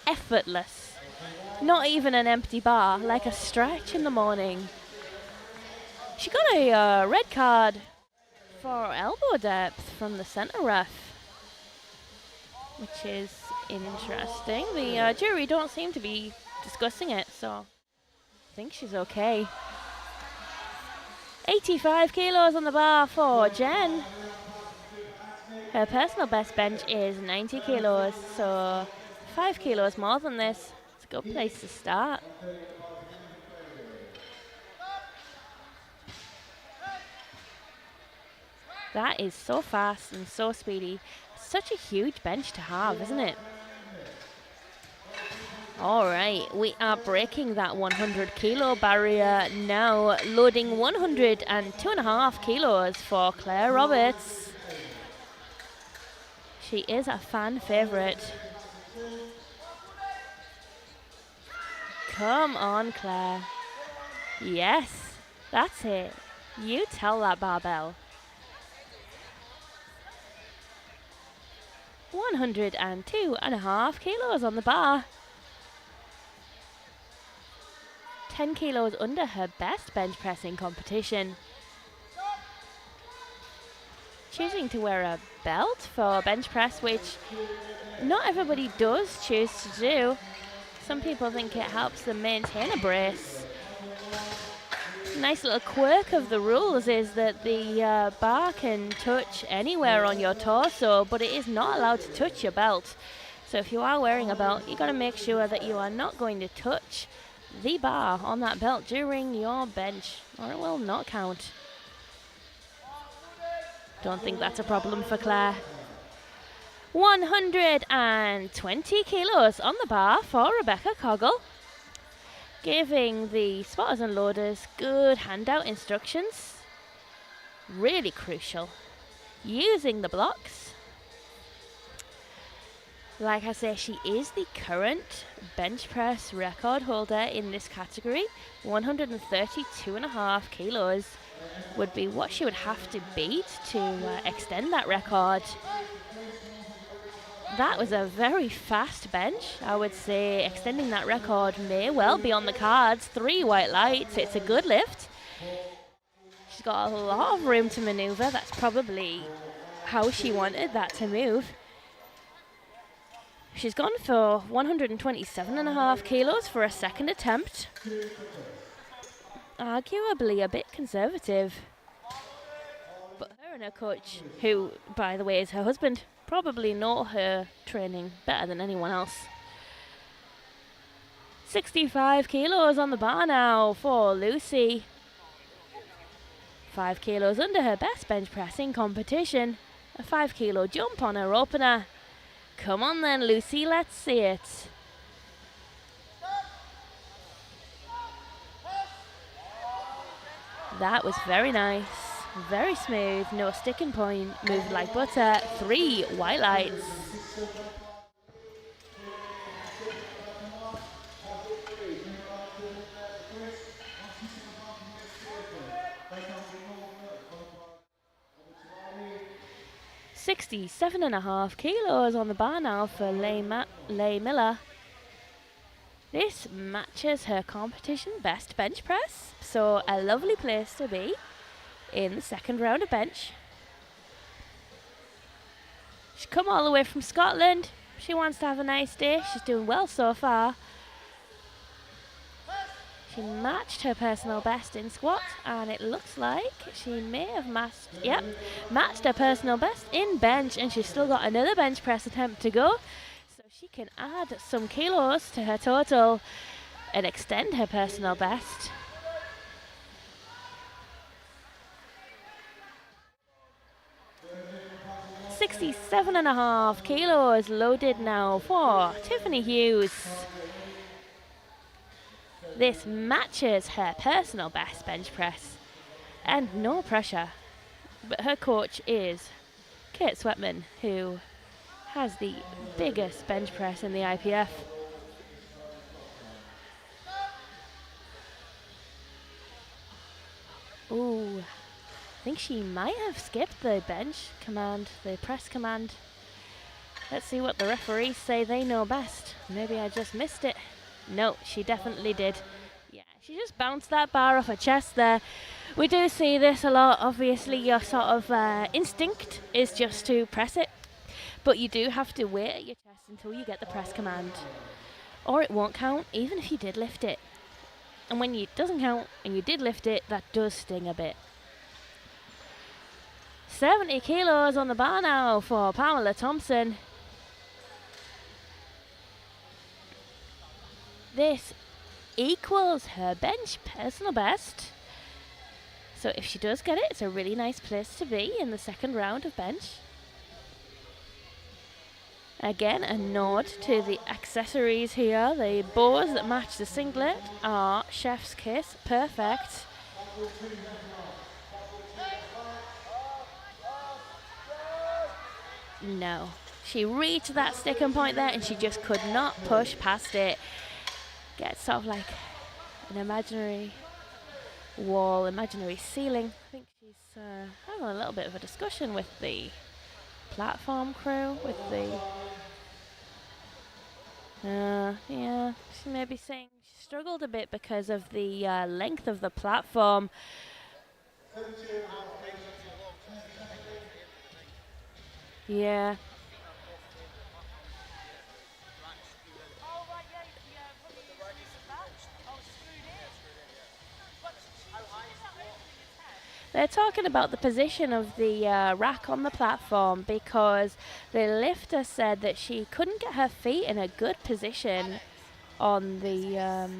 effortless. Not even an empty bar, like a stretch in the morning. She got a red card for elbow depth from the center ref, which is interesting. The jury don't seem to be discussing it, so I think she's okay. 85 kilos on the bar for Jen. Her personal best bench is 90 kilos, so 5 kilos more than this. It's a good place to start. That is so fast and so speedy. Such a huge bench to have, isn't it? All right, we are breaking that 100 kilo barrier now, loading 102.5 kilos for Claire Roberts. She is a fan favorite. Come on, Claire. Yes, that's it. You tell that barbell. 102.5 kilos on the bar. 10 kilos under her best bench pressing competition. Choosing to wear a belt for bench press, which not everybody does choose to do. Some people think it helps them maintain a brace. Nice little quirk of the rules is that the bar can touch anywhere on your torso, but it is not allowed to touch your belt. So if you are wearing a belt, you've got to make sure that you are not going to touch the bar on that belt during your bench, or it will not count. Don't think that's a problem for Claire. 120 kilos on the bar for Rebecca Coggle. Giving the spotters and loaders good handout instructions. Really crucial. Using the blocks. Like I say, she is the current bench press record holder in this category. 132.5 kilos would be what she would have to beat to extend that record. That was a very fast bench. I would say extending that record may well be on the cards. 3 white lights. It's a good lift. She's got a lot of room to maneuver. That's probably how she wanted that to move. She's gone for 127.5 kilos for a second attempt. Arguably a bit conservative. But her and her coach, who, by the way, is her husband, probably know her training better than anyone else. 65 kilos on the bar now for Lucy. 5 kilos under her best bench pressing competition. A 5 kilo jump on her opener. Come on then, Lucy, let's see it. That was very nice. Very smooth, no sticking point, moved like butter. 3 white lights. $67.5 kilos on the bar now for Leigh Miller. This matches her competition best bench press, so a lovely place to be in the second round of bench. She's come all the way from Scotland. She wants to have a nice day. She's doing well so far. She matched her personal best in squat, and it looks like she may have matched her personal best in bench, and she's still got another bench press attempt to go. So she can add some kilos to her total and extend her personal best. $67.5 kilos loaded now for Tiffany Hughes. This matches her personal best bench press, and no pressure. But her coach is Kate Sweatman, who has the biggest bench press in the IPF. Ooh, I think she might have skipped the bench command, the press command. Let's see what the referees say they know best. Maybe I just missed it. No, she definitely did. Yeah, she just bounced that bar off her chest there. We do see this a lot. Obviously, your sort of instinct is just to press it. But you do have to wait at your chest until you get the press command. Or it won't count, even if you did lift it. And when it doesn't count and you did lift it, that does sting a bit. 70 kilos on the bar now for Pamela Thompson. This equals her bench personal best. So if she does get it, it's a really nice place to be in the second round of bench. Again, a nod to the accessories here. The bows that match the singlet are chef's kiss, perfect. No, she reached that sticking point there and she just could not push past it. Gets sort of like an imaginary wall, imaginary ceiling. I think she's having a little bit of a discussion with the platform crew, with the yeah, she may be saying she struggled a bit because of the length of the platform. Yeah. They're talking about the position of the rack on the platform, because the lifter said that she couldn't get her feet in a good position on the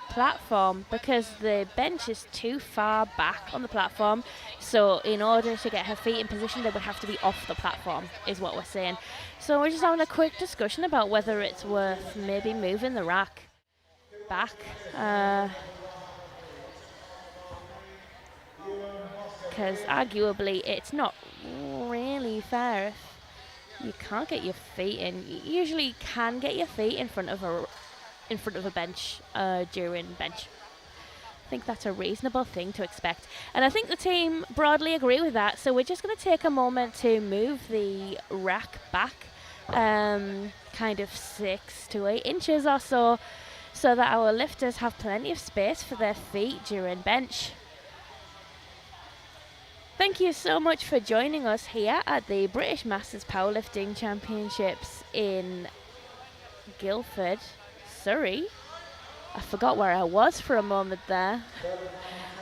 platform because the bench is too far back on the platform. So in order to get her feet in position, they would have to be off the platform, is what we're saying. So we're just having a quick discussion about whether it's worth maybe moving the rack back. Because arguably it's not really fair if you can't get your feet in. You usually can get your feet in front of a bench during bench. I think that's a reasonable thing to expect, and I think the team broadly agree with that. So we're just going to take a moment to move the rack back kind of 6 to 8 inches or so that our lifters have plenty of space for their feet during bench. Thank you so much for joining us here at the British Masters Powerlifting Championships in Guildford, Surrey. I forgot where I was for a moment there.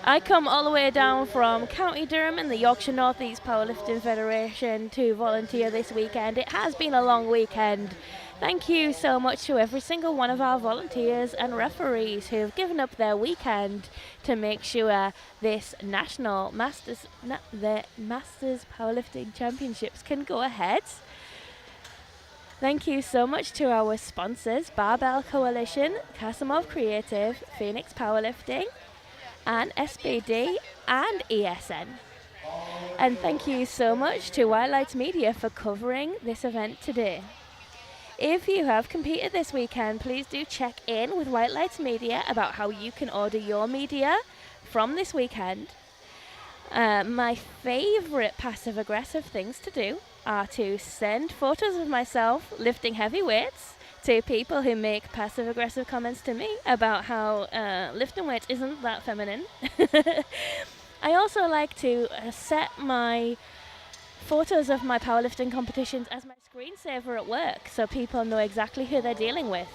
I come all the way down from County Durham in the Yorkshire North East Powerlifting Federation to volunteer this weekend. It has been a long weekend. Thank you so much to every single one of our volunteers and referees who have given up their weekend to make sure this national the Masters Powerlifting Championships can go ahead. Thank you so much to our sponsors, Barbell Coalition, Kasimov Creative, Phoenix Powerlifting, and SBD and ESN. And thank you so much to White Lights Media for covering this event today. If you have competed this weekend, please do check in with White Lights Media about how you can order your media from this weekend. My favourite passive-aggressive things to do are to send photos of myself lifting heavy weights to people who make passive-aggressive comments to me about how lifting weights isn't that feminine. I also like to set my photos of my powerlifting competitions as my screensaver at work so people know exactly who they're dealing with.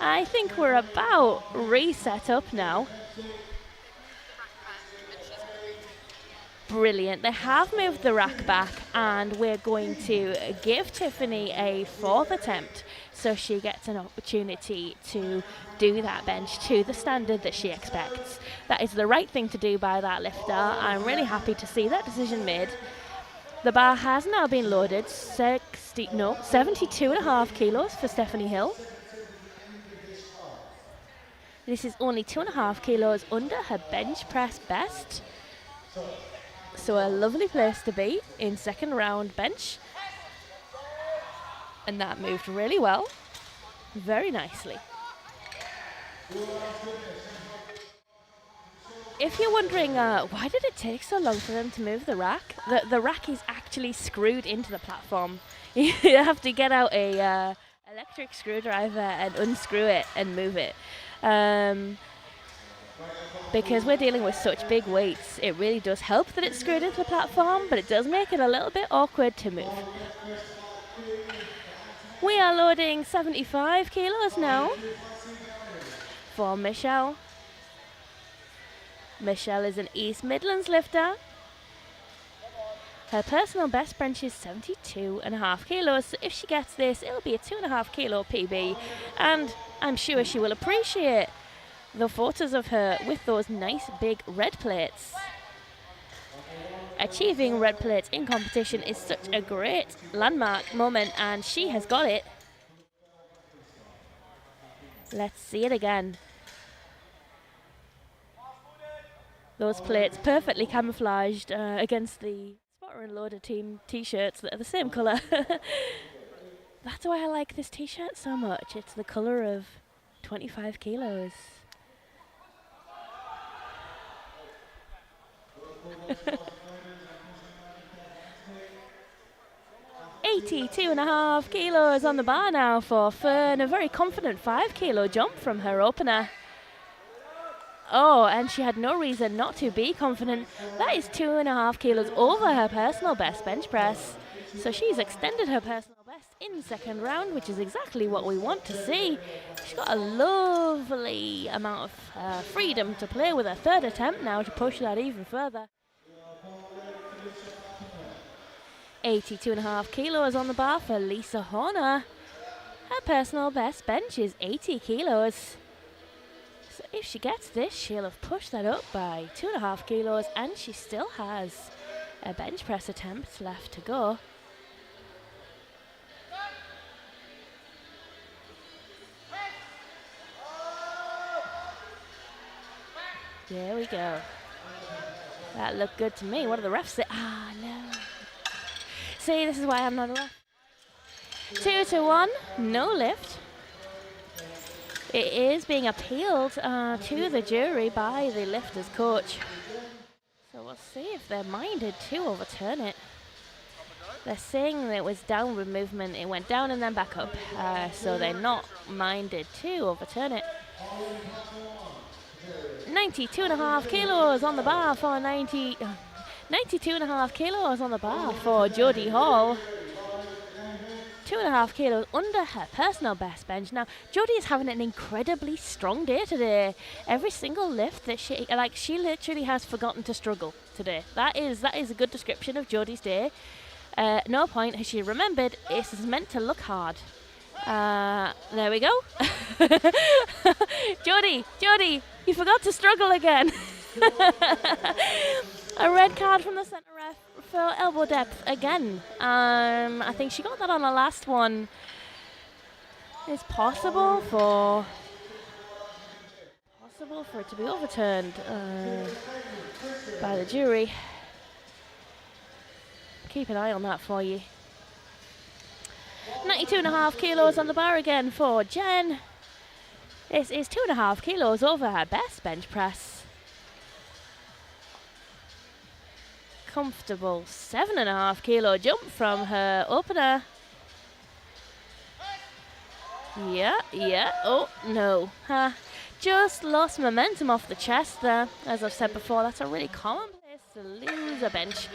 I think we're about reset up now. Brilliant. They have moved the rack back, and we're going to give Tiffany a 4th attempt so she gets an opportunity to do that bench to the standard that she expects. That is the right thing to do by that lifter. I'm really happy to see that decision made. The bar has now been loaded, 72.5 kilos for Stephanie Hill. This is only 2.5 kilos under her bench press best. So a lovely place to be in second round bench. And that moved really well, very nicely. If you're wondering why did it take so long for them to move the rack, the rack is actually screwed into the platform. You have to get out a electric screwdriver and unscrew it and move it. Because we're dealing with such big weights, it really does help that it's screwed into the platform, but it does make it a little bit awkward to move. We are loading 75 kilos now for Michelle. Michelle is an East Midlands lifter. Her personal best bench is 72.5 kilos, so if she gets this, it'll be a 2.5 kilo PB, and I'm sure she will appreciate the photos of her with those nice big red plates. Achieving red plates in competition is such a great landmark moment, and she has got it. Let's see it again. Those plates perfectly camouflaged against the Spotter and Loader team t-shirts that are the same colour. That's why I like this t-shirt so much. It's the colour of 25 kilos. 82.5 kilos on the bar now for Fern. A very confident 5 kilo jump from her opener. Oh, and she had no reason not to be confident. That is 2.5 kilos over her personal best bench press. So she's extended her personal best in second round, which is exactly what we want to see. She's got a lovely amount of freedom to play with her third attempt now to push that even further. 82.5 kilos on the bar for Lisa Horner. Her personal best bench is 80 kilos. So if she gets this, she'll have pushed that up by 2.5 kilos, and she still has a bench press attempt left to go. There we go. That looked good to me. What do the refs say? Ah, no. See, this is why I'm not a ref. 2-1, no lift. It is being appealed to the jury by the lifter's coach. So we'll see if they're minded to overturn it. They're saying that it was downward movement. It went down and then back up. So they're not minded to overturn it. 92.5 kilos on the bar for 92.5 kilos on the bar for Jodie Hall. 2.5 kilos under her personal best bench. Now, Jodie is having an incredibly strong day today. Every single lift that she literally has forgotten to struggle today. That is a good description of Jodie's day. No point has she remembered this is meant to look hard. There we go. Jodie, you forgot to struggle again. A red card from the centre ref for elbow depth again. I think she got that on the last one. It's possible for it to be overturned by the jury. Keep an eye on that for you. 92.5 kilos on the bar again for Jen. This is 2.5 kilos over her best bench press. Comfortable 7.5 kilo jump from her opener. Yeah, oh no. Just lost momentum off the chest there. As I've said before, that's a really common place to lose a bench.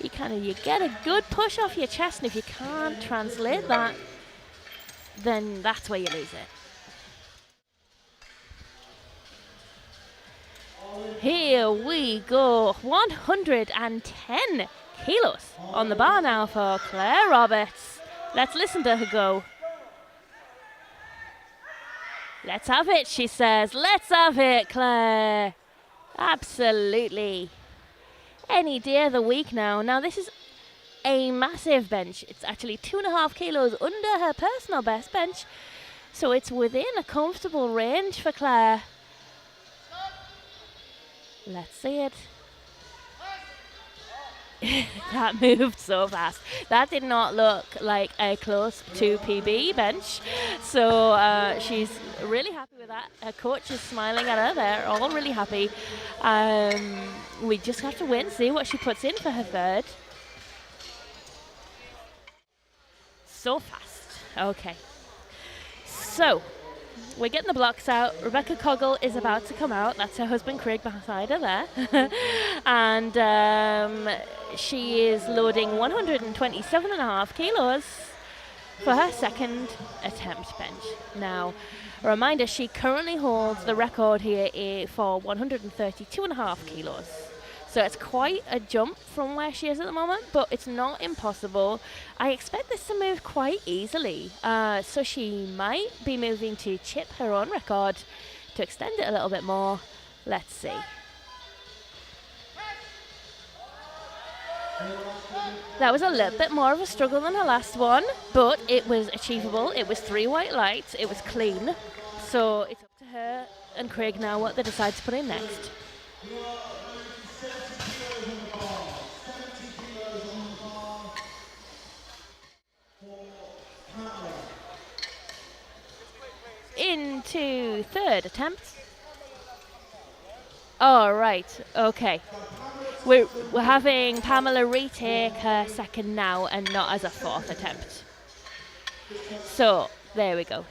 You get a good push off your chest, and if you can't translate that, then that's where you lose it. Here we go. 110 kilos on the bar now for Claire Roberts. Let's listen to her go. Let's have it, she says. Let's have it, Claire. Absolutely. Any day of the week now. Now, this is a massive bench. It's actually 2.5 kilos under her personal best bench. So it's within a comfortable range for Claire. Let's see it. That moved so fast. That did not look like a close to PB bench. So she's really happy with that. Her coach is smiling at her. They're all really happy. We just have to wait and see what she puts in for her third. So fast. Okay. So we're getting the blocks out. Rebecca Coggle is about to come out. That's her husband Craig beside her there. And she is loading 127.5 kilos for her second attempt bench. Now, a reminder, she currently holds the record here for 132.5 kilos. So it's quite a jump from where she is at the moment, but it's not impossible. I expect this to move quite easily. So she might be moving to chip her own record to extend it a little bit more. Let's see. That was a little bit more of a struggle than her last one, but it was achievable. It was 3 white lights. It was clean. So it's up to her and Craig now what they decide to put in next. Into third attempt. All right, okay. We're having Pamela retake her second now and not as a fourth attempt. So, there we go.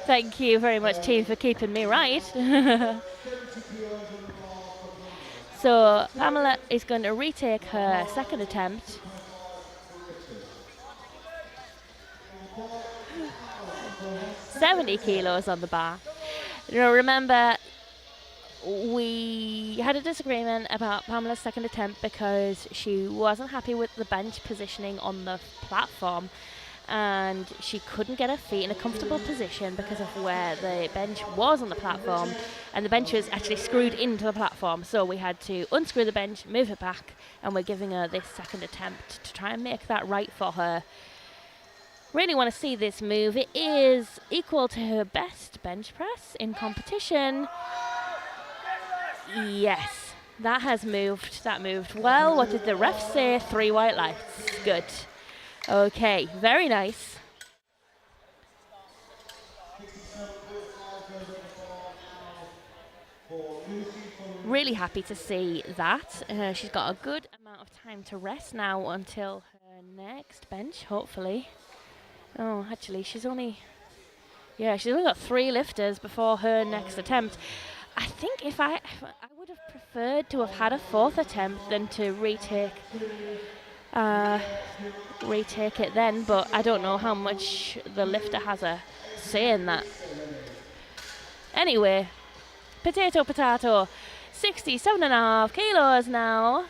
Thank you very much, team, for keeping me right. So, Pamela is going to retake her second attempt. $70 kilos on the bar. Now, remember, we had a disagreement about Pamela's second attempt because she wasn't happy with the bench positioning on the platform, and she couldn't get her feet in a comfortable position because of where the bench was on the platform, and the bench was actually screwed into the platform. So we had to unscrew the bench, move it back, and we're giving her this second attempt to try and make that right for her. Really want to see this move. It is equal to her best bench press in competition. Yes, that has moved. That moved well. What did the ref say? 3 white lights. Good. Okay, very nice. Really happy to see that. She's got a good amount of time to rest now until her next bench, hopefully. Oh, actually, she's only got 3 lifters before her next attempt. I think if I would have preferred to have had a fourth attempt than to retake it then, but I don't know how much the lifter has a say in that. Anyway, potato, 67.5 kilos now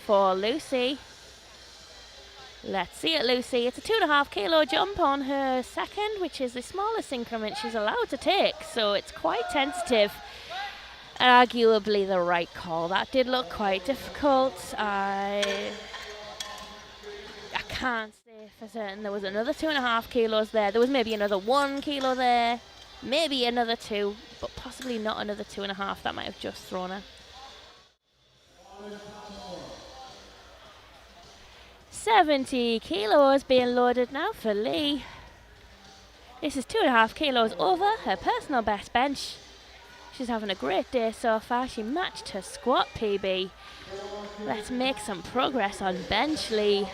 for Lucy. Let's see it, Lucy. It's a 2.5 kilo jump on her second, which is the smallest increment she's allowed to take, so it's quite tentative. And arguably the right call. That did look quite difficult. I can't say for certain. There was another 2.5 kilos there. There was maybe another 1 kilo there. Maybe another 2, but possibly not another 2.5. That might have just thrown her. 70 kilos being loaded now for Lee. This is 2.5 kilos over her personal best bench. She's having a great day so far. She matched her squat PB. Let's make some progress on bench, Lee.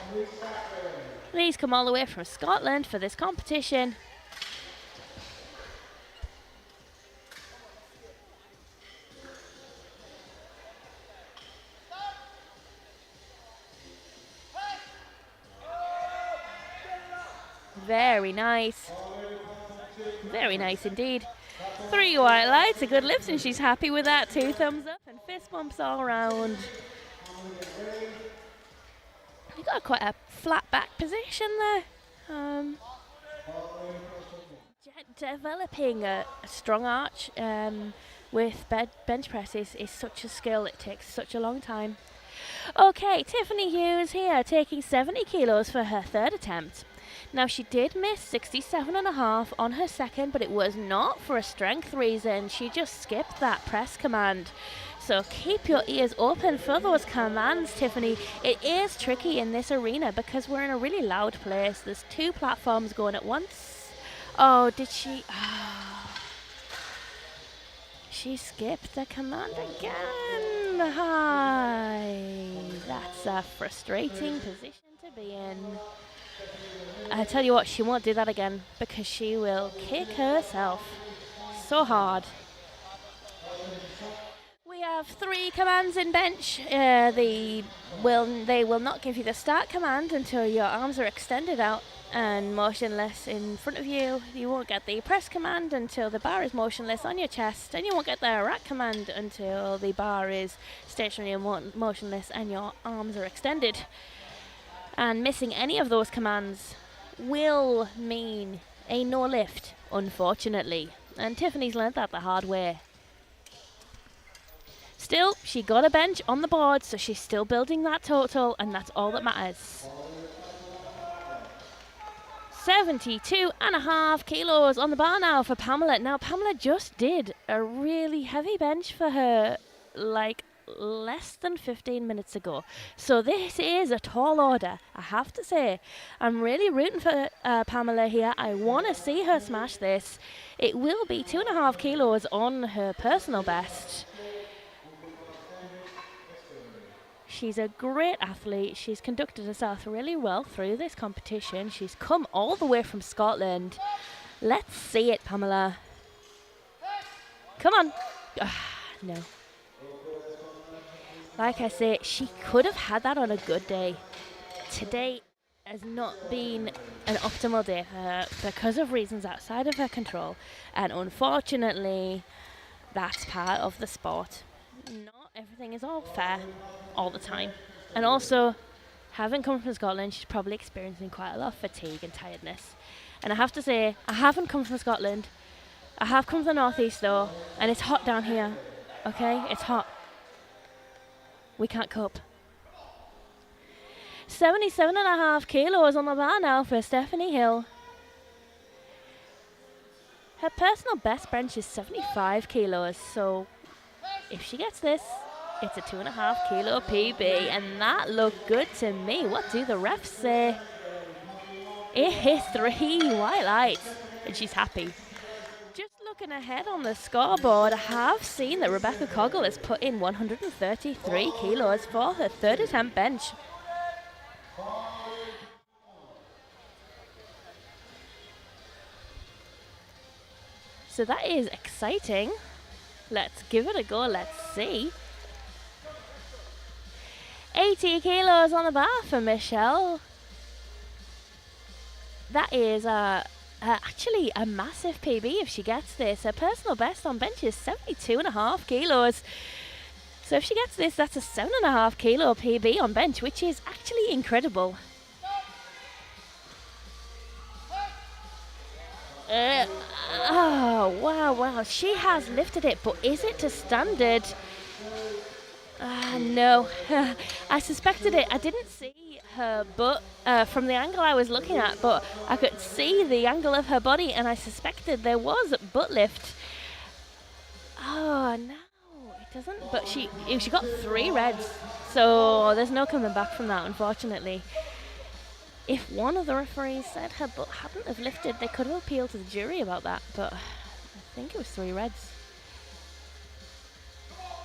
Lee's come all the way from Scotland for this competition. Very nice. Very nice indeed. 3 white lights, a good lift, and she's happy with that. 2 thumbs up and fist bumps all around. You got quite a flat back position there. Developing a strong arch with bench press is such a skill. It takes such a long time. Okay, Tiffany Hughes here, taking 70 kilos for her third attempt. Now, she did miss 67.5 on her second, but it was not for a strength reason. She just skipped that press command. So keep your ears open for those commands, Tiffany. It is tricky in this arena because we're in a really loud place. There's 2 platforms going at once. Oh, did she? Oh. She skipped the command again. Hi. That's a frustrating position to be in. I tell you what, she won't do that again because she will kick herself so hard. We have 3 commands in bench. They will not give you the start command until your arms are extended out and motionless in front of you. You won't get the press command until the bar is motionless on your chest, and you won't get the rack command until the bar is stationary and motionless and your arms are extended. And missing any of those commands will mean a no lift, unfortunately. And Tiffany's learned that the hard way. Still, she got a bench on the board, so she's still building that total, and that's all that matters. 72.5 kilos on the bar now for Pamela. Now, Pamela just did a really heavy bench for her, like, less than 15 minutes ago. So this is a tall order, I have to say. I'm really rooting for Pamela here. I want to see her smash this. It will be 2.5 kilos on her personal best. She's a great athlete. She's conducted herself really well through this competition. She's come all the way from Scotland. Let's see it, Pamela. Come on. No. Like I say, she could have had that on a good day. Today has not been an optimal day for her because of reasons outside of her control. And unfortunately, that's part of the sport. Not everything is all fair all the time. And also, having come from Scotland, she's probably experiencing quite a lot of fatigue and tiredness. And I have to say, I haven't come from Scotland. I have come from the northeast though, and it's hot down here. Okay, it's hot. We can't cope. 77.5 kilos on the bar now for Stephanie Hill. Her personal best bench is 75 kilos, so if she gets this, it's a 2.5 kilo PB, and that looked good to me. What do the refs say? It is 3 white lights, and she's happy. Just looking ahead on the scoreboard, I have seen that Rebecca Coggle has put in 133 kilos for her third attempt bench. So that is exciting. Let's give it a go, let's see. 80 kilos on the bar for Michelle. That is actually a massive PB if she gets this. Her personal best on bench is 72.5 kilos. So if she gets this, that's a 7.5 kilo PB on bench, which is actually incredible. Oh, wow. She has lifted it, but is it to standard? No. I suspected it. I didn't see her butt from the angle I was looking at, but I could see the angle of her body, and I suspected there was a butt lift. Oh, no, it doesn't. But she got 3 reds, so there's no coming back from that, unfortunately. If one of the referees said her butt hadn't have lifted, they could have appealed to the jury about that, but I think it was 3 reds.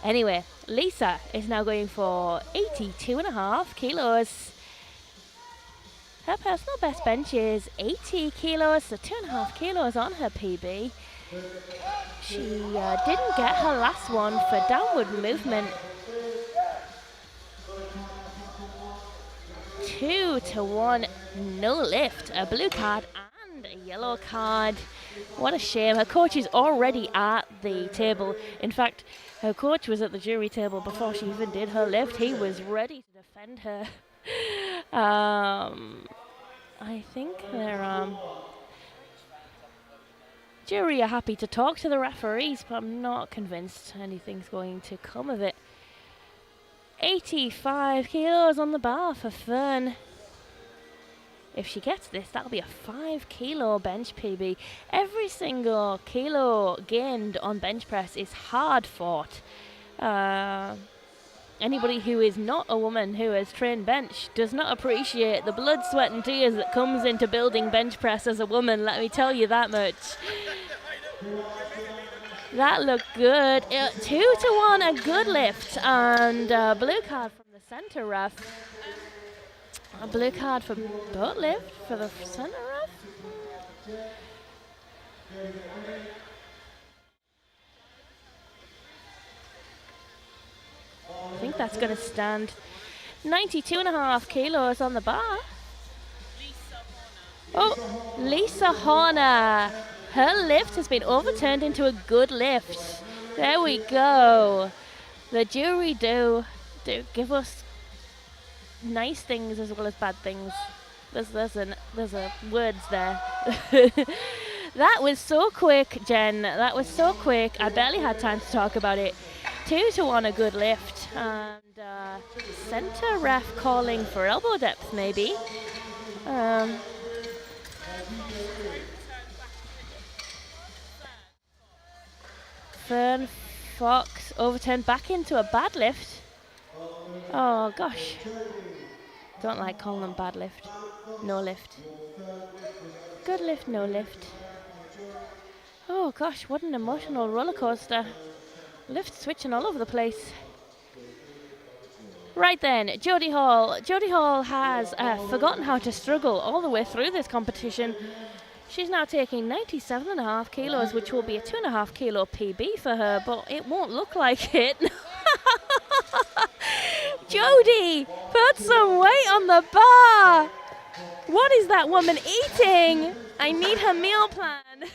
Anyway, Lisa is now going for 82.5 kilos. Her personal best bench is 80 kilos, so 2.5 kilos on her PB. She didn't get her last one for downward movement. 2-1, no lift, a blue card and a yellow card. What a shame. Her coach is already at the table. In fact, her coach was at the jury table before she even did her lift. He was ready to defend her. I think their jury are happy to talk to the referees, but I'm not convinced anything's going to come of it. 85 kilos on the bar for Fern. If she gets this, that'll be a 5 kilo bench PB. Every single kilo gained on bench press is hard fought. Anybody who is not a woman who has trained bench does not appreciate the blood, sweat and tears that comes into building bench press as a woman, let me tell you that much. That looked good. 2-1, a good lift, and blue card from the centre ref. A blue card for boat lift for the centre ref. I think that's going to stand. 92.5 kilos on the bar. Oh, Lisa Horner. Her lift has been overturned into a good lift. There we go. The jury do give us nice things as well as bad things. There's a words there. That was so quick, Jen. That was so quick. I barely had time to talk about it. 2-1, a good lift, and centre ref calling for elbow depth, maybe. Fern Fox overturned back into a bad lift. Oh gosh, don't like calling them bad lift. No lift. Good lift, no lift. Oh gosh, what an emotional roller coaster. Lift switching all over the place. Right then, Jodie Hall. Jodie Hall has forgotten how to struggle all the way through this competition. She's now taking 97.5 kilos, which will be a 2.5 kilo PB for her, but it won't look like it. Jodie, put some weight on the bar. What is that woman eating? I need her meal plan.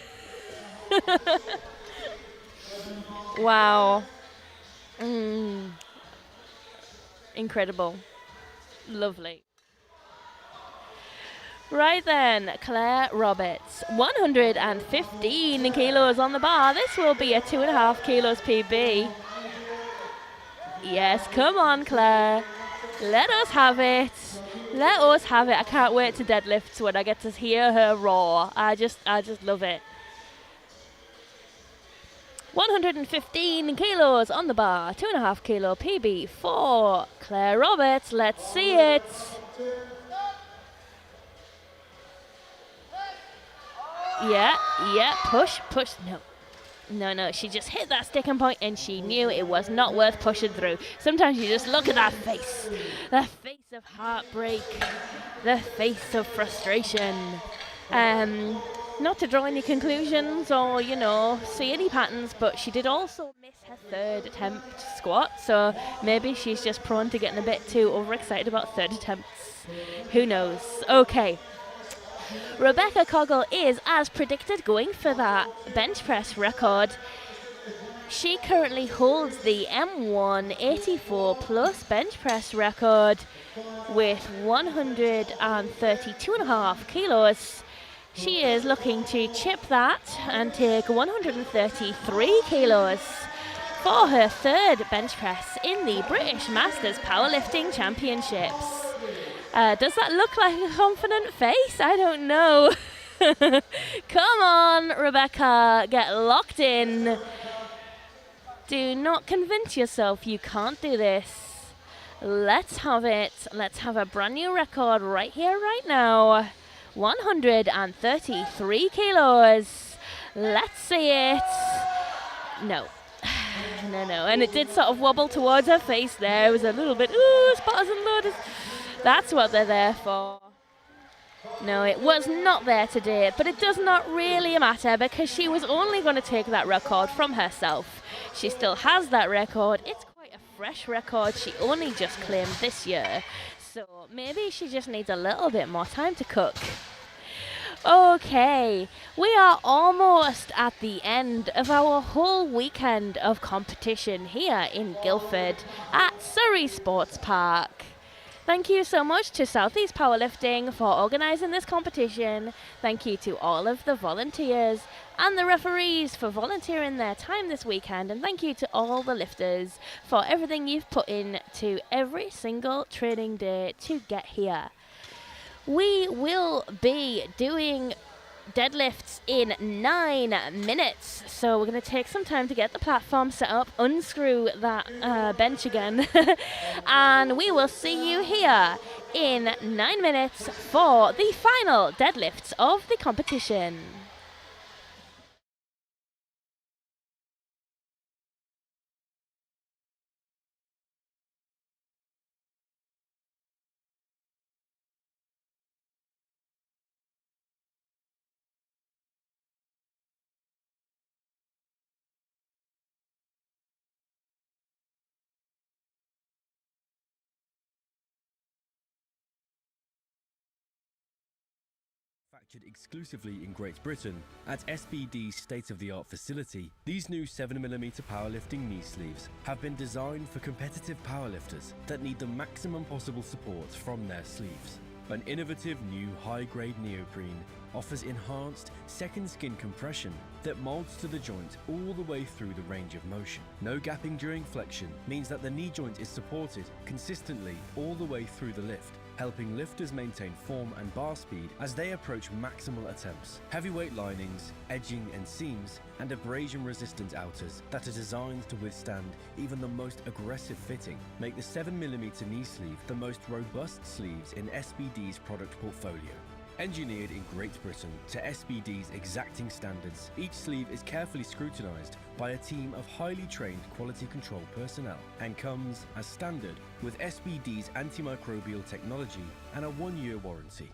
Wow. Incredible. Lovely. Right then, Claire Roberts, 115 kilos on the bar. This will be a 2.5 kilos PB. Yes, come on, Claire. Let us have it. Let us have it. I can't wait to deadlift when I get to hear her roar. I just love it. 115 kilos on the bar, 2.5 kilo PB for Claire Roberts. Let's see it. Yeah, push. No, she just hit that sticking point and she knew it was not worth pushing through. Sometimes you just look at that face of heartbreak, the face of frustration. Not to draw any conclusions or, see any patterns, but she did also miss her third attempt squat, so maybe she's just prone to getting a bit too overexcited about third attempts. Who knows? Okay. Rebecca Coggle is, as predicted, going for that bench press record. She currently holds the M1 84 plus bench press record with 132.5 kilos. She is looking to chip that and take 133 kilos for her third bench press in the British Masters Powerlifting Championships. Does that look like a confident face? I don't know. Come on, Rebecca, get locked in. Do not convince yourself you can't do this. Let's have it. Let's have a brand new record right here, right now. 133 kilos. Let's see it. No. No. And it did sort of wobble towards her face there. It was a little bit, spotters and loaders. That's what they're there for. No, it was not there today, but it does not really matter because she was only going to take that record from herself. She still has that record. It's quite a fresh record. She only just claimed this year. So maybe she just needs a little bit more time to cook. Okay, we are almost at the end of our whole weekend of competition here in Guildford at Surrey Sports Park. Thank you so much to Southeast Powerlifting for organising this competition. Thank you to all of the volunteers and the referees for volunteering their time this weekend. And thank you to all the lifters for everything you've put in to every single training day to get here. We will be doing deadlifts in 9 minutes. So we're going to take some time to get the platform set up, unscrew that bench again, and we will see you here in 9 minutes for the final deadlifts of the competition. Manufactured exclusively in Great Britain at SBD's state-of-the-art facility, these new 7mm powerlifting knee sleeves have been designed for competitive powerlifters that need the maximum possible support from their sleeves. An innovative new high-grade neoprene offers enhanced second skin compression that molds to the joint all the way through the range of motion. No gapping during flexion means that the knee joint is supported consistently all the way through the lift, helping lifters maintain form and bar speed as they approach maximal attempts. Heavyweight linings, edging and seams, and abrasion-resistant outers that are designed to withstand even the most aggressive fitting make the 7mm knee sleeve the most robust sleeves in SBD's product portfolio. Engineered in Great Britain to SBD's exacting standards, each sleeve is carefully scrutinized by a team of highly trained quality control personnel and comes as standard with SBD's antimicrobial technology and a 1-year warranty.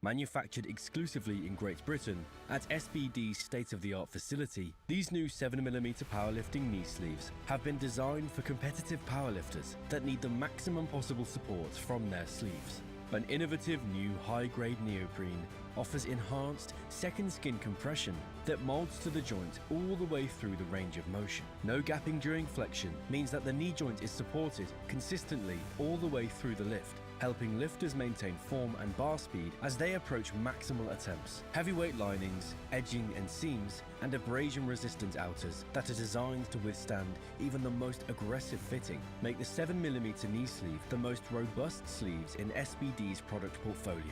Manufactured exclusively in Great Britain at SBD's state-of-the-art facility, these new 7mm powerlifting knee sleeves have been designed for competitive powerlifters that need the maximum possible support from their sleeves. An innovative new high-grade neoprene offers enhanced second skin compression that molds to the joint all the way through the range of motion. No gapping during flexion means that the knee joint is supported consistently all the way through the lift, helping lifters maintain form and bar speed as they approach maximal attempts. Heavyweight linings, edging and seams, and abrasion-resistant outers that are designed to withstand even the most aggressive fitting make the 7mm knee sleeve the most robust sleeves in SBD's product portfolio.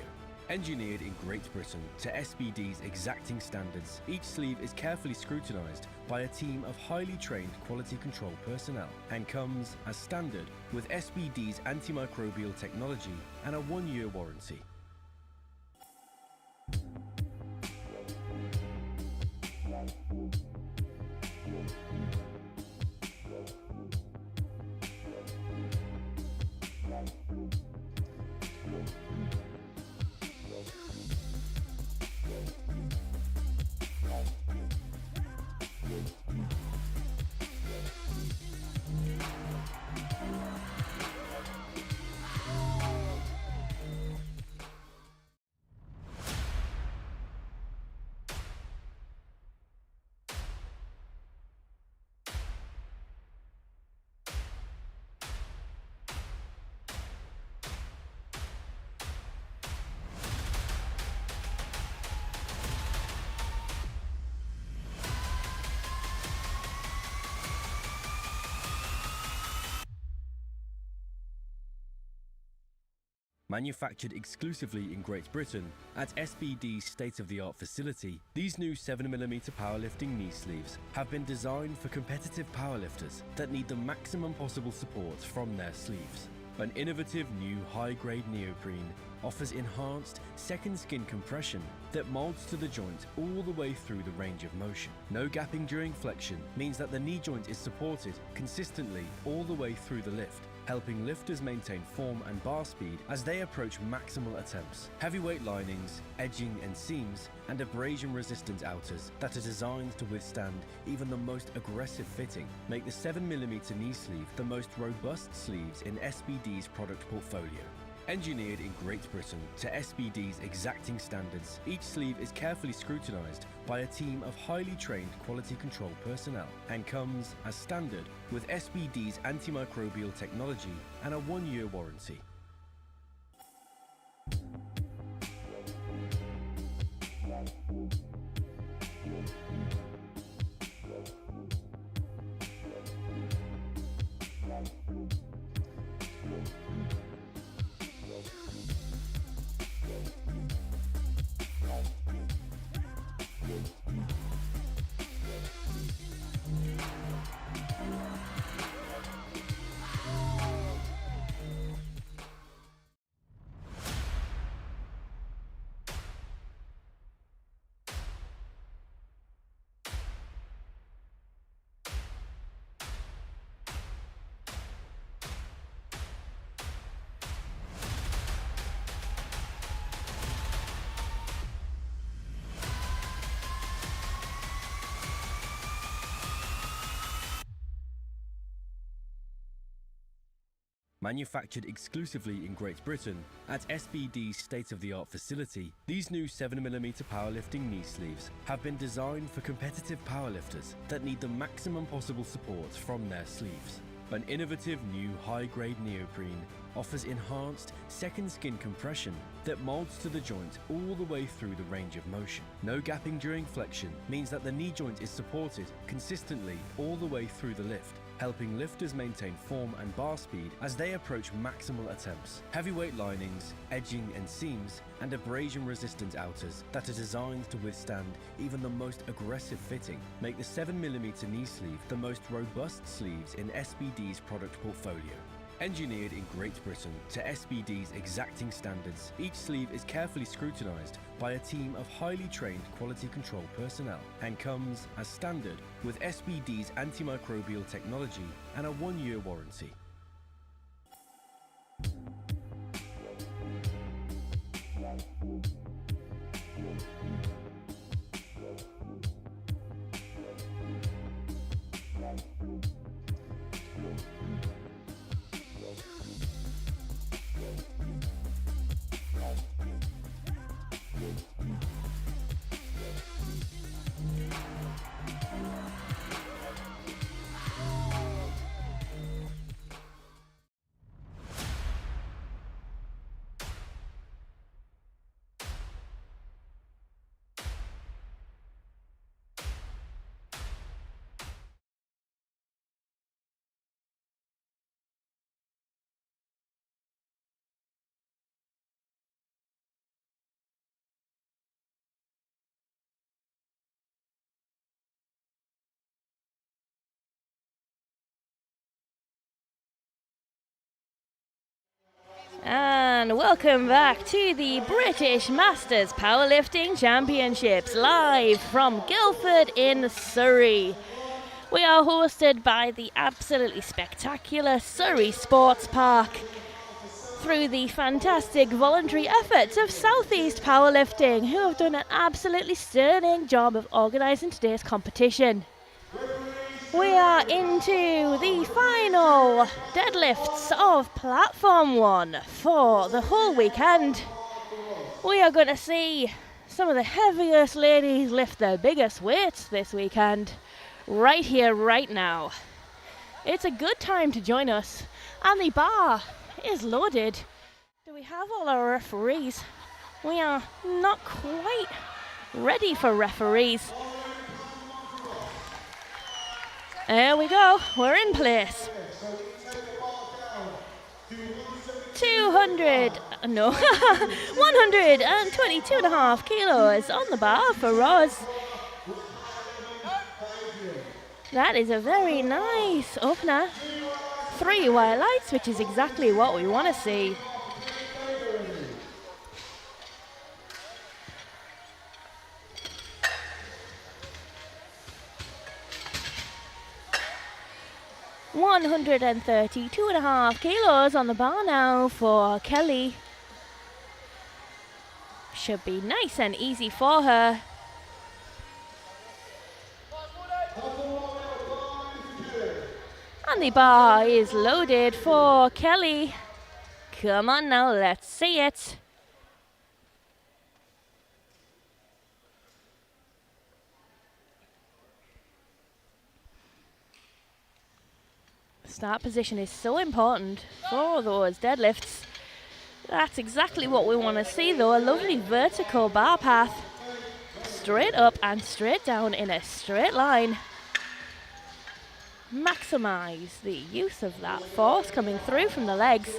Engineered in Great Britain to SBD's exacting standards, each sleeve is carefully scrutinized by a team of highly trained quality control personnel and comes as standard with SBD's antimicrobial technology and a 1-year warranty. Manufactured exclusively in Great Britain at SBD's state-of-the-art facility, these new 7mm powerlifting knee sleeves have been designed for competitive powerlifters that need the maximum possible support from their sleeves. An innovative new high-grade neoprene offers enhanced second skin compression that molds to the joint all the way through the range of motion. No gapping during flexion means that the knee joint is supported consistently all the way through the lift, helping lifters maintain form and bar speed as they approach maximal attempts. Heavyweight linings, edging and seams, and abrasion-resistant outers that are designed to withstand even the most aggressive fitting make the 7mm knee sleeve the most robust sleeves in SBD's product portfolio. Engineered in Great Britain to SBD's exacting standards, each sleeve is carefully scrutinized by a team of highly trained quality control personnel and comes as standard with SBD's antimicrobial technology and a 1-year warranty. Manufactured exclusively in Great Britain at SBD's state-of-the-art facility, these new 7mm powerlifting knee sleeves have been designed for competitive powerlifters that need the maximum possible support from their sleeves. An innovative new high-grade neoprene offers enhanced second skin compression that molds to the joint all the way through the range of motion. No gapping during flexion means that the knee joint is supported consistently all the way through the lift, helping lifters maintain form and bar speed as they approach maximal attempts. Heavyweight linings, edging and seams, and abrasion-resistant outers that are designed to withstand even the most aggressive fitting make the 7mm knee sleeve the most robust sleeves in SBD's product portfolio. Engineered in Great Britain to SBD's exacting standards, each sleeve is carefully scrutinized by a team of highly trained quality control personnel and comes as standard with SBD's antimicrobial technology and a 1-year warranty. And welcome back to the British Masters Powerlifting Championships, live from Guildford in Surrey. We are hosted by the absolutely spectacular Surrey Sports Park through the fantastic voluntary efforts of South East Powerlifting, who have done an absolutely sterling job of organising today's competition. We are into the final deadlifts of Platform 1 for the whole weekend. We are going to see some of the heaviest ladies lift their biggest weights this weekend, right here, right now. It's a good time to join us, and the bar is loaded. Do we have all our referees? We are not quite ready for referees. There we go, we're in place. 200 no, 122.5 kilos on the bar for Roz. That is a very nice opener. 3 white lights, which is exactly what we want to see. $132.5 kilos on the bar now for Kelly. Should be nice and easy for her. And the bar is loaded for Kelly. Come on now, let's see it. Start position is so important for those deadlifts. That's exactly what we want to see though, a lovely vertical bar path. Straight up and straight down in a straight line. Maximize the use of that force coming through from the legs.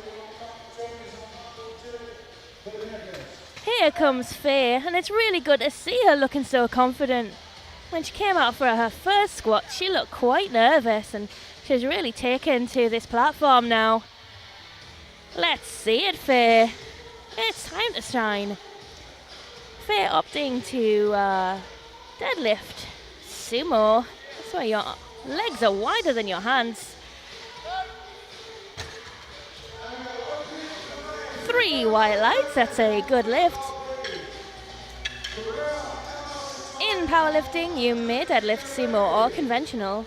Here comes Faye, and it's really good to see her looking so confident. When she came out for her first squat, she looked quite nervous, and she's really taken to this platform now. Let's see it, Faye. It's time to shine. Faye opting to deadlift sumo. That's why your legs are wider than your hands. 3 white lights, that's a good lift. In powerlifting, you may deadlift sumo or conventional.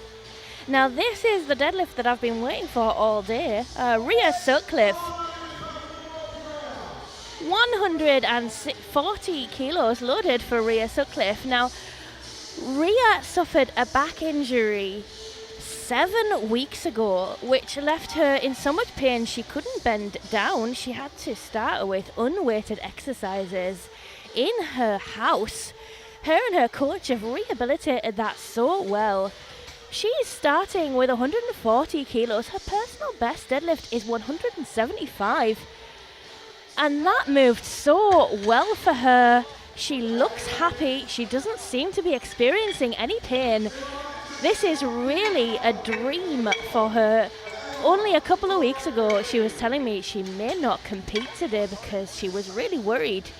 Now this is the deadlift that I've been waiting for all day. Rhea Sutcliffe. 140 kilos loaded for Rhea Sutcliffe. Now, Rhea suffered a back injury 7 weeks ago, which left her in so much pain she couldn't bend down. She had to start with unweighted exercises in her house. Her and her coach have rehabilitated that so well. She's starting with 140 kilos. Her personal best deadlift is 175. And that moved so well for her. She looks happy. She doesn't seem to be experiencing any pain. This is really a dream for her. Only a couple of weeks ago, she was telling me she may not compete today because she was really worried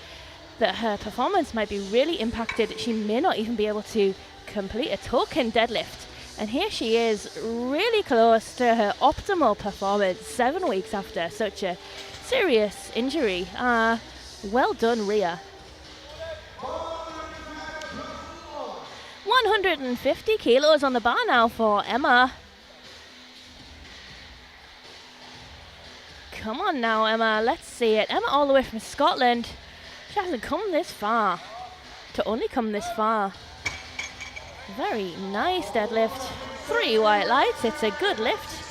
that her performance might be really impacted. She may not even be able to complete a token deadlift. And here she is, really close to her optimal performance 7 weeks after such a serious injury. Well done, Rhea. 150 kilos on the bar now for Emma. Come on now, Emma, let's see it. Emma all the way from Scotland. She hasn't come this far. To only come this far. Very nice deadlift. 3 white lights, it's a good lift.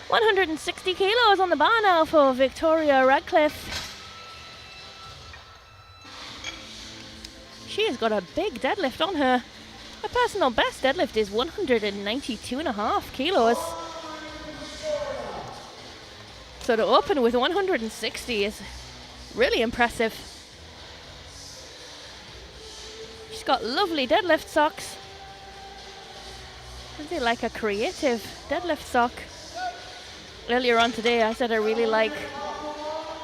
160 kilos on the bar now for Victoria Radcliffe. She has got a big deadlift on her. Her personal best deadlift is 192.5 kilos. So to open with 160 is really impressive. She's got lovely deadlift socks. Is it like a creative deadlift sock? Earlier on today I said I really like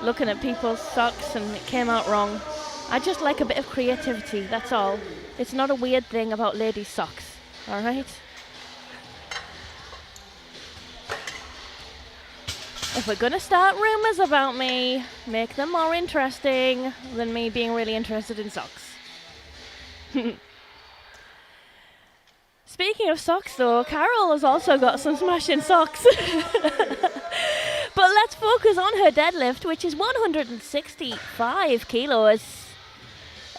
looking at people's socks and it came out wrong. I just like a bit of creativity, that's all. It's not a weird thing about ladies' socks, alright? If we're gonna start rumours about me, make them more interesting than me being really interested in socks. Speaking of socks though, Carol has also got some smashing socks. But let's focus on her deadlift, which is 165 kilos.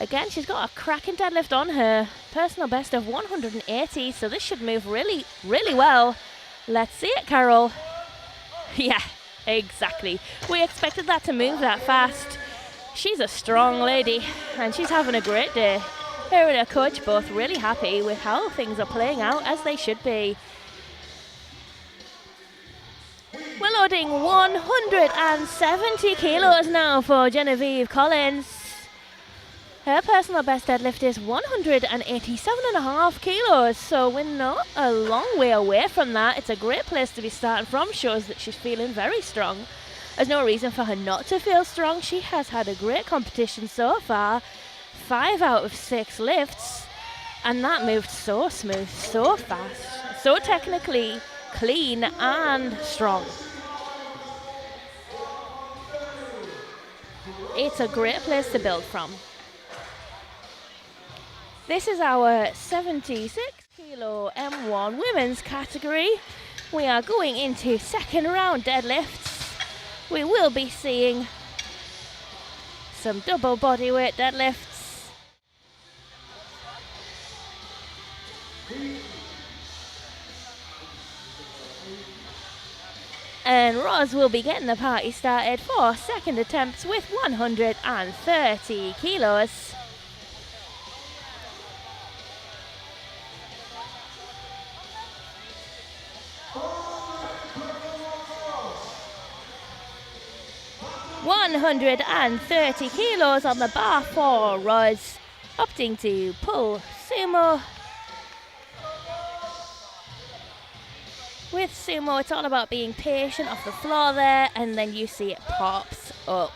Again, she's got a cracking deadlift on her. Personal best of 180, so this should move really, really well. Let's see it, Carol. Yeah, exactly. We expected that to move that fast. She's a strong lady, and she's having a great day. Her and her coach both really happy with how things are playing out, as they should be. loading 170 kilos now for Genevieve Collins. Her personal best deadlift is 187.5 kilos, so we're not a long way away from that. It's a great place to be starting from, shows that she's feeling very strong. There's no reason for her not to feel strong. She has had a great competition so far, 5 out of 6 lifts, and that moved so smooth, so fast, so technically clean and strong. It's a great place to build from. This is our 76 kilo M1 women's category. We are going into second round deadlifts. We will be seeing some double bodyweight deadlifts. And Roz will be getting the party started for second attempts with 130 kilos. $130 kilos on the bar for Roz, opting to pull sumo. With sumo, it's all about being patient off the floor there, and then you see it pops up.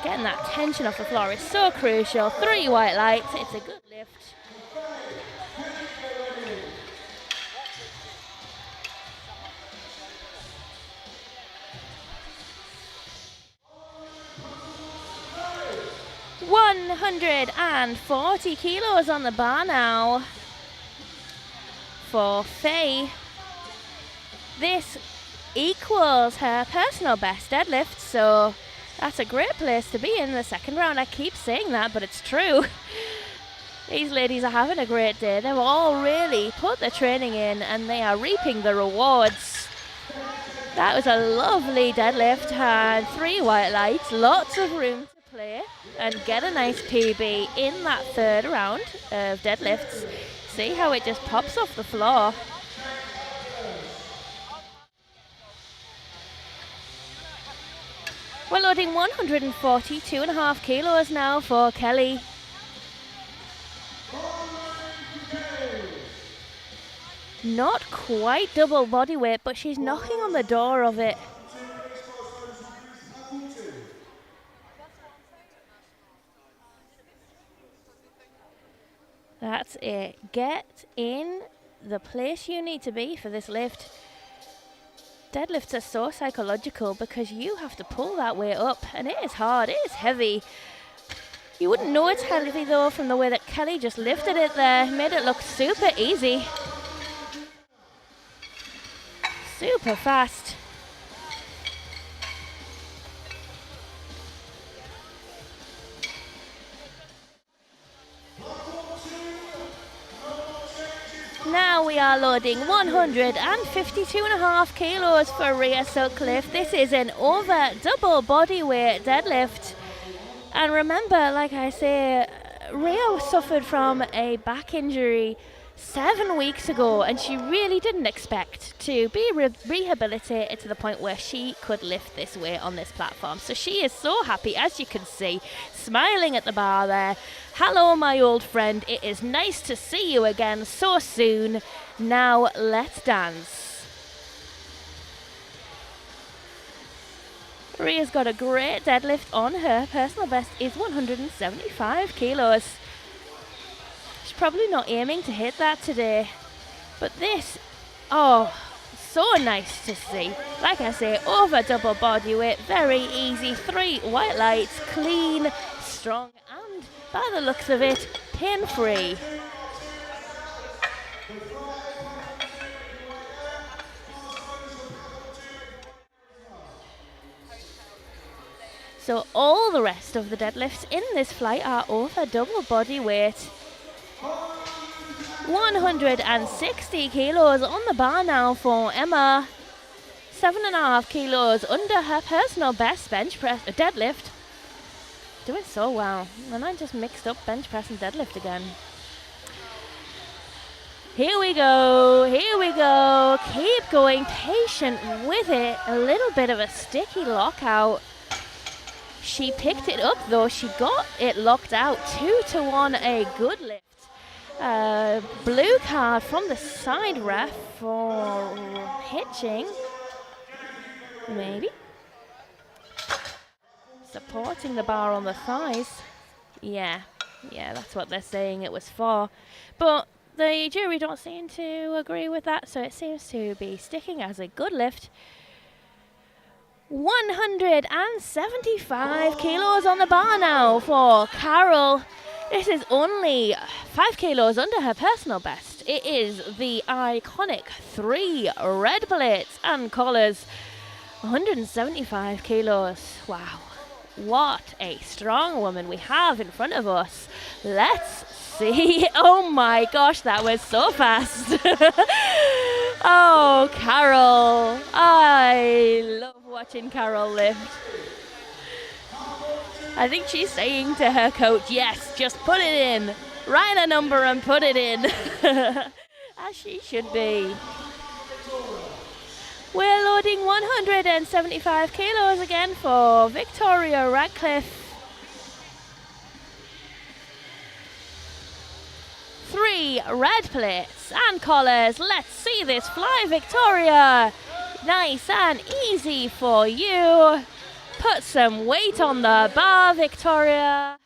Getting that tension off the floor is so crucial. 3 white lights, it's a good lift. $140 kilos on the bar now for Faye. This equals her personal best deadlift, so that's a great place to be in the second round. I keep saying that, but it's true. These ladies are having a great day. They've all really put the training in and they are reaping the rewards. That was a lovely deadlift, had 3 white lights, lots of room to play and get a nice PB in that third round of deadlifts. See how it just pops off the floor. We're loading 142.5 kilos now for Kelly. Not quite double body weight, but she's knocking on the door of it. That's it. Get in the place you need to be for this lift. Deadlifts are so psychological because you have to pull that weight up, and it is hard, it is heavy. You wouldn't know it's heavy though from the way that Kelly just lifted it there, made it look super easy. Super fast. Now we are loading 152.5 kilos for Rhea Sutcliffe. This is an over double body weight deadlift. And remember, like I say, Rhea suffered from a back injury 7 weeks ago, and she really didn't expect to be rehabilitated to the point where she could lift this weight on this platform. So she is so happy, as you can see, smiling at the bar there. Hello, my old friend. It is nice to see you again so soon. Now let's dance. Rhea's got a great deadlift on her. Personal best is 175 kilos. She's probably not aiming to hit that today. But this, oh, so nice to see. Like I say, over double body weight, very easy. 3 white lights, clean, strong, and by the looks of it, pain-free. So all the rest of the deadlifts in this flight are over double body weight. 160 kilos on the bar now for Emma. 7.5 kilos under her personal best bench press deadlift. Doing so well. And I just mixed up bench press and deadlift again. Here we go, here we go. Keep going, patient with it. A little bit of a sticky lockout. She picked it up though, she got it locked out. 2-1, a good lift. Blue card from the side ref for hitching. Maybe. Supporting the bar on the thighs. Yeah, that's what they're saying it was for. But the jury don't seem to agree with that, so it seems to be sticking as a good lift. 175 kilos on the bar now for Carol. This is only 5 kilos under her personal best. It is the iconic 3 red plates and collars. 175 kilos. Wow. What a strong woman we have in front of us. Let's see. Oh my gosh, that was so fast. Oh, Carol. I love watching Carol lift. I think she's saying to her coach, yes, just put it in. Write a number and put it in. As she should be. We're loading 175 kilos again for Victoria Radcliffe. 3 red plates and collars. Let's see this fly, Victoria. Nice and easy for you. Put some weight on the bar, Victoria.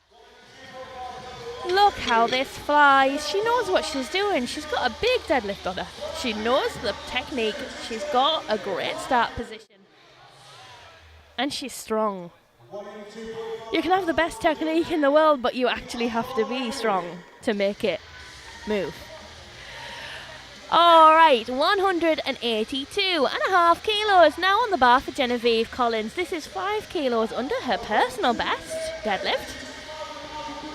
Look how this flies. She knows what she's doing. She's got a big deadlift on her. She knows the technique. She's got a great start position. And she's strong. You can have the best technique in the world, but you actually have to be strong to make it move. All right, 182.5 kilos now on the bar for Genevieve Collins. This is 5 kilos under her personal best deadlift.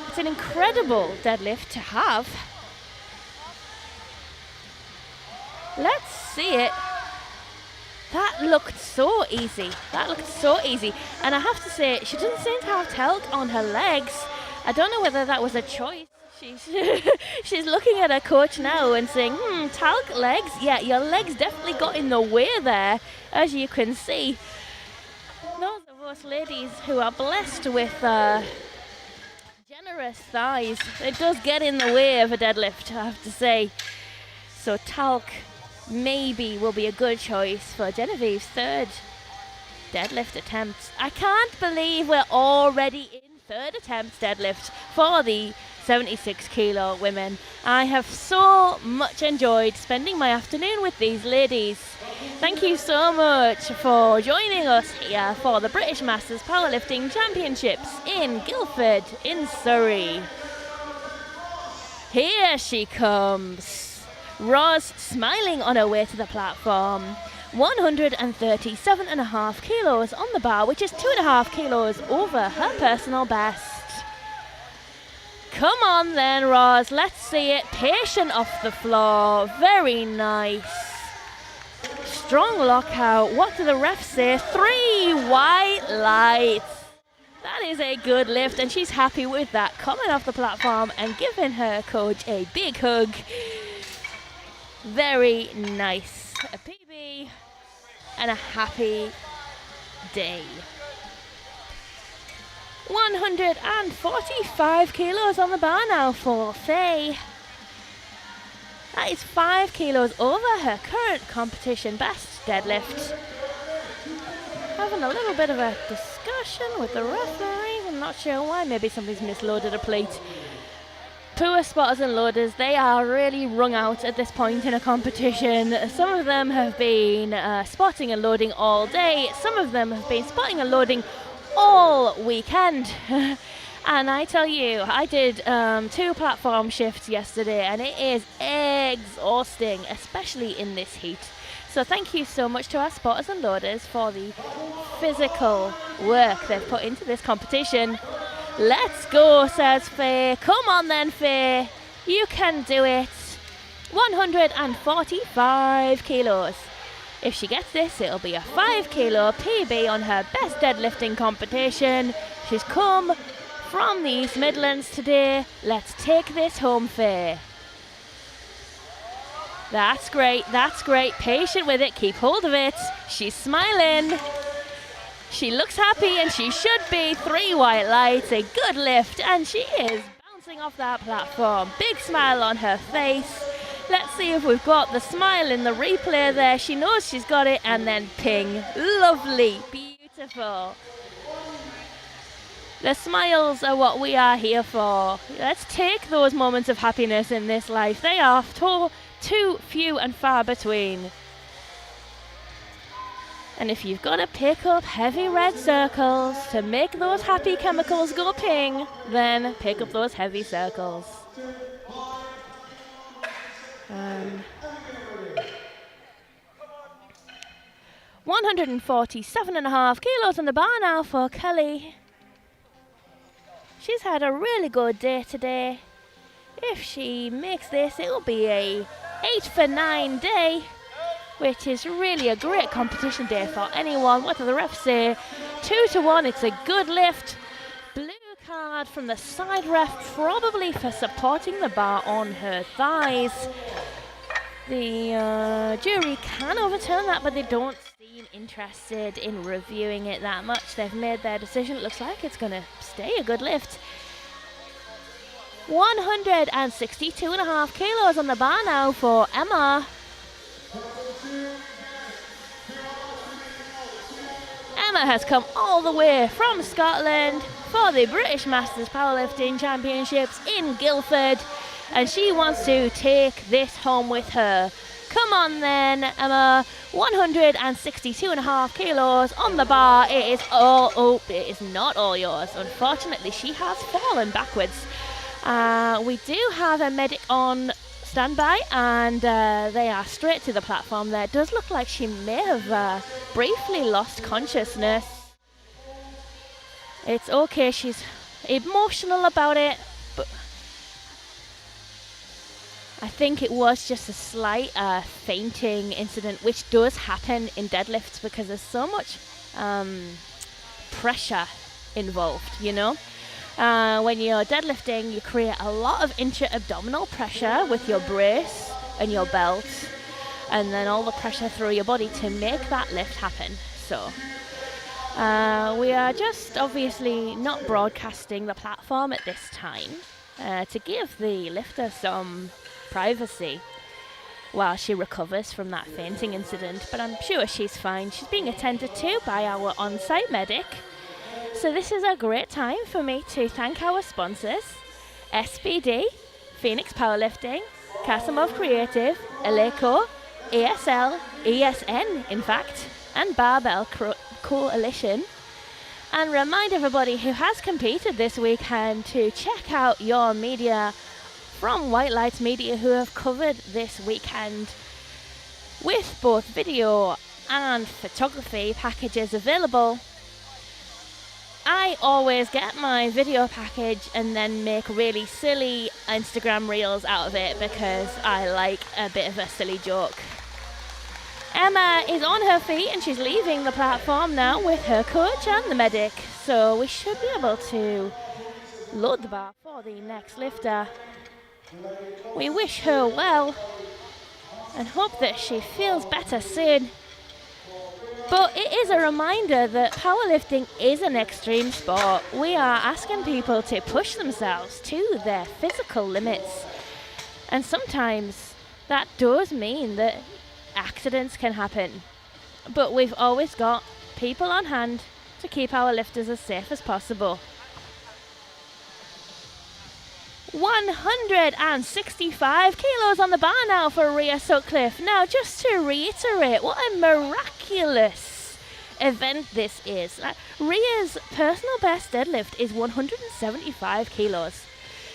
It's an incredible deadlift to have. Let's see it. That looked so easy. That looked so easy. And I have to say, she doesn't seem to have talc on her legs. I don't know whether that was a choice. She's looking at her coach now and saying, talc legs? Yeah, your legs definitely got in the way there, as you can see. Those of us ladies who are blessed with generous thighs, it does get in the way of a deadlift, I have to say. So talc maybe will be a good choice for Genevieve's 3rd deadlift attempt. I can't believe we're already in 3rd attempt deadlift for the 76 kilo women. I have so much enjoyed spending my afternoon with these ladies. Thank you so much for joining us here for the British Masters Powerlifting Championships in Guildford in Surrey. Here she comes. Roz smiling on her way to the platform. 137.5 kilos on the bar, which is 2.5 kilos over her personal best. Come on then, Roz, let's see it. Patient off the floor, very nice. Strong lockout. What do the refs say? 3 white lights. That is a good lift, and she's happy with that. Coming off the platform and giving her coach a big hug. Very nice. A PB and a happy day. 145 kilos on the bar now for Faye. That is 5 kilos over her current competition best deadlift. Having a little bit of a discussion with the referees. I'm not sure why. Maybe somebody's misloaded a plate. Poor spotters and loaders, they are really wrung out at this point in a competition. Some of them have been spotting and loading all day. Some of them have been spotting and loading all weekend. And I tell you, I did 2 platform shifts yesterday, and it is exhausting, especially in this heat. So thank you so much to our spotters and loaders for the physical work they've put into this competition. Let's go, says Faye. Come on then, Faye. You can do it. 145 kilos. If she gets this, it'll be a 5 kilo PB on her best deadlifting competition. She's come from the East Midlands today. Let's take this home, Faye. That's great, that's great. Patient with it, keep hold of it. She's smiling. She looks happy and she should be. 3 white lights, a good lift, and she is bouncing off that platform. Big smile on her face. Let's see if we've got the smile in the replay there. She knows she's got it, and then ping. Lovely, beautiful. The smiles are what we are here for. Let's take those moments of happiness in this life. They are too few and far between. And if you've got to pick up heavy red circles to make those happy chemicals go ping, then pick up those heavy circles. 147.5 kilos on the bar now for Kelly. She's had a really good day today. If she makes this, it will be a 8 for 9 day, which is really a great competition day for anyone. What do the refs say? 2 to 1, it's a good lift. Blue card from the side ref, probably for supporting the bar on her thighs. The jury can overturn that, but they don't seem interested in reviewing it that much. They've made their decision. It looks like it's going to stay a good lift. 162.5 kilos on the bar now for Emma. Emma has come all the way from Scotland for the British Masters Powerlifting Championships in Guildford, and she wants to take this home with her. Come on then, Emma. 162.5 kilos on the bar. It is it is not all yours. Unfortunately, she has fallen backwards. We do have a medic on standby, and they are straight to the platform there. It does look like she may have briefly lost consciousness. It's okay, she's emotional about it, but I think it was just a slight fainting incident, which does happen in deadlifts because there's so much pressure involved, you know. When you're deadlifting, you create a lot of intra-abdominal pressure with your brace and your belt, and then all the pressure through your body to make that lift happen. So we are just obviously not broadcasting the platform at this time to give the lifter some privacy while she recovers from that fainting incident, but I'm sure she's fine. She's being attended to by our on-site medic. So this is a great time for me to thank our sponsors: SBD, Phoenix Powerlifting, Kasimov Creative, Eleco, ASL, ESN in fact, and Barbell Coalition. And remind everybody who has competed this weekend to check out your media from White Lights Media, who have covered this weekend with both video and photography packages available. I always get my video package and then make really silly Instagram reels out of it because I like a bit of a silly joke. Emma is on her feet and she's leaving the platform now with her coach and the medic, so we should be able to load the bar for the next lifter. We wish her well and hope that she feels better soon. But it is a reminder that powerlifting is an extreme sport. We are asking people to push themselves to their physical limits. And sometimes that does mean that accidents can happen. But we've always got people on hand to keep our lifters as safe as possible. 165 kilos on the bar now for Rhea Sutcliffe. Now, just to reiterate, what a miraculous event this is. Rhea's personal best deadlift is 175 kilos.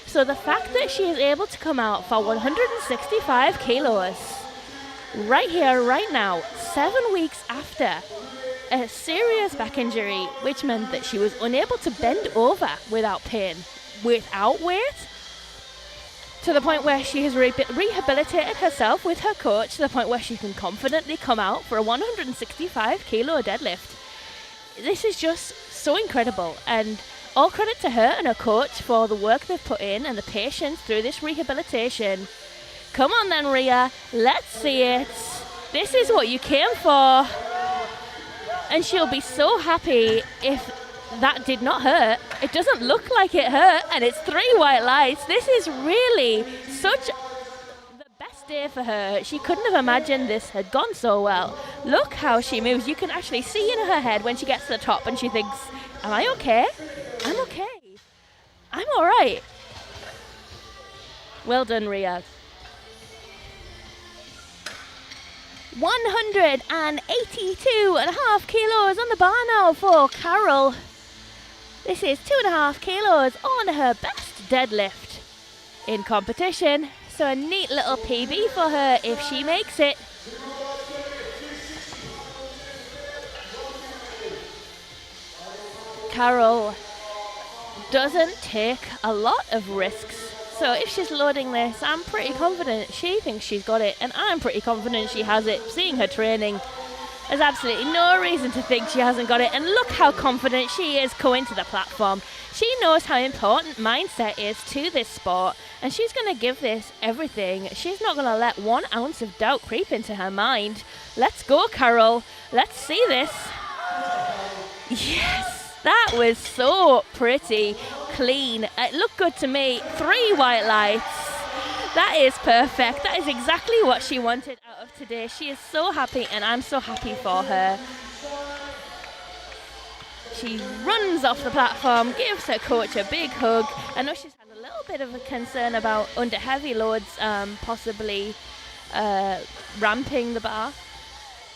So the fact that she is able to come out for 165 kilos right here, right now, 7 weeks after a serious back injury, which meant that she was unable to bend over without pain, without weight, to the point where she has rehabilitated herself with her coach to the point where she can confidently come out for a 165 kilo deadlift. This is just so incredible, and all credit to her and her coach for the work they've put in and the patience through this rehabilitation Come on then, Rhea. Let's see it. This is what you came for. And she'll be so happy if that did not hurt. It doesn't look like it hurt, and it's 3 white lights. This is really such the best day for her. She couldn't have imagined this had gone so well. Look how she moves. You can actually see in her head when she gets to the top and she thinks, am I okay? I'm okay. I'm all right. Well done, Rhea. 182.5 kilos on the bar now for Carol. This is 2.5 kilos on her best deadlift in competition. So a neat little PB for her if she makes it. Carol doesn't take a lot of risks. So if she's loading this, I'm pretty confident she thinks she's got it, and I'm pretty confident she has it. Seeing her training, there's absolutely no reason to think she hasn't got it. And look how confident she is going to the platform. She knows how important mindset is to this sport, and she's going to give this everything. She's not going to let 1 ounce of doubt creep into her mind. Let's go, Carol. Let's see this. Yes, that was so pretty. Clean. It looked good to me. 3 white lights. That is perfect. That is exactly what she wanted out of today. She is so happy, and I'm so happy for her. She runs off the platform, gives her coach a big hug. I know she's had a little bit of a concern about under heavy loads possibly ramping the bar,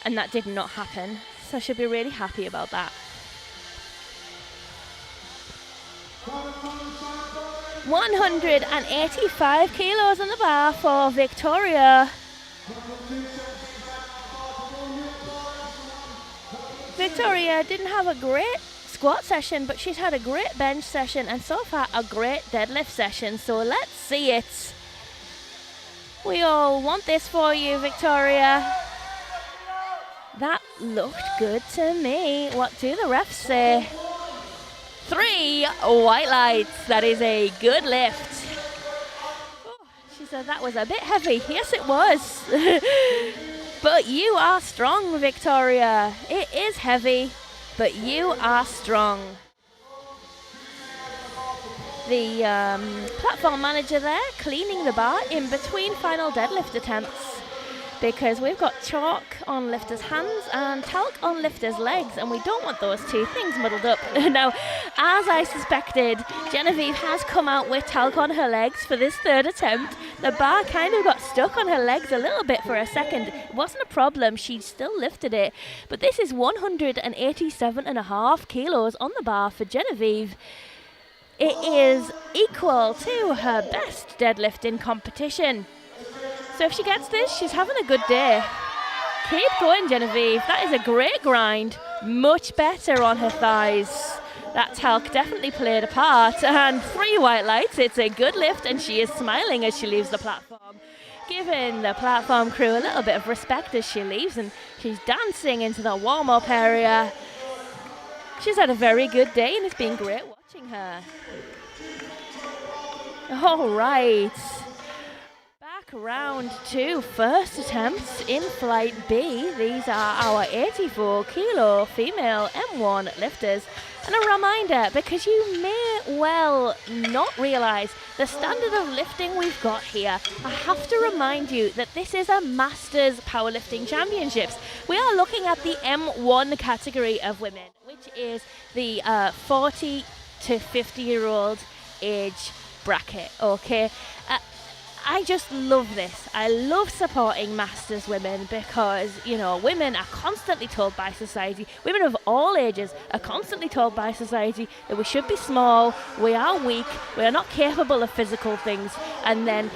and that did not happen. So she'll be really happy about that. 185 kilos on the bar for Victoria. Victoria didn't have a great squat session, but she's had a great bench session and so far a great deadlift session. So let's see it. We all want this for you, Victoria. That looked good to me. What do the refs say? 3 white lights. That is a good lift. Oh, she said that was a bit heavy. Yes, it was. But you are strong, Victoria. It is heavy, but you are strong. The platform manager there cleaning the bar in between final deadlift attempts, because we've got chalk on lifters' hands and talc on lifters' legs, and we don't want those 2 things muddled up. Now, as I suspected, Genevieve has come out with talc on her legs for this 3rd attempt. The bar kind of got stuck on her legs a little bit for a second. It wasn't a problem, she still lifted it. But this is 187.5 kilos on the bar for Genevieve. It is equal to her best deadlift in competition. So if she gets this, she's having a good day. Keep going, Genevieve. That is a great grind. Much better on her thighs. That talc definitely played a part. And 3 white lights. It's a good lift, and she is smiling as she leaves the platform, giving the platform crew a little bit of respect as she leaves, and she's dancing into the warm-up area. She's had a very good day, and it's been great watching her. All right. Round 2, first attempts in flight B. These are our 84 kilo female M1 lifters. And a reminder, because you may well not realise the standard of lifting we've got here, I have to remind you that this is a Masters Powerlifting Championships. We are looking at the M1 category of women, which is the 40 to 50-year-old age bracket, okay? I just love this. I love supporting Masters women because, you know, women are constantly told by society, women of all ages are constantly told by society that we should be small, we are weak, we are not capable of physical things, and then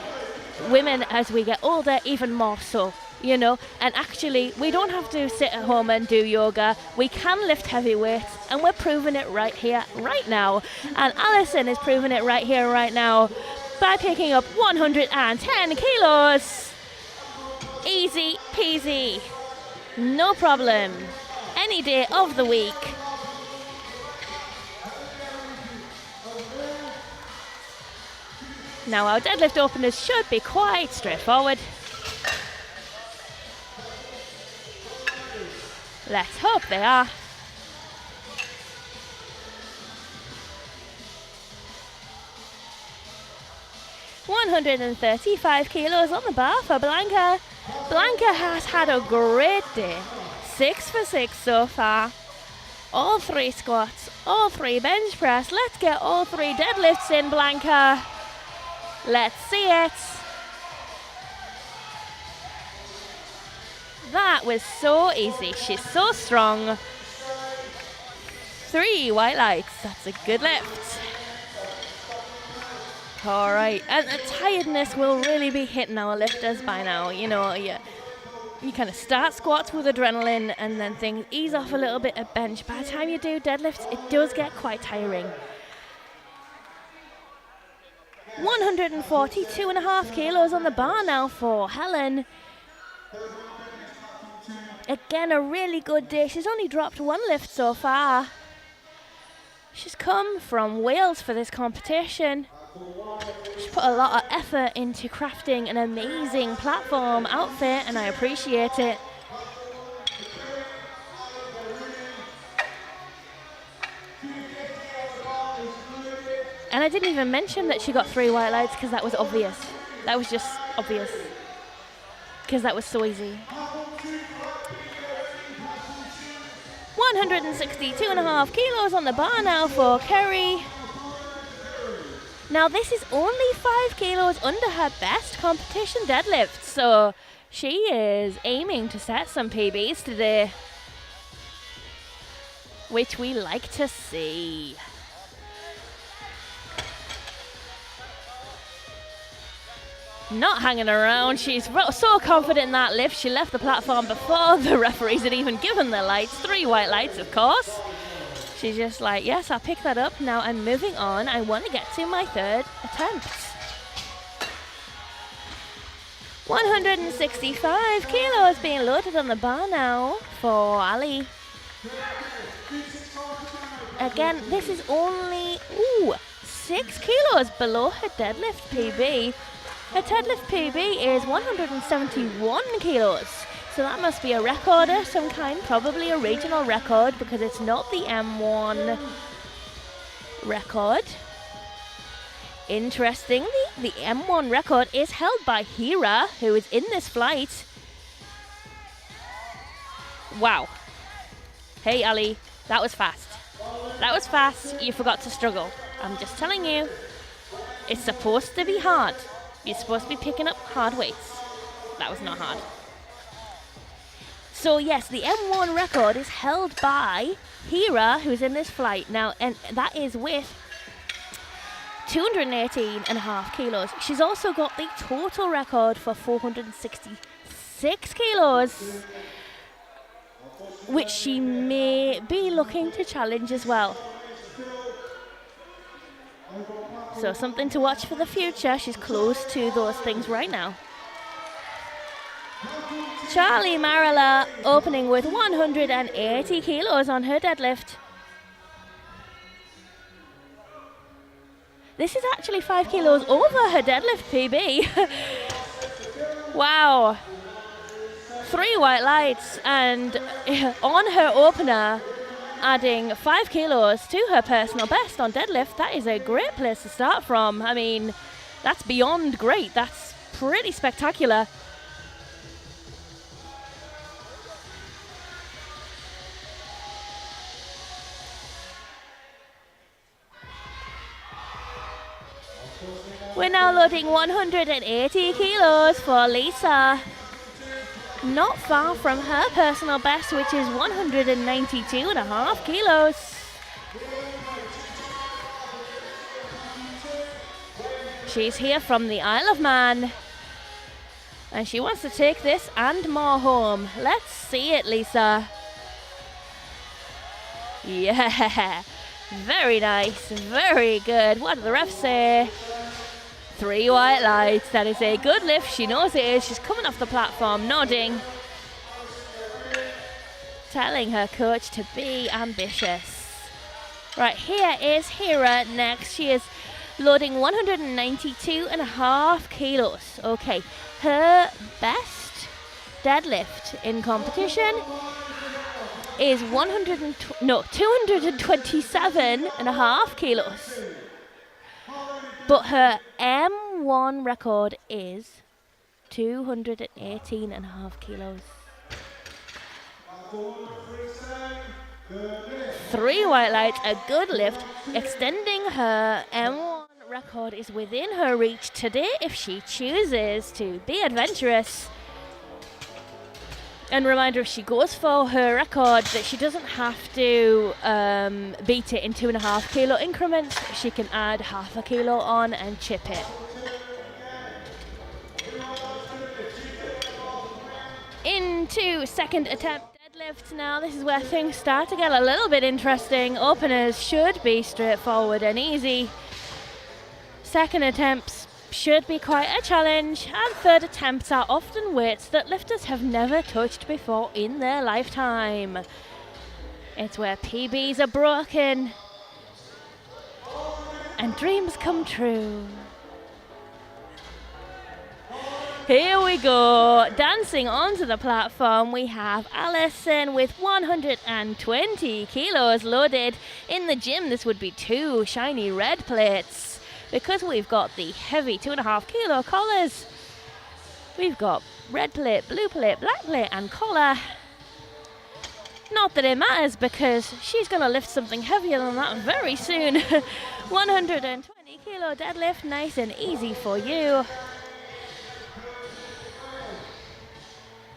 women as we get older even more so, you know, and actually we don't have to sit at home and do yoga. We can lift heavy weights, and we're proving it right here, right now. And Alison is proving it right here, right now, by picking up 110 kilos. Easy peasy. No problem. Any day of the week. Now our deadlift openers should be quite straightforward. Let's hope they are. $135 kilos on the bar for Blanca. Blanca has had a great day. 6 for 6 so far. All 3 squats, all 3 bench press. Let's get all 3 deadlifts in, Blanca. Let's see it. That was so easy. She's so strong. 3 white lights. That's a good lift. All right, and the tiredness will really be hitting our lifters by now. You know, you kind of start squats with adrenaline and then things ease off a little bit at bench. By the time you do deadlifts, it does get quite tiring. 142.5 kilos on the bar now for Helen. Again, a really good day. She's only dropped 1 lift so far. She's come from Wales for this competition. She put a lot of effort into crafting an amazing platform outfit, and I appreciate it. And I didn't even mention that she got 3 white lights because that was obvious. That was just obvious. Because that was so easy. 162.5 kilos on the bar now for Kerry. Now this is only 5 kilos under her best competition deadlift, so she is aiming to set some PBs today, which we like to see. Not hanging around, she's so confident in that lift, she left the platform before the referees had even given the lights, 3 white lights of course. She's just like, yes, I'll pick that up. Now I'm moving on. I want to get to my 3rd attempt. 165 kilos being loaded on the bar now for Ali. Again, this is only 6 kilos below her deadlift PB. Her deadlift PB is 171 kilos. So that must be a record of some kind, probably a regional record, because it's not the M1 record. Interestingly, the M1 record is held by Hira, who is in this flight. Wow. Hey Ali, that was fast. That was fast, you forgot to struggle. I'm just telling you, it's supposed to be hard. You're supposed to be picking up hard weights. That was not hard. So yes, the M1 record is held by Hira, who's in this flight now, and that is with 218.5 kilos. She's also got the total record for 466 kilos, which she may be looking to challenge as well. So something to watch for the future. She's close to those things right now. Charlie Marilla opening with 180 kilos on her deadlift. This is actually 5 kilos over her deadlift PB. Wow. 3 white lights, and on her opener, adding 5 kilos to her personal best on deadlift. That is a great place to start from. I mean, that's beyond great. That's pretty spectacular. We're now loading 180 kilos for Lisa. Not far from her personal best, which is 192.5 kilos. She's here from the Isle of Man, and she wants to take this and more home. Let's see it, Lisa. Yeah, very nice, very good. What did the refs say? 3 white lights. That is a good lift. She knows it is. She's coming off the platform, nodding, telling her coach to be ambitious. Right, here is Hira next. She is loading 192.5 kilos. Okay, her best deadlift in competition is 227.5 kilos. But her M1 record is 218.5 kilos. 3 white lights, a good lift, extending her M1 record is within her reach today if she chooses to be adventurous. And reminder, if she goes for her record, that she doesn't have to beat it in 2.5 kilo increments. She can add half a kilo on and chip it. Into second attempt deadlift now. This is where things start to get a little bit interesting. Openers should be straightforward and easy. Second attempts should be quite a challenge, and third attempts are often weights that lifters have never touched before in their lifetime. It's where PBs are broken and dreams come true. Here we go, dancing onto the platform. We have Alison with 120 kilos loaded. In the gym, this would be 2 shiny red plates. Because we've got the heavy 2.5 kilo collars, we've got red plate, blue plate, black plate, and collar. Not that it matters, because she's going to lift something heavier than that very soon. 120 kilo deadlift, nice and easy for you.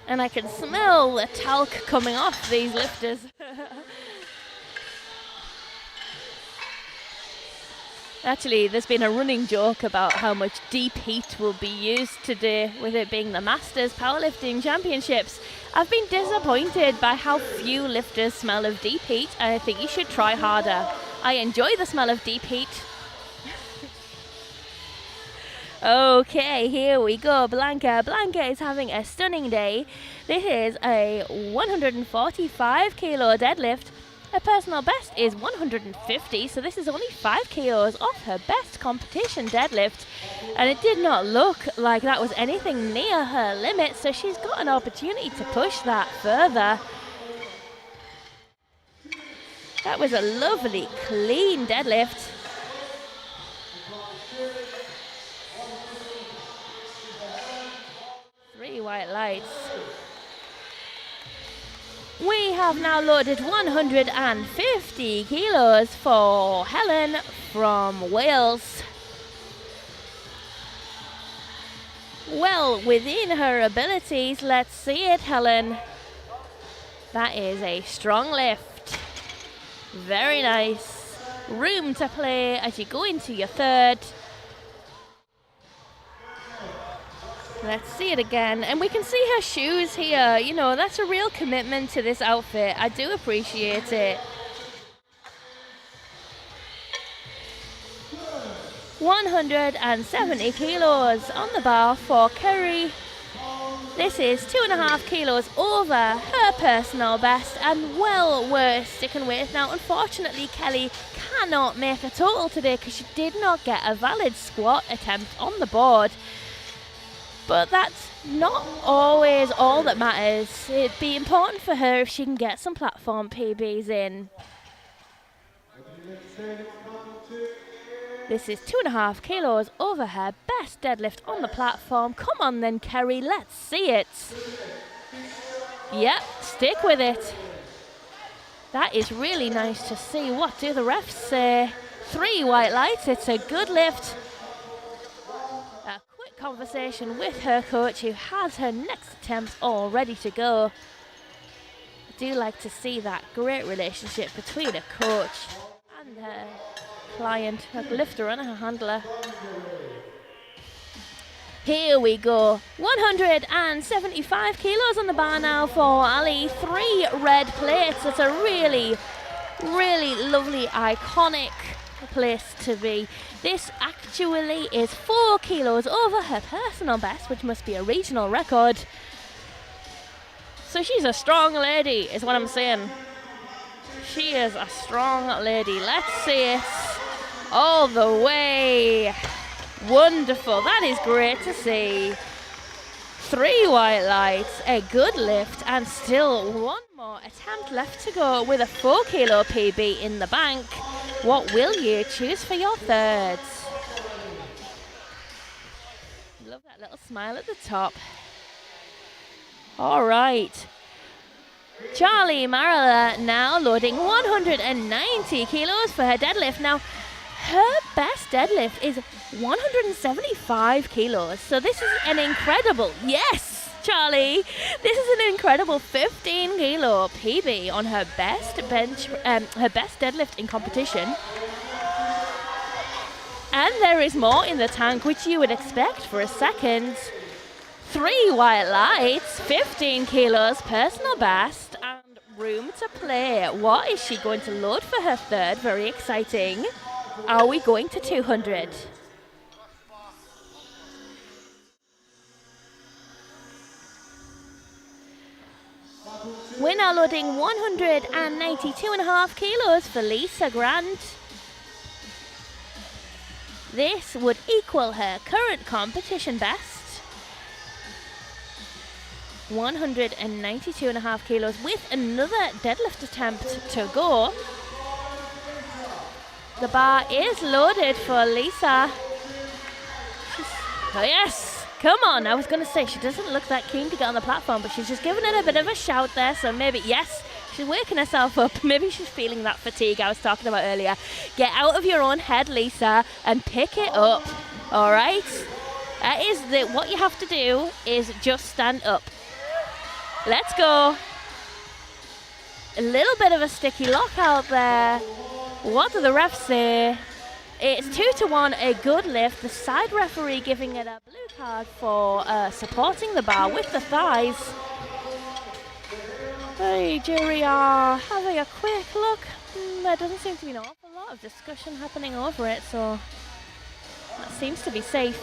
And I can smell the talc coming off these lifters. Actually, there's been a running joke about how much deep heat will be used today, with it being the Masters Powerlifting Championships. I've been disappointed by how few lifters smell of deep heat. I think you should try harder. I enjoy the smell of deep heat. Okay, here we go. Blanca. Blanca is having a stunning day. This is a 145 kilo deadlift. Her personal best is 150, so this is only 5 kilos off her best competition deadlift. And it did not look like that was anything near her limit, so she's got an opportunity to push that further. That was a lovely, clean deadlift. Three white lights. We have now loaded 150 kilos for Helen from Wales. Well within her abilities. Let's see it, Helen. That is a strong lift. Very nice. Room to play as you go into your third. Let's see it again, and we can see her shoes here. You know, that's a real commitment to this outfit. I do appreciate it. 170 kilos on the bar for Kerry. This is 2.5 kilos over her personal best, and well worth sticking with. Now, unfortunately, Kelly cannot make a total today because she did not get a valid squat attempt on the board. But that's not always all that matters. It'd be important for her if she can get some platform PBs in. This is 2.5 kilos over her best deadlift on the platform. Come on then, Kerry, let's see it. Yep, stick with it. That is really nice to see. What do the refs say? 3 white lights, it's a good lift. Conversation with her coach, who has her next attempt all ready to go. I do like to see that great relationship between a coach and her client, her lifter and her handler. Here we go. 175 kilos on the bar now for Ali. 3 red plates. It's a really, really lovely, iconic place to be. This actually is 4 kilos over her personal best, which must be a regional record. So she's a strong lady, is what I'm saying. She is a strong lady. Let's see it. all the way. Wonderful. That is great to see. 3 white lights, a good lift, and still one more attempt left to go with a 4 kilo PB in the bank. What will you choose for your thirds? Love that little smile at the top. All right. Charlie Marilla now loading 190 kilos for her deadlift. Now, her best deadlift is 175 kilos. So this is an incredible, yes, Charlie, this is an incredible 15 kilo PB on her best her best deadlift in competition. And there is more in the tank, which you would expect for a second. 3 white lights, 15 kilos, personal best, and room to play. What is she going to load for her third? Very exciting. Are we going to 200? We're now loading 192.5 kilos for Lisa Grant. This would equal her current competition best. 192.5 kilos with another deadlift attempt to go. The bar is loaded for Lisa. Oh yes, come on. I was going to say she doesn't look that keen to get on the platform, but she's just giving it a bit of a shout there. So maybe, yes, she's waking herself up. Maybe she's feeling that fatigue I was talking about earlier. Get out of your own head, Lisa, and pick it up. All right? What you have to do is just stand up. Let's go. A little bit of a sticky lock out there. What do the refs say? It's 2-1, a good lift. The side referee giving it a blue card for supporting the bar with the thighs. Hey, jury are having a quick look. There doesn't seem to be an awful lot of discussion happening over it, so that seems to be safe.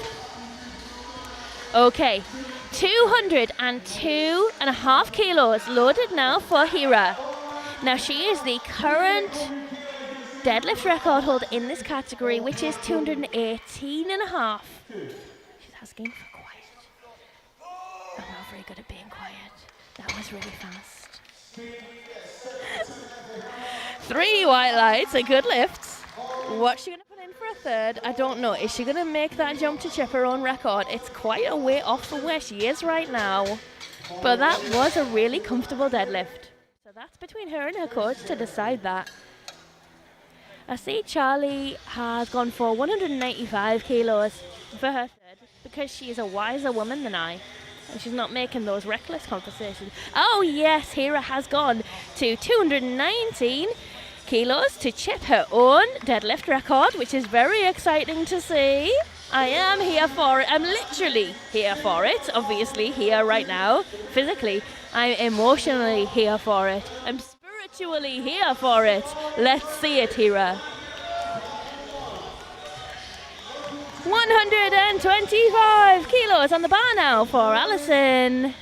Okay, 202.5 kilos loaded now for Hira. Now she is the current deadlift record holder in this category, which is 218.5. She's asking for quiet. I'm not very good at being quiet. That was really fast. 3 white lights, a good lift. What's she going to put in for a third? I don't know. Is she going to make that jump to chip her own record? It's quite a way off from where she is right now. But that was a really comfortable deadlift. So that's between her and her coach to decide that. I see Charlie has gone for 195 kilos for her third because she is a wiser woman than I. And she's not making those reckless conversations. Oh yes, Hira has gone to 219 kilos to chip her own deadlift record, which is very exciting to see. I am here for it. I'm literally here for it. Obviously here right now. Physically, I'm emotionally here for it. I'm spiritually here for it. Let's see it, Hira. 125 kilos on the bar now for Alison.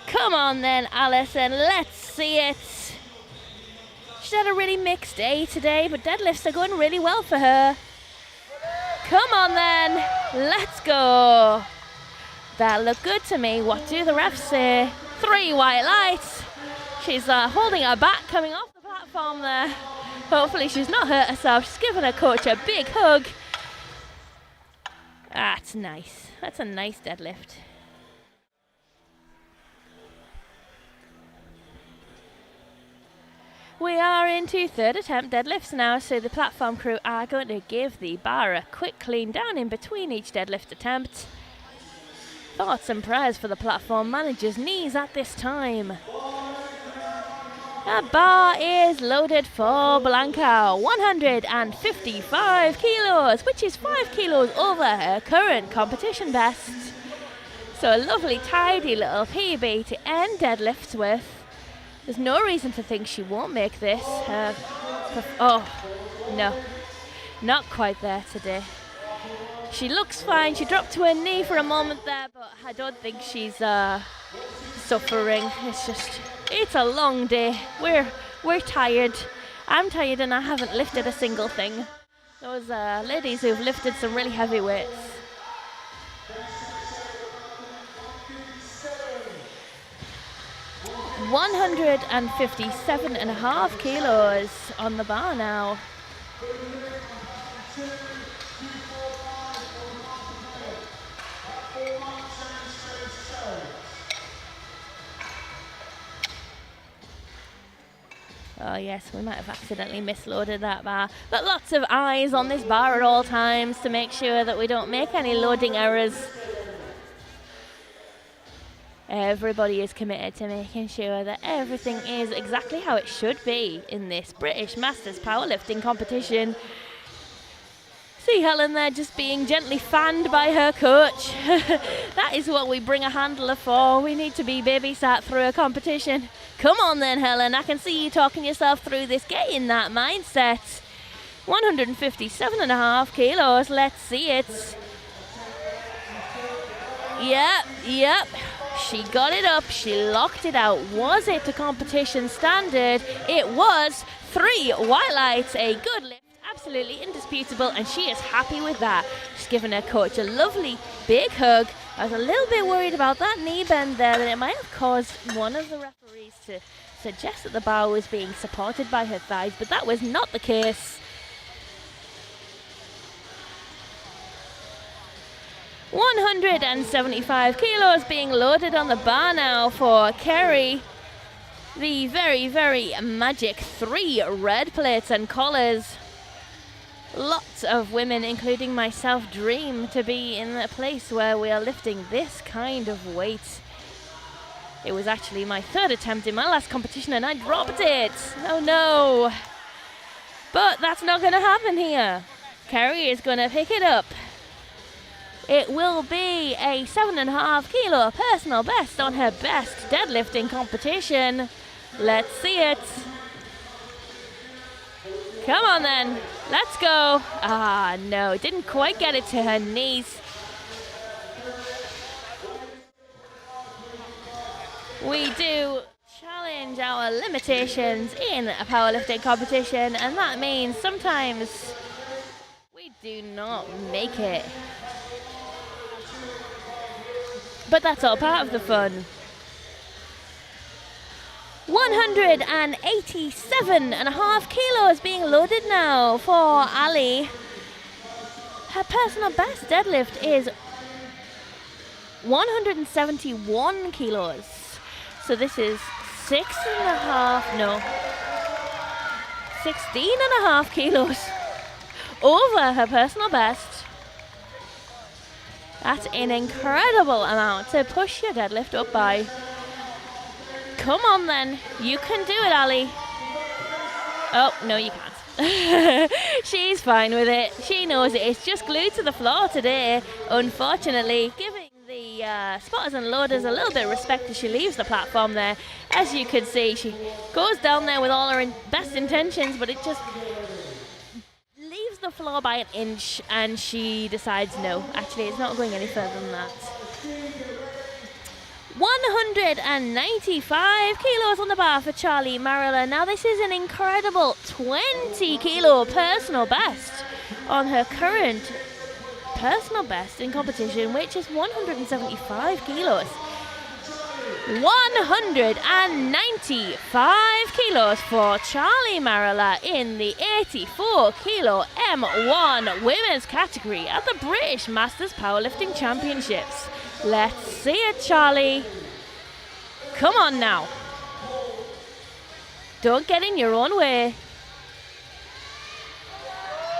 Come on then, Alison, let's see it. She's had a really mixed day today, but deadlifts are going really well for her. Come on then, let's go. That looked good to me. What do the refs say? 3 white lights. She's holding her back coming off the platform there. Hopefully she's not hurt herself. She's giving her coach a big hug. That's nice. That's a nice deadlift. We are into third attempt deadlifts now, so the platform crew are going to give the bar a quick clean down in between each deadlift attempt. Thoughts and prayers for the platform manager's knees at this time. The bar is loaded for Blanca, 155 kilos, which is 5 kilos over her current competition best. So a lovely, tidy little PB to end deadlifts with. There's no reason to think she won't make this. Oh, no, not quite there today. She looks fine. She dropped to her knee for a moment there, but I don't think she's suffering. It's a long day. We're tired. I'm tired and I haven't lifted a single thing. Those ladies who've lifted some really heavy weights. 157.5 kilos on the bar now. Oh yes, we might have accidentally misloaded that bar. But lots of eyes on this bar at all times to make sure that we don't make any loading errors. Everybody is committed to making sure that everything is exactly how it should be in this British Masters powerlifting competition. See Helen there just being gently fanned by her coach. That is what we bring a handler for. We need to be babysat through a competition. Come on then, Helen. I can see you talking yourself through this. Get in that mindset. 157.5 kilos. Let's see it. Yep. She got it up. She locked it out. Was it a competition standard? It was. 3 whitelights. A good lift. Absolutely indisputable, and she is happy with that. She's given her coach a lovely big hug. I was a little bit worried about that knee bend there, that it might have caused one of the referees to suggest that the bar was being supported by her thighs, but that was not the case. 175 kilos being loaded on the bar now for Kerry. The very, very magic 3 red plates and collars. Lots of women, including myself, dream to be in a place where we are lifting this kind of weight. It was actually my 3rd attempt in my last competition and I dropped it. Oh no. But that's not going to happen here. Kerry is going to pick it up. It will be a 7.5 kilo personal best on her best deadlifting competition. Let's see it. Come on then, let's go. Ah, no, didn't quite get it to her knees. We do challenge our limitations in a powerlifting competition, and that means sometimes we do not make it. But that's all part of the fun. 187.5 kilos being loaded now for Ali. Her personal best deadlift is 171 kilos. So this is 16.5 kilos over her personal best. That's an incredible amount to push your deadlift up by. Come on then, you can do it, Ali. Oh, no you can't. She's fine with it. She knows it. It's just glued to the floor today, unfortunately. Giving the spotters and loaders a little bit of respect as she leaves the platform there. As you can see, she goes down there with all her best intentions, but it just leaves the floor by an inch and she decides no, actually it's not going any further than that. 195 kilos on the bar for Charlie Marilla. Now this is an incredible 20 kilo personal best on her current personal best in competition, which is 175 kilos. 195 kilos for Charlie Marilla in the 84 kilo M1 women's category at the British Masters Powerlifting Championships. Let's see it, Charlie. Come on now. Don't get in your own way.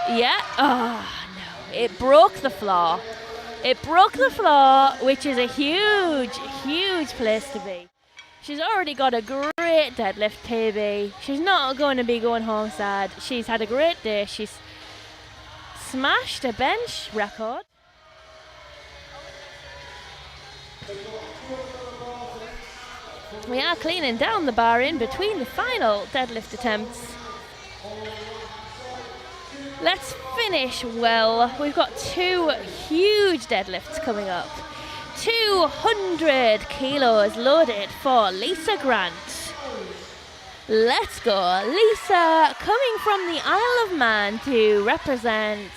Yeah. Oh, no. It broke the floor. It broke the floor, which is a huge, huge place to be. She's already got a great deadlift PB. She's not going to be going home sad. She's had a great day. She's smashed a bench record. We are cleaning down the bar in between the final deadlift attempts. Let's finish well. We've got 2 huge deadlifts coming up. 200 kilos loaded for Lisa Grant. Let's go. Lisa coming from the Isle of Man to represent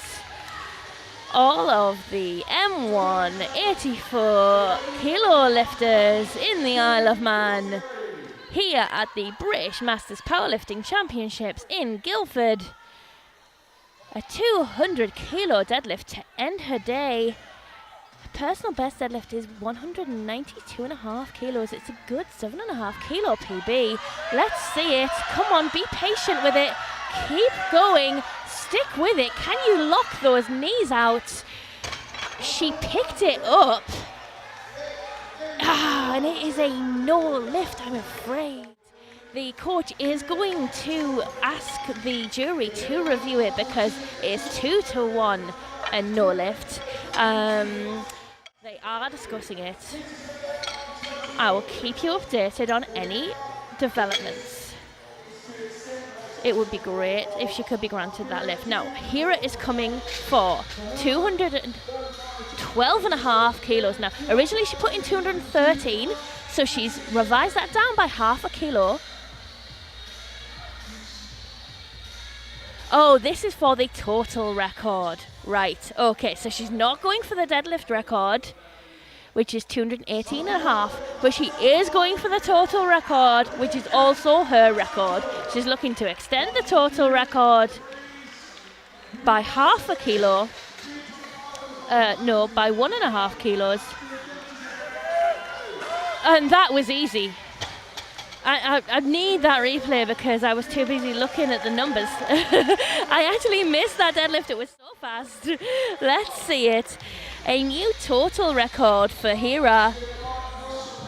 all of the M1 84 kilo lifters in the Isle of Man here at the British Masters Powerlifting Championships in Guildford. A 200 kilo deadlift to end her day. Her personal best deadlift is 192.5 kilos. It's a good 7.5 kilo PB. Let's see it. Come on, be patient with it. Keep going. Stick with it. Can you lock those knees out? She picked it up. And it is a no lift, I'm afraid. The coach is going to ask the jury to review it because it's 2-1 and no lift. They are discussing it. I will keep you updated on any developments. It would be great if she could be granted that lift. Now, Hira is coming for 212.5 kilos. Now, originally she put in 213, so she's revised that down by half a kilo. Oh, this is for the total record. Right, okay, so she's not going for the deadlift record, which is 218.5, but she is going for the total record, which is also her record. She's looking to extend the total record by half a kilo. No, by 1.5 kilos. And that was easy. I need that replay because I was too busy looking at the numbers. I actually missed that deadlift. It was so fast. Let's see it. A new total record for Hira.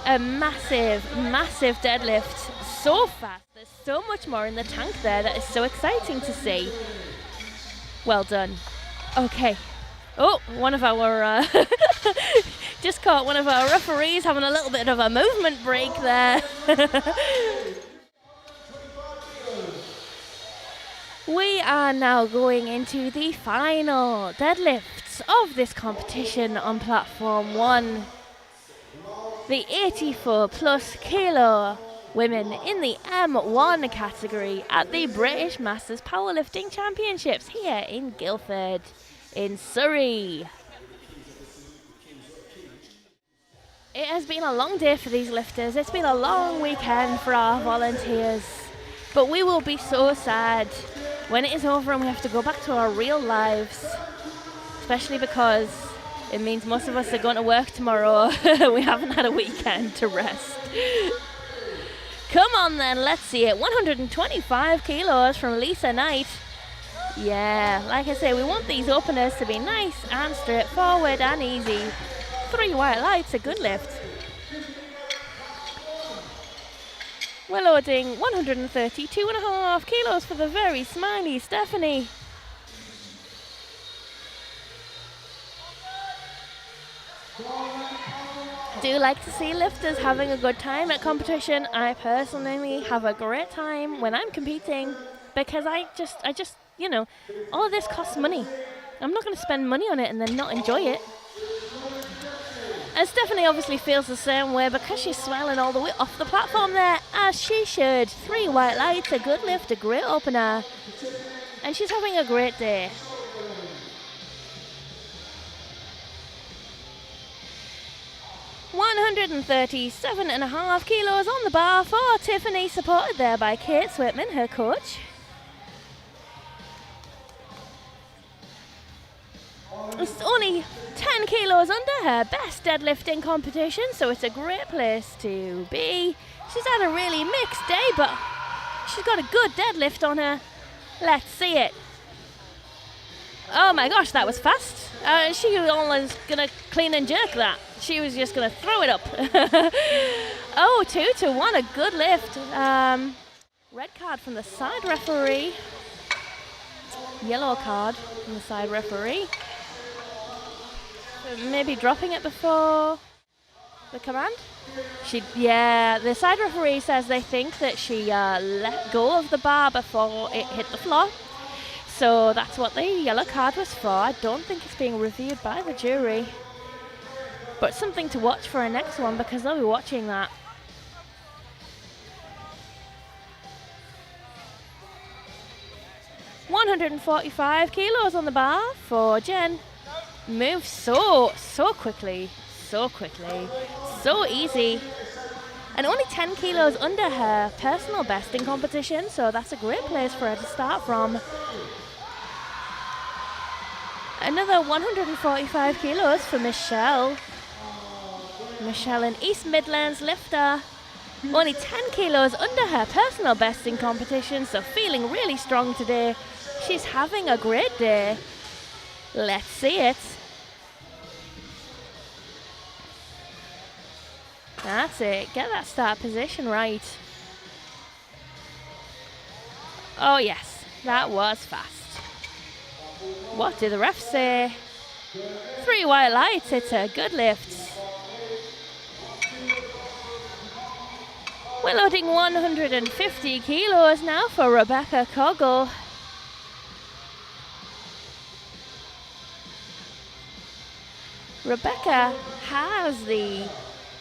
A massive, massive deadlift. So fast. There's so much more in the tank there that is so exciting to see. Well done. Okay. Oh, one of our... just caught one of our referees having a little bit of a movement break there. We are now going into the final deadlifts of this competition on platform 1. The 84 plus kilo women in the M1 category at the British Masters Powerlifting Championships here in Guildford in Surrey. It has been a long day for these lifters. It's been a long weekend for our volunteers. But we will be so sad when it is over and we have to go back to our real lives. Especially because it means most of us are going to work tomorrow. We haven't had a weekend to rest. Come on then, let's see it. 125 kilos from Lisa Knight. Yeah, like I say, we want these openers to be nice and straightforward and easy. 3 white lights, a good lift. We're loading 132.5 kilos for the very smiley Stephanie. I do like to see lifters having a good time at competition. I personally have a great time when I'm competing because I just, you know, all of this costs money. I'm not going to spend money on it and then not enjoy it. And Stephanie obviously feels the same way because she's swelling all the way off the platform there, as she should. 3 white lights, a good lift, a great opener. And she's having a great day. $137.5 kilos on the bar for Tiffany, supported there by Kate Switman, her coach. It's only 10 kilos under her best deadlifting competition, so it's a great place to be. She's had a really mixed day, but she's got a good deadlift on her. Let's see it. Oh my gosh, that was fast. She was almost going to clean and jerk that. She was just going to throw it up. Oh, 2-1, a good lift. Red card from the side referee. Yellow card from the side referee. Maybe dropping it before the command? Yeah, the side referee says they think that she let go of the bar before it hit the floor. So that's what the yellow card was for. I don't think it's being reviewed by the jury. But something to watch for our next one because they'll be watching that. 145 kilos on the bar for Jen. Moves so quickly, so easy. And only 10 kilos under her personal best in competition, so that's a great place for her to start from. Another 145 kilos for Michelle. Michelle, an East Midlands lifter. Only 10 kilos under her personal best in competition, so feeling really strong today. She's having a great day. Let's see it. That's it. Get that start position right. Oh yes, that was fast. What did the ref say? 3 white lights. It's a good lift. We're loading 150 kilos now for Rebecca Coggle. Rebecca has the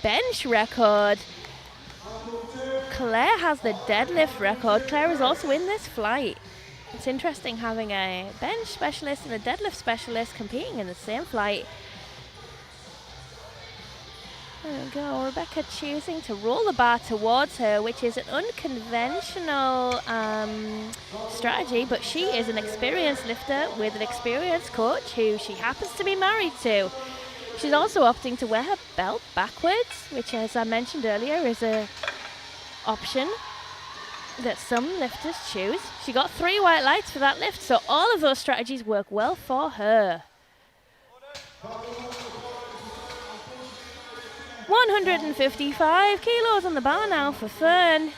bench record. Claire has the deadlift record. Claire is also in this flight. It's interesting having a bench specialist and a deadlift specialist competing in the same flight. There we go. Rebecca choosing to roll the bar towards her, which is an unconventional strategy, but she is an experienced lifter with an experienced coach who she happens to be married to. She's also opting to wear her belt backwards, which, as I mentioned earlier, is an option that some lifters choose. She got 3 white lights for that lift, so all of those strategies work well for her. 155 kilos on the bar now for Fern.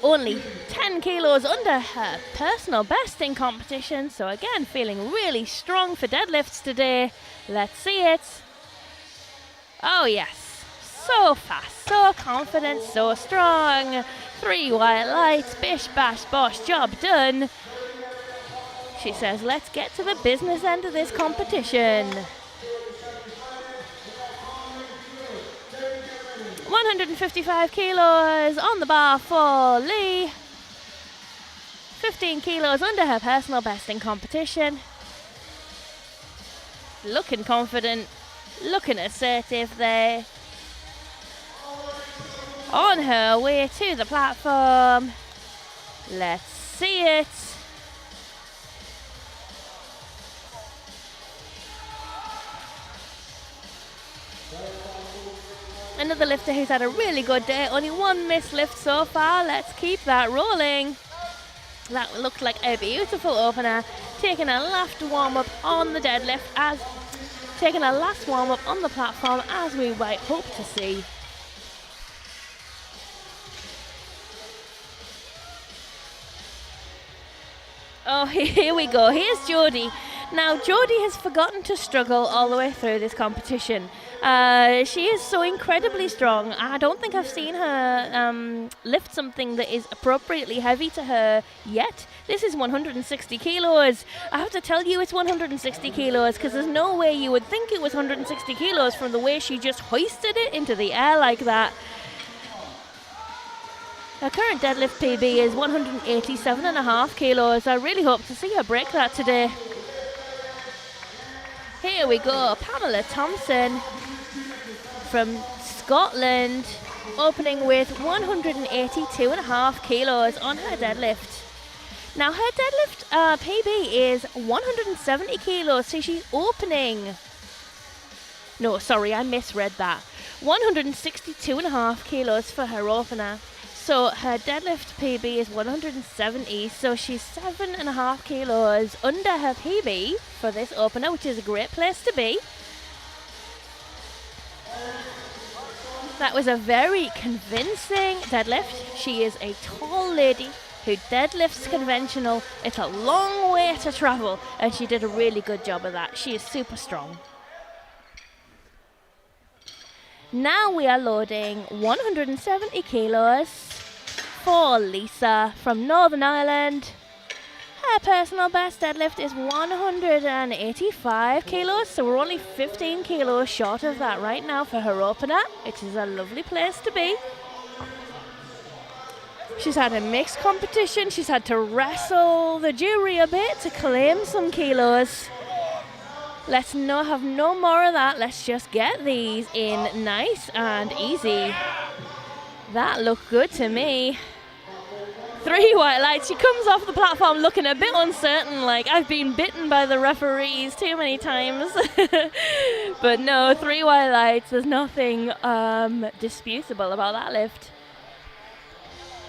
Only 10 kilos under her personal best in competition, so again feeling really strong for deadlifts today. Let's see it. Oh yes, so fast, so confident, so strong. 3 white lights, bish bash bosh, job done. She says, let's get to the business end of this competition. 155 kilos on the bar for Lee. 15 kilos under her personal best in competition. Looking confident, looking assertive there. On her way to the platform. Let's see it. Another lifter who's had a really good day. Only 1 missed lift so far. Let's keep that rolling. That looked like a beautiful opener. Taking a last warm-up on the deadlift, taking a last warm-up on the platform, as we might hope to see. Oh, here we go. Here's Jodie. Now, Jodie has forgotten to struggle all the way through this competition. She is so incredibly strong. I don't think I've seen her lift something that is appropriately heavy to her yet. This is 160 kilos. I have to tell you it's 160 kilos because there's no way you would think it was 160 kilos from the way she just hoisted it into the air like that. Her current deadlift PB is 187.5 kilos. I really hope to see her break that today. Here we go, Pamela Thompson from Scotland, opening with 182.5 kilos on her deadlift. Now her deadlift PB is 170 kilos, so she's opening. No, sorry, I misread that. 162.5 kilos for her opener. So her deadlift PB is 170, so she's 7.5 kilos under her PB for this opener, which is a great place to be. That was a very convincing deadlift. She is a tall lady who deadlifts conventional. It's a long way to travel, and she did a really good job of that. She is super strong. Now we are loading 170 kilos for Lisa from Northern Ireland. Her personal best deadlift is 185 kilos, so we're only 15 kilos short of that right now for her opener, which is a lovely place to be. She's had a mixed competition. She's had to wrestle the jury a bit to claim some kilos. Let's not have no more of that. Let's just get these in nice and easy. That looked good to me. 3 white lights. She comes off the platform looking a bit uncertain, like I've been bitten by the referees too many times. But no, 3 white lights. There's nothing disputable about that lift.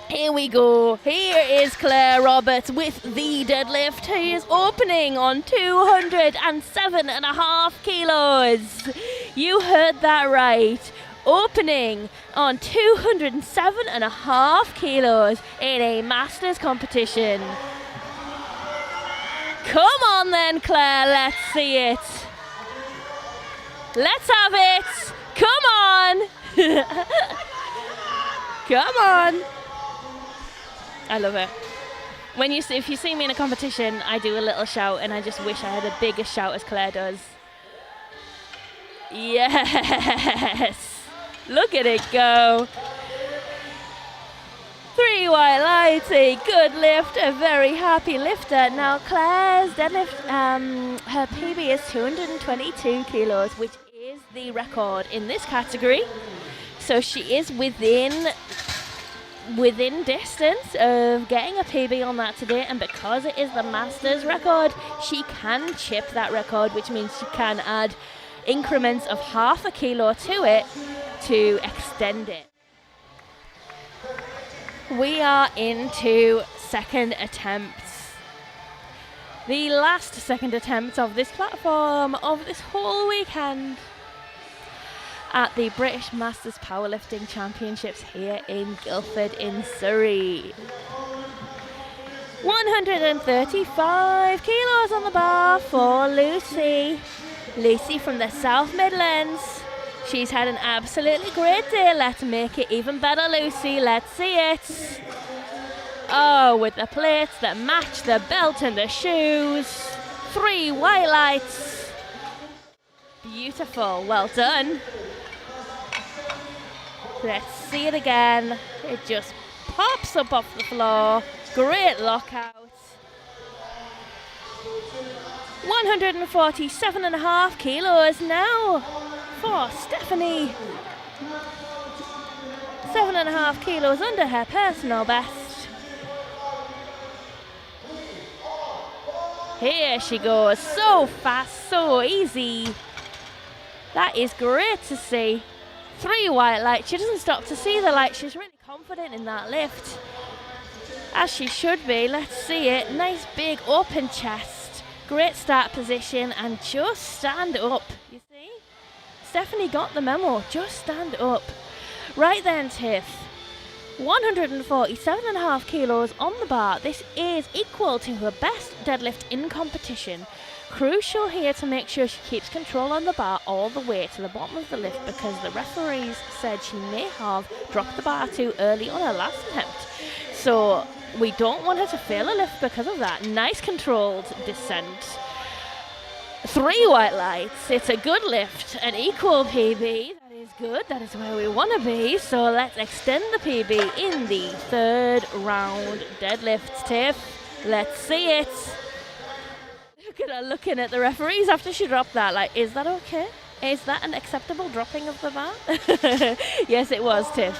Here we go. Here is Claire Roberts with the deadlift. She is opening on 207.5 kilos. You heard that right. Opening on 207.5 kilos in a masters competition. Come on then, Claire. Let's see it. Let's have it. Come on. Come on. I love it. If you see me in a competition, I do a little shout, and I just wish I had a bigger shout as Claire does. Yes! Look at it go. 3 white lights, a good lift, a very happy lifter. Now Claire's deadlift, her PB is 222 kilos, which is the record in this category. So she is within distance of getting a PB on that today, and because it is the Masters record, she can chip that record, which means she can add increments of half a kilo to it to extend it. We are into second attempts. The last second attempts of this platform of this whole weekend at the British Masters Powerlifting Championships here in Guildford in Surrey. 135 kilos on the bar for Lucy. Lucy from the South Midlands. She's had an absolutely great day. Let's make it even better, Lucy. Let's see it. Oh, with the plates that match the belt and the shoes. 3 white lights. Beautiful. Well done. Let's see it again. It just pops up off the floor. Great lockout. 147.5 kilos now for Stephanie. 7.5 kilos under her personal best. Here she goes. So fast, so easy. That is great to see. 3 white lights. She doesn't stop to see the light. She's really confident in that lift, as she should be. Let's see it. Nice big open chest. Great start position, and just stand up. You see? Stephanie got the memo. Just stand up. Right then, Tiff. 147.5 kilos on the bar. This is equal to her best deadlift in competition. Crucial here to make sure she keeps control on the bar all the way to the bottom of the lift, because the referees said she may have dropped the bar too early on her last attempt. So we don't want her to fail a lift because of that. Nice controlled descent. 3 white lights. It's a good lift. An equal PB. That is good. That is where we want to be. So let's extend the PB in the 3rd round deadlift, Tiff. Let's see it. Look at her looking at the referees after she dropped that. Like, is that okay? Is that an acceptable dropping of the bar? Yes, it was, Tiff.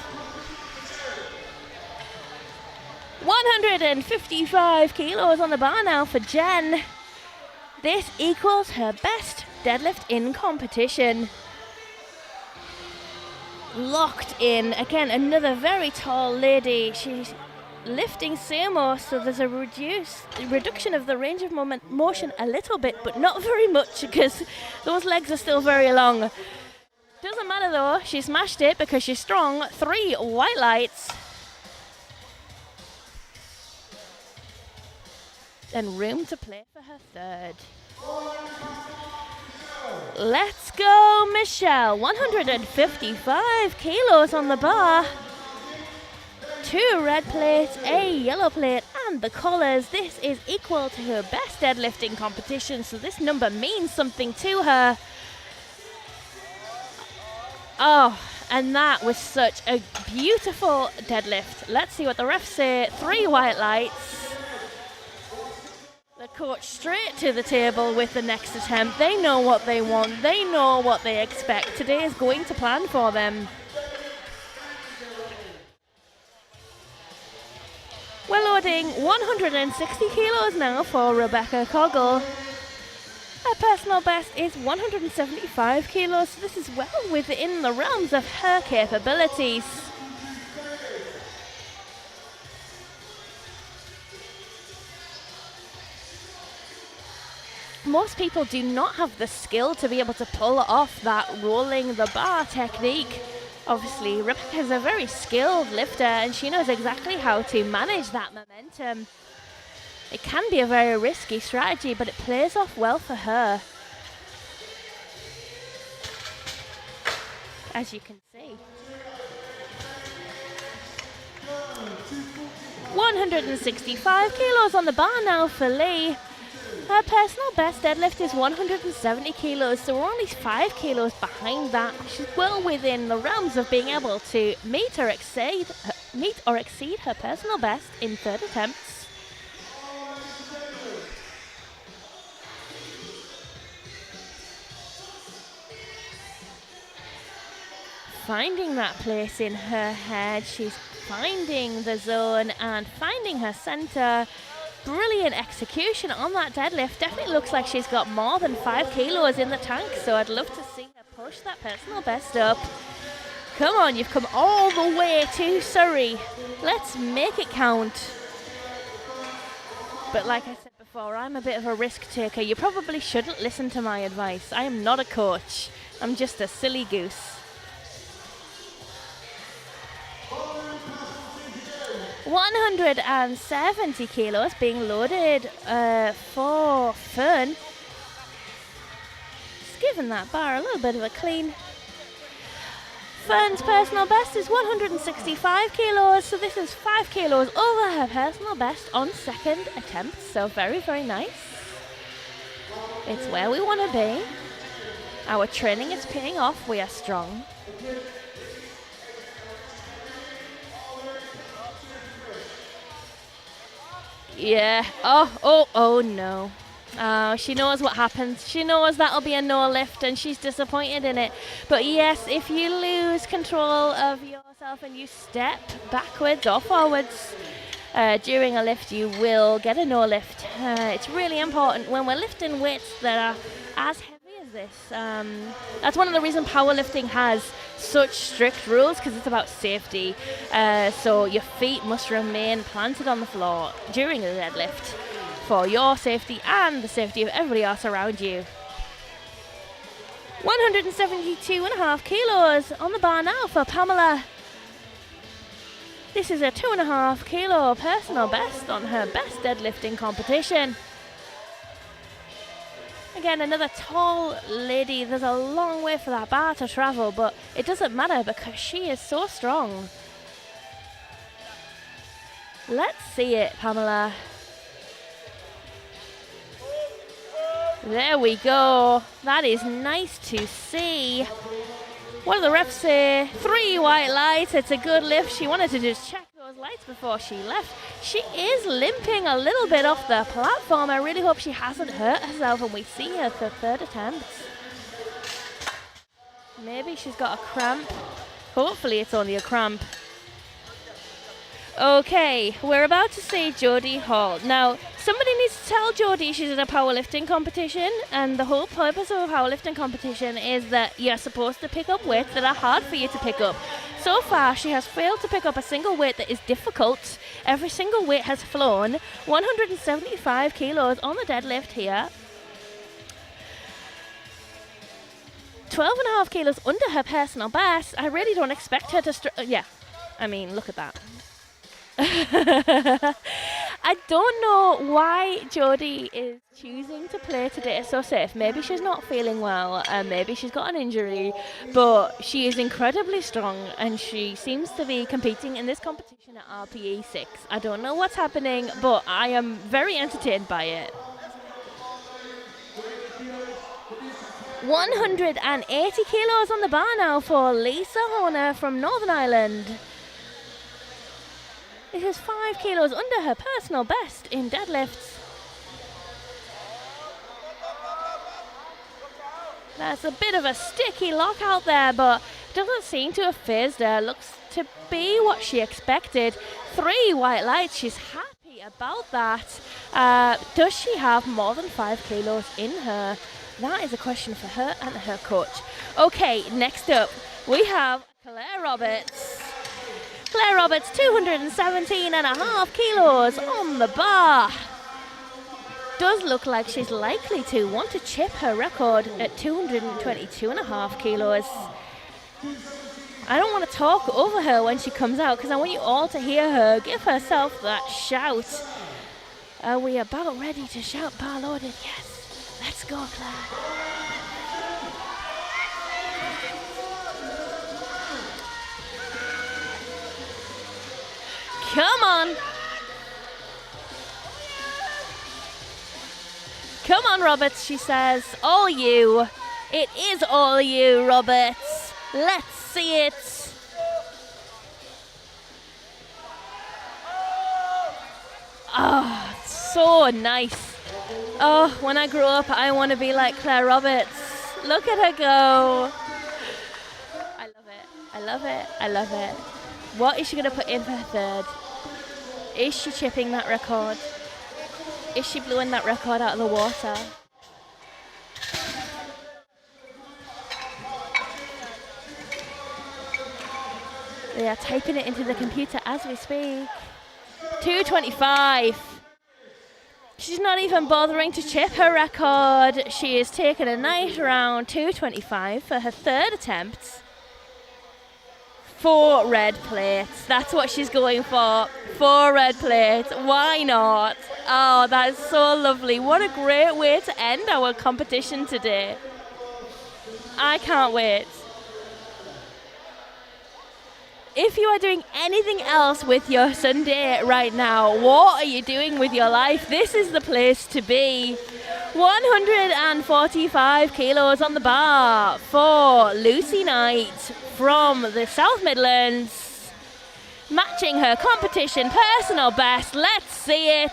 155 kilos on the bar now for Jen. This equals her best deadlift in competition. Locked in. Again, another very tall lady. She's lifting sumo, so there's a reduction of the range of motion a little bit, but not very much, because those legs are still very long. Doesn't matter though, she smashed it because she's strong. 3 white lights. And room to play for her 3rd. Let's go, Michelle. 155 kilos on the bar. 2 red plates, a yellow plate, and the colours. This is equal to her best deadlifting competition, so this number means something to her. Oh, And that was such a beautiful deadlift. Let's see what the refs say. 3 white lights. The coach straight to the table with the next attempt. They know what they want. They know what they expect. Today is going to plan for them. We're loading 160 kilos now for Rebecca Coggle. Her personal best is 175 kilos, so this is well within the realms of her capabilities. Most people do not have the skill to be able to pull off that rolling the bar technique. Obviously, Rebecca is a very skilled lifter and she knows exactly how to manage that momentum. It can be a very risky strategy, but it plays off well for her. As you can see. 165 kilos on the bar now for Lee. Her personal best deadlift is 170 kilos, so we're only 5 kilos behind that. She's well within the realms of being able to meet or exceed her personal best in 3rd attempts. Finding that place in her head, she's finding the zone and finding her center. Brilliant execution on that deadlift. Definitely looks like she's got more than 5 kilos in the tank, so I'd love to see her push that personal best up. Come on, you've come all the way to Surrey. Let's make it count. But like I said before, I'm a bit of a risk taker. You probably shouldn't listen to my advice. I am not a coach. I'm just a silly goose. 170 kilos being loaded for Fern. Just giving that bar a little bit of a clean. Fern's personal best is 165 kilos, so this is 5 kilos over her personal best on 2nd attempt, so very, very nice. It's where we want to be. Our training is paying off, we are strong. Yeah. Oh no. She knows what happens. She knows that'll be a no lift and she's disappointed in it. But yes, if you lose control of yourself and you step backwards or forwards during a lift, you will get a no lift. It's really important when we're lifting weights that are as heavy as this. That's one of the reasons powerlifting has such strict rules, because it's about safety. So your feet must remain planted on the floor during the deadlift for your safety and the safety of everybody else around you. 172.5 kilos on the bar now for Pamela. This is a 2.5 kilo personal best on her best deadlifting competition. Again, another tall lady. There's a long way for that bar to travel, but it doesn't matter because she is so strong. Let's see it, Pamela. There we go. That is nice to see. What do the refs say? 3 white lights. It's a good lift. She wanted to just check those lights before she left. She is limping a little bit off the platform. I really hope she hasn't hurt herself and we see her for 3rd attempt. Maybe she's got a cramp. Hopefully it's only a cramp. Okay, we're about to see Jodie Hall. Now, somebody needs to tell Jodie she's in a powerlifting competition, and the whole purpose of a powerlifting competition is that you're supposed to pick up weights that are hard for you to pick up. So far, she has failed to pick up a single weight that is difficult. Every single weight has flown. 175 kilos on the deadlift here. 12.5 kilos under her personal best. I really don't expect her to... yeah, I mean, look at that. I don't know why Jodie is choosing to play today so safe. Maybe she's not feeling well and maybe she's got an injury, but she is incredibly strong and she seems to be competing in this competition at RPE 6. I don't know what's happening, but I am very entertained by it. 180 kilos on the bar now for Lisa Horner from Northern Ireland. This is 5 kilos under her personal best in deadlifts. That's a bit of a sticky lock out there, but doesn't seem to have phased her. Looks to be what she expected. 3 white lights. She's happy about that. Does she have more than 5 kilos in her? That is a question for her and her coach. Okay, next up we have Claire Roberts. Claire Roberts, 217.5 kilos on the bar. Does look like she's likely to want to chip her record at 222.5 kilos. I don't want to talk over her when she comes out because I want you all to hear her give herself that shout. Are we about ready to shout bar loaded? Yes. Let's go, Claire. Come on. Come on, Roberts, she says. All you. It is all you, Roberts. Let's see it. Oh, so nice. Oh, when I grow up, I want to be like Claire Roberts. Look at her go. I love it. I love it. I love it. What is she going to put in for her third? Is she chipping that record? Is she blowing that record out of the water? They are typing it into the computer as we speak. 225. She's not even bothering to chip her record. She is taking a nice round 225 for her third attempt. 4 red plates. That's what she's going for. 4 red plates. Why not? Oh, that is so lovely. What a great way to end our competition today. I can't wait. If you are doing anything else with your Sunday right now, what are you doing with your life? This is the place to be. 145 kilos on the bar for Lucy Knight from the South Midlands. Matching her competition personal best. Let's see it.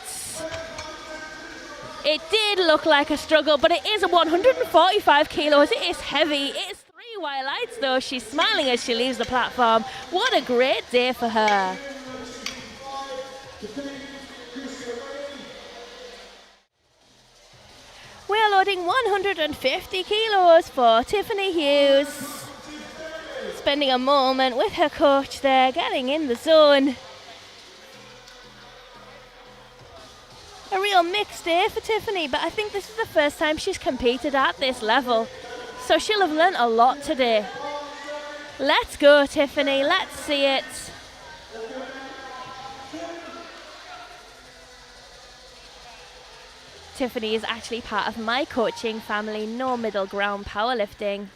It did look like a struggle, but it is a 145 kilos. It is heavy. It is 3 white lights though. She's smiling as she leaves the platform. What a great day for her. We are loading 150 kilos for Tiffany Hughes. Spending a moment with her coach there, getting in the zone. A real mixed day for Tiffany, but I think this is the first time she's competed at this level. So she'll have learnt a lot today. Let's go, Tiffany. Let's see it. Tiffany is actually part of my coaching family, No Middle Ground Powerlifting.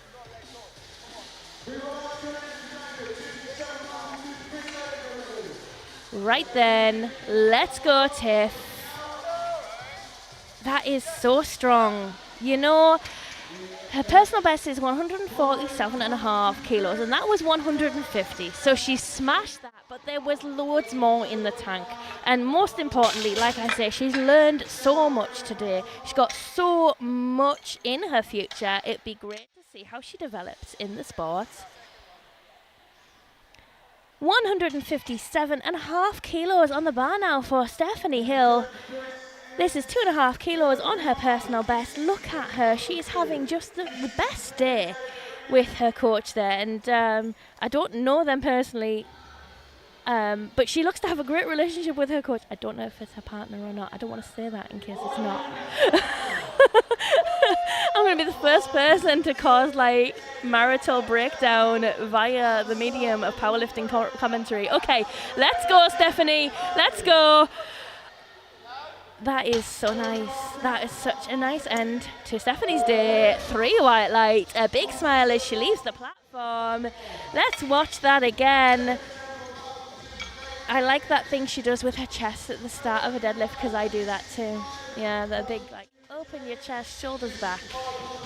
Right then, let's go, Tiff. That is so strong. You know, her personal best is 147.5 kilos, and that was 150. So she smashed that, but there was loads more in the tank. And most importantly, like I say, she's learned so much today. She's got so much in her future. It'd be great to see how she develops in the sport. 157.5 kilos on the bar now for Stephanie Hill. This is 2.5 kilos on her personal best. Look at her. She is having just the best day with her coach there. And I don't know them personally, but she looks to have a great relationship with her coach. I don't know if it's her partner or not. I don't want to say that in case it's not. I'm going to be the first person to cause like marital breakdown via the medium of powerlifting commentary. Okay, let's go, Stephanie. Let's go. That is so nice. That is such a nice end to Stephanie's day. 3 white lights, a big smile as she leaves the platform. Let's watch that again. I like that thing she does with her chest at the start of a deadlift because I do that too. Yeah, the big like, Open your chest, shoulders back.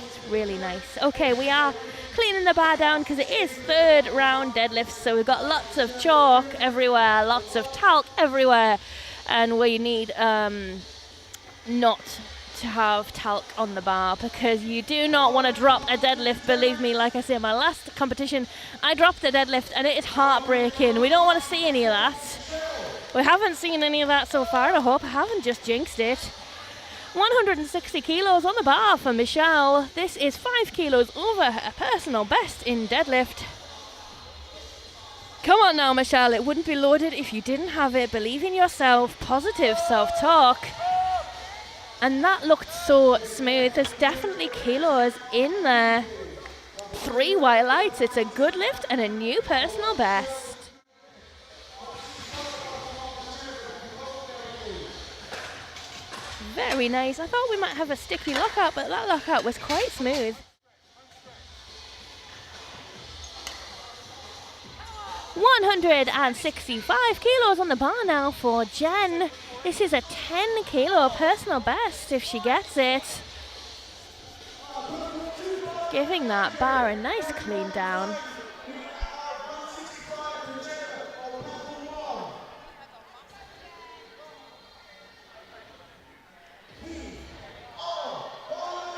It's really nice. Okay, we are cleaning the bar down because it is third round deadlifts, so we've got lots of chalk everywhere, lots of talc everywhere, and we need not to have talc on the bar because you do not want to drop a deadlift. Believe me, like I said, my last competition, I dropped a deadlift and it is heartbreaking. We don't want to see any of that. We haven't seen any of that so far, and I hope I haven't just jinxed it. 160 kilos on the bar for Michelle. This is 5 kilos over her personal best in deadlift. Come on now, Michelle. It wouldn't be loaded if you didn't have it. Believe in yourself. Positive self-talk. And that looked so smooth. There's definitely kilos in there. 3 white lights. It's a good lift and a new personal best. Very nice. I thought we might have a sticky lockout, but that lockout was quite smooth. $165 kilos on the bar now for Jen. This is a 10 kilo personal best if she gets it. Giving that bar a nice clean down.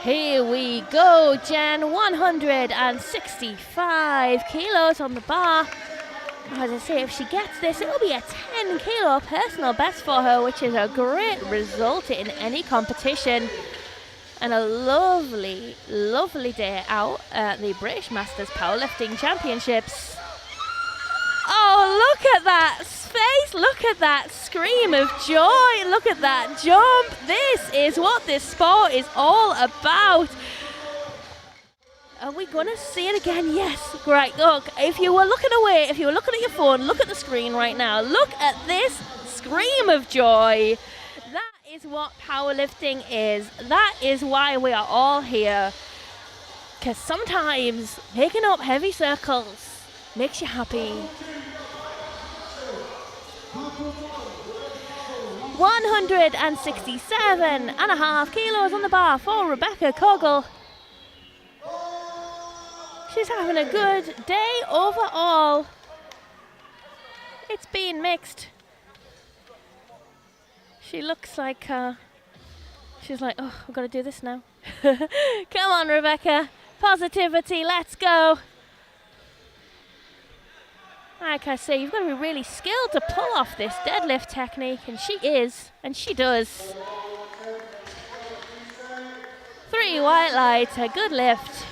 Here we go, Jen. 165 kilos on the bar. As I say, if she gets this, it'll be a 10 kilo personal best for her, which is a great result in any competition. And a lovely, lovely day out at the British Masters Powerlifting Championships. Oh, look at that face. Look at that scream of joy. Look at that jump. This is what this sport is all about. Are we going to see it again? Yes. Great. Look, if you were looking away, if you were looking at your phone, look at the screen right now. Look at this scream of joy. That is what powerlifting is. That is why we are all here. Because sometimes picking up heavy circles makes you happy. 167.5 kilos on the bar for Rebecca Kogel. She's having a good day overall. It's been mixed. She looks like, she's like, oh, I've got to do this now. Come on, Rebecca. Positivity, let's go. Like I say, you've got to be really skilled to pull off this deadlift technique, and she is, and she does. 3 white lights, a good lift.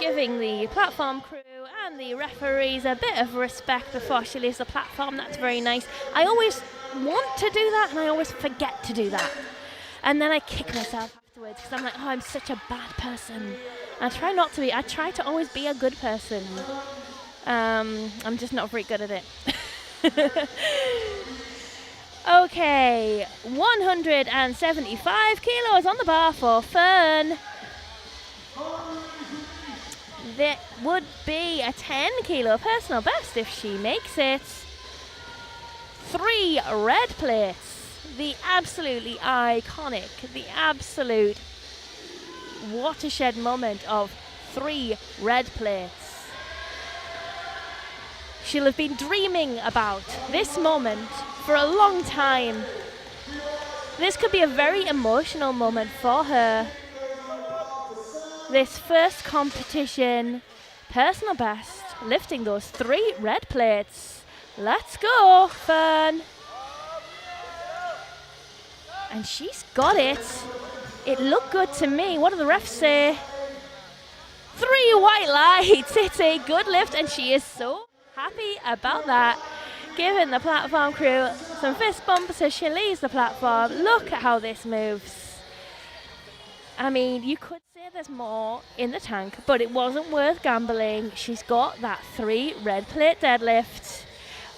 Giving the platform crew and the referees a bit of respect before she leaves the platform. That's very nice. I always want to do that, and I always forget to do that. And then I kick myself afterwards, because I'm like, oh, I'm such a bad person. I try not to be. I try to always be a good person. I'm just not very good at it. Okay, 175 kilos on the bar for Fern. That would be a 10 kilo personal best if she makes it. 3 red plates. The absolutely iconic, the absolute watershed moment of 3 red plates. She'll have been dreaming about this moment for a long time. This could be a very emotional moment for her. This first competition, personal best, lifting those 3 red plates. Let's go, Fern. And she's got it. It looked good to me. What do the refs say? 3 white lights. It's a good lift, and she is so happy about that. Giving the platform crew some fist bumps as she leaves the platform. Look at how this moves. I mean, you could say there's more in the tank, but it wasn't worth gambling. She's got that 3 red plate deadlift.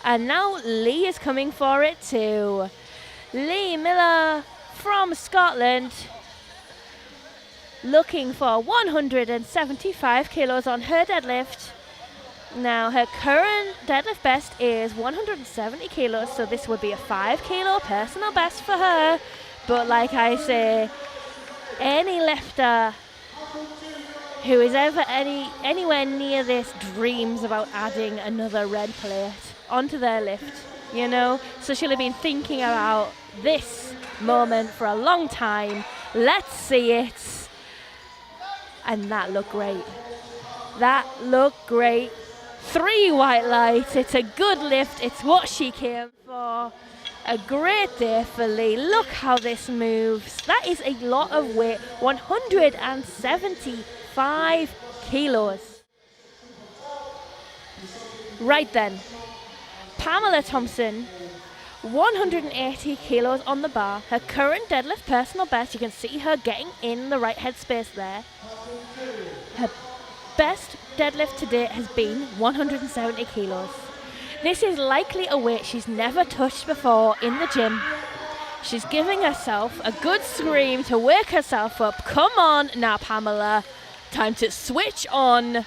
And now Lee is coming for it too. Lee Miller from Scotland, looking for 175 kilos on her deadlift. Now her current deadlift best is 170 kilos, so this would be a 5 kilo personal best for her. But like I say, any lifter who is ever anywhere near this dreams about adding another red plate onto their lift, you know. So she'll have been thinking about this moment for a long time. Let's see it. And that looked great. That looked great. 3 white lights. It's a good lift. It's what she came for. A great day for Lee. Look how this moves. That is a lot of weight. 175 kilos. Right then. Pamela Thompson, 180 kilos on the bar. Her current deadlift personal best. You can see her getting in the right headspace there. Her best deadlift to date has been 170 kilos. This is likely a weight she's never touched before in the gym. She's giving herself a good scream to wake herself up. Come on now, Pamela. Time to switch on.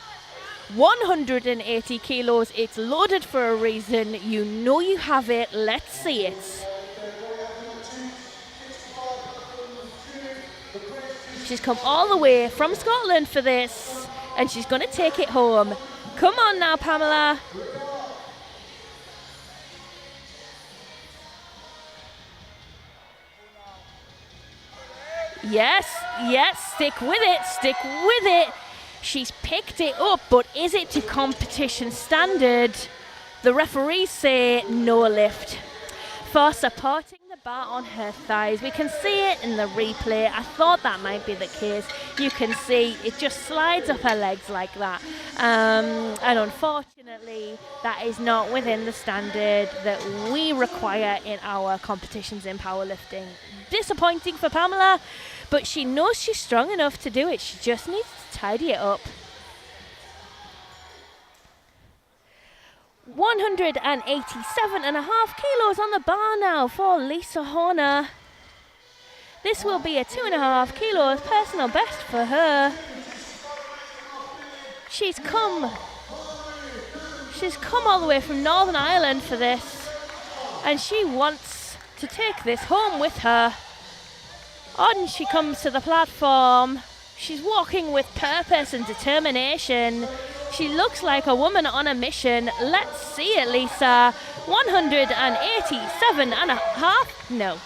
180 kilos. It's loaded for a reason. You know you have it. Let's see it. She's come all the way from Scotland for this, and she's going to take it home. Come on now, Pamela. Yes, stick with it. She's picked it up, but is it to competition standard? The referees say no lift. For supporting the bar on her thighs, we can see it in the replay. I thought that might be the case. You can see it just slides up her legs like that. And unfortunately, that is not within the standard that we require in our competitions in powerlifting. Disappointing for Pamela, but she knows she's strong enough to do it. She just needs to tidy it up. 187.5 kilos on the bar now for Lisa Horner. This will be a 2.5 kilos personal best for her. She's come all the way from Northern Ireland for this, and she wants to take this home with her. On she comes to the platform. She's walking with purpose and determination. She looks like a woman on a mission. Let's see it, Lisa. 187.5. No.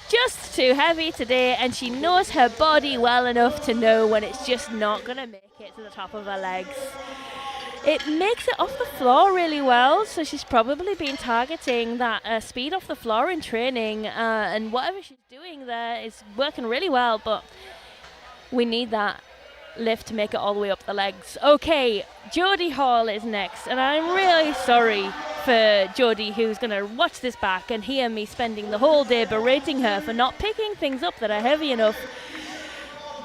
Just too heavy today, and she knows her body well enough to know when it's just not going to make it to the top of her legs. It makes it off the floor really well, so she's probably been targeting that speed off the floor in training, and whatever she's doing there is working really well, but we need that lift to make it all the way up the legs. Okay, Jodie Hall is next, and I'm really sorry for Jodie, who's going to watch this back and hear me spending the whole day berating her for not picking things up that are heavy enough.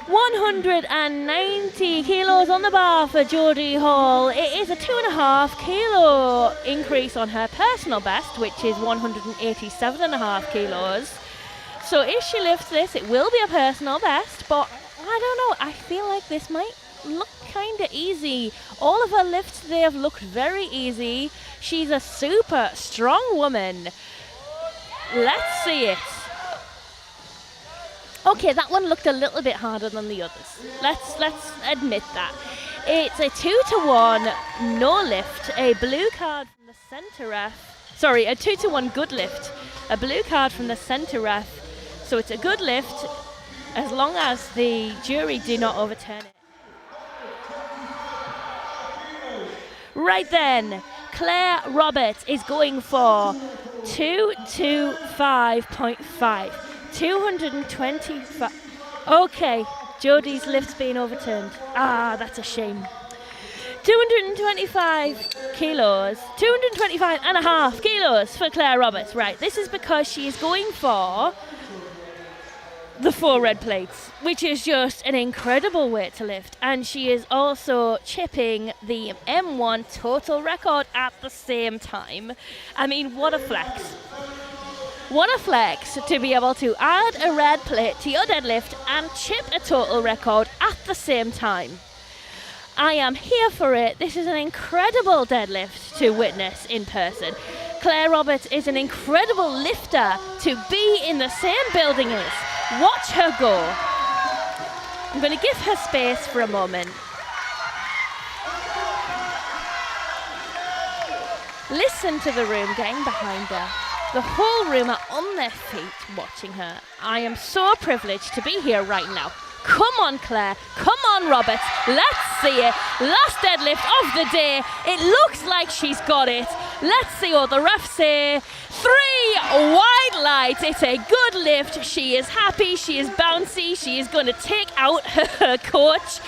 190 kilos on the bar for Jodie Hall. It is a 2.5 kilo increase on her personal best, which is 187.5 kilos. So if she lifts this, it will be a personal best, but I don't know, I feel like this might look kind of easy. All of her lifts today have looked very easy. She's a super strong woman. Let's see it. Okay, that one looked a little bit harder than the others. Let's admit that. It's a 2-to-1 no lift, a blue card from the centre ref. Sorry, a 2-to-1 good lift, a blue card from the centre ref. So it's a good lift as long as the jury do not overturn it. Right then, Claire Roberts is going for 225.5. 225. Okay, Jodie's lift's been overturned. Ah, that's a shame. 225 kilos. 225.5 kilos for Claire Roberts. Right, this is because she is going for the 4 red plates, which is just an incredible weight to lift. And she is also chipping the M1 total record at the same time. I mean, what a flex. What a flex to be able to add a red plate to your deadlift and chip a total record at the same time. I am here for it. This is an incredible deadlift to witness in person. Claire Roberts is an incredible lifter to be in the same building as. Watch her go. I'm going to give her space for a moment. Listen to the room getting behind her. The whole room are on their feet watching her. I am so privileged to be here right now. Come on, Claire. Come on, Roberts. Let's see it. Last deadlift of the day. It looks like she's got it. Let's see what the refs say. 3 wide lights. It's a good lift. She is happy. She is bouncy. She is going to take out her coach.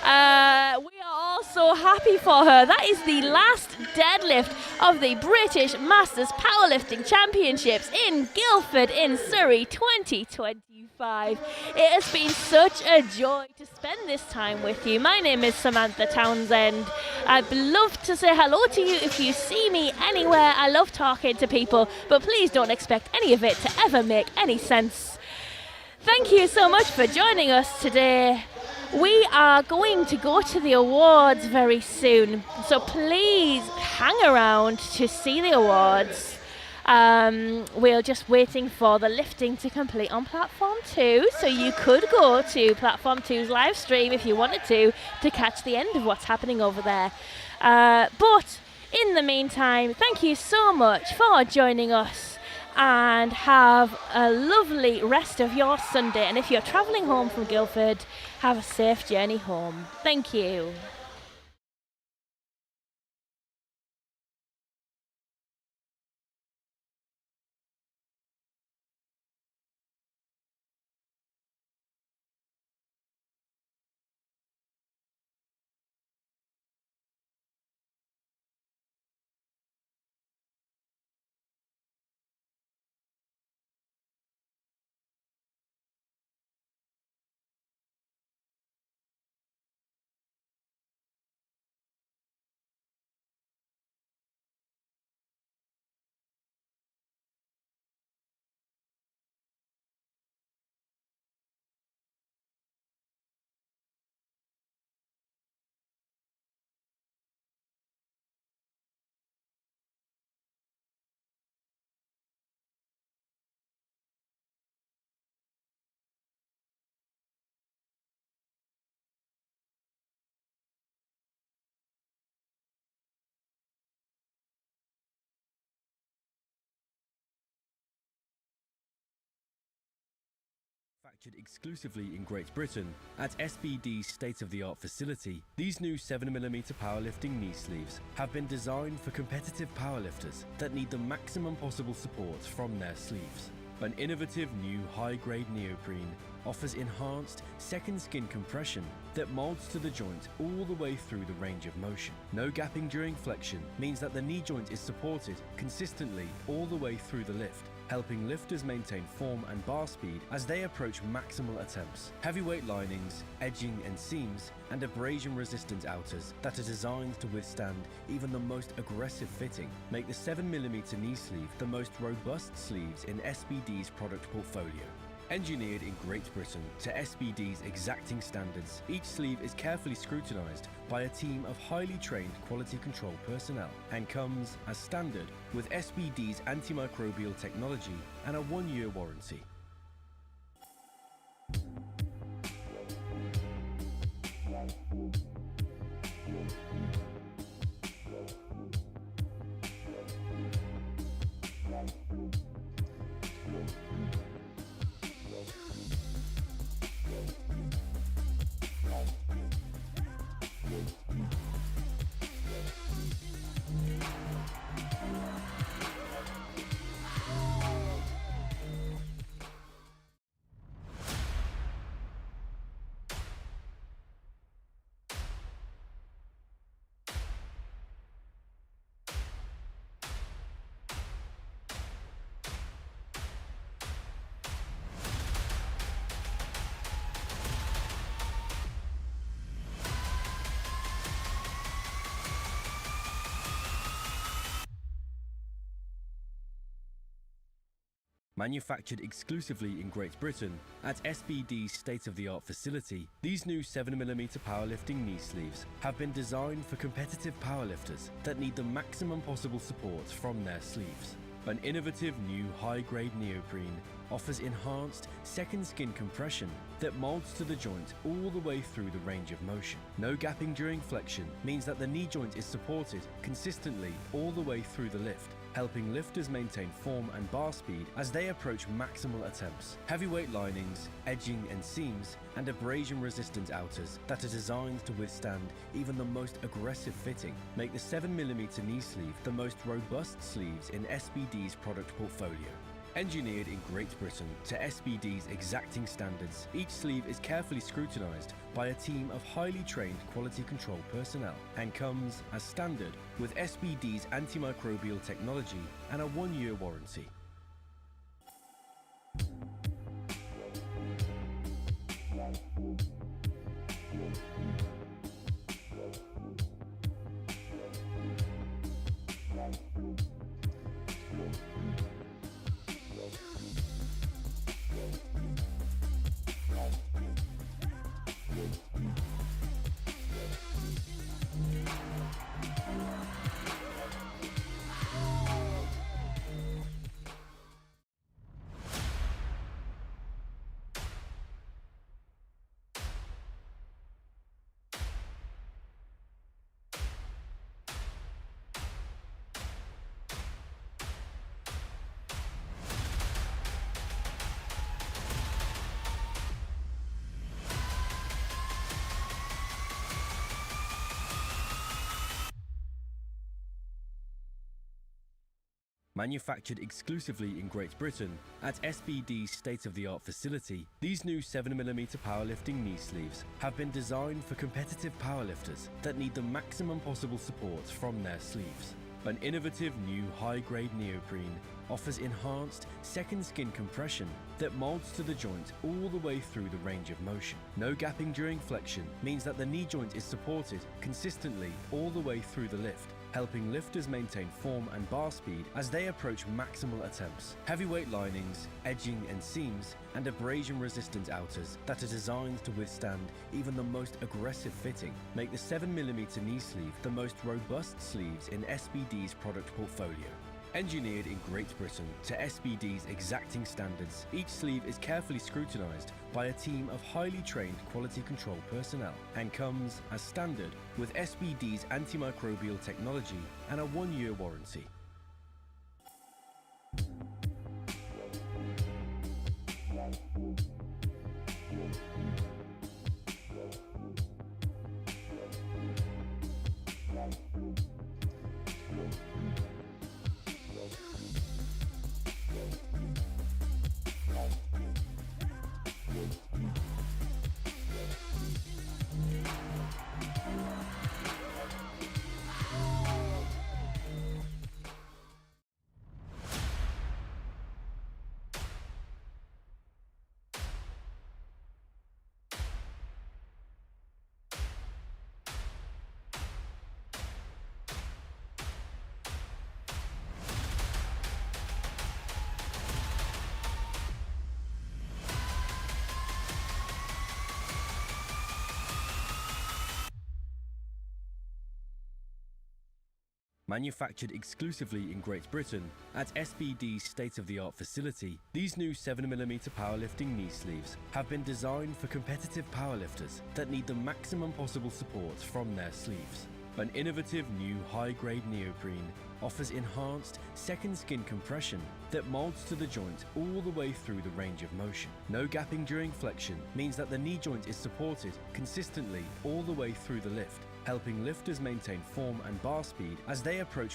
We are all so happy for her. That is the last deadlift of the British Masters Powerlifting Championships in Guildford in Surrey 2025. It has been such a joy to spend this time with you. My name is Samantha Townsend. I'd love to say hello to you if you see me anywhere. I love talking to people, but please don't expect any of it to ever make any sense. Thank you so much for joining us today. We are going to go to the awards very soon, so please hang around to see the awards. We're just waiting for the lifting to complete on Platform 2, so you could go to Platform 2's live stream if you wanted to catch the end of what's happening over there. But in the meantime, thank you so much for joining us, and have a lovely rest of your Sunday. And if you're travelling home from Guildford, have a safe journey home. Thank you. Manufactured exclusively in Great Britain at SBD's state-of-the-art facility, these new 7mm powerlifting knee sleeves have been designed for competitive powerlifters that need the maximum possible support from their sleeves. An innovative new high-grade neoprene offers enhanced second skin compression that molds to the joint all the way through the range of motion. No gapping during flexion means that the knee joint is supported consistently all the way through the lift, helping lifters maintain form and bar speed as they approach maximal attempts. Heavyweight linings, edging and seams, and abrasion-resistant outers that are designed to withstand even the most aggressive fitting make the 7mm knee sleeve the most robust sleeves in SBD's product portfolio. Engineered in Great Britain to SBD's exacting standards, each sleeve is carefully scrutinized by a team of highly trained quality control personnel and comes as standard with SBD's antimicrobial technology and a 1-year warranty. Manufactured exclusively in Great Britain at SBD's state-of-the-art facility, these new 7mm powerlifting knee sleeves have been designed for competitive powerlifters that need the maximum possible support from their sleeves. An innovative new high-grade neoprene offers enhanced second skin compression that molds to the joint all the way through the range of motion. No gapping during flexion means that the knee joint is supported consistently all the way through the lift, helping lifters maintain form and bar speed as they approach maximal attempts. Heavyweight linings, edging and seams, and abrasion-resistant outers that are designed to withstand even the most aggressive fitting make the 7mm knee sleeve the most robust sleeves in SBD's product portfolio. Engineered in Great Britain to SBD's exacting standards, each sleeve is carefully scrutinized by a team of highly trained quality control personnel and comes as standard with SBD's antimicrobial technology and a 1-year warranty. Manufactured exclusively in Great Britain at SBD's state-of-the-art facility, these new 7mm powerlifting knee sleeves have been designed for competitive powerlifters that need the maximum possible support from their sleeves. An innovative new high-grade neoprene offers enhanced second skin compression that molds to the joint all the way through the range of motion. No gapping during flexion means that the knee joint is supported consistently all the way through the lift, helping lifters maintain form and bar speed as they approach maximal attempts. Heavyweight linings, edging and seams, and abrasion-resistant outers that are designed to withstand even the most aggressive fitting make the 7mm knee sleeve the most robust sleeves in SBD's product portfolio. Engineered in Great Britain to SBD's exacting standards, each sleeve is carefully scrutinized by a team of highly trained quality control personnel and comes as standard with SBD's antimicrobial technology and a 1-year warranty. Manufactured exclusively in Great Britain at SBD's state-of-the-art facility, these new 7mm powerlifting knee sleeves have been designed for competitive powerlifters that need the maximum possible support from their sleeves. An innovative new high-grade neoprene offers enhanced second skin compression that molds to the joint all the way through the range of motion. No gapping during flexion means that the knee joint is supported consistently all the way through the lift, helping lifters maintain form and bar speed as they approach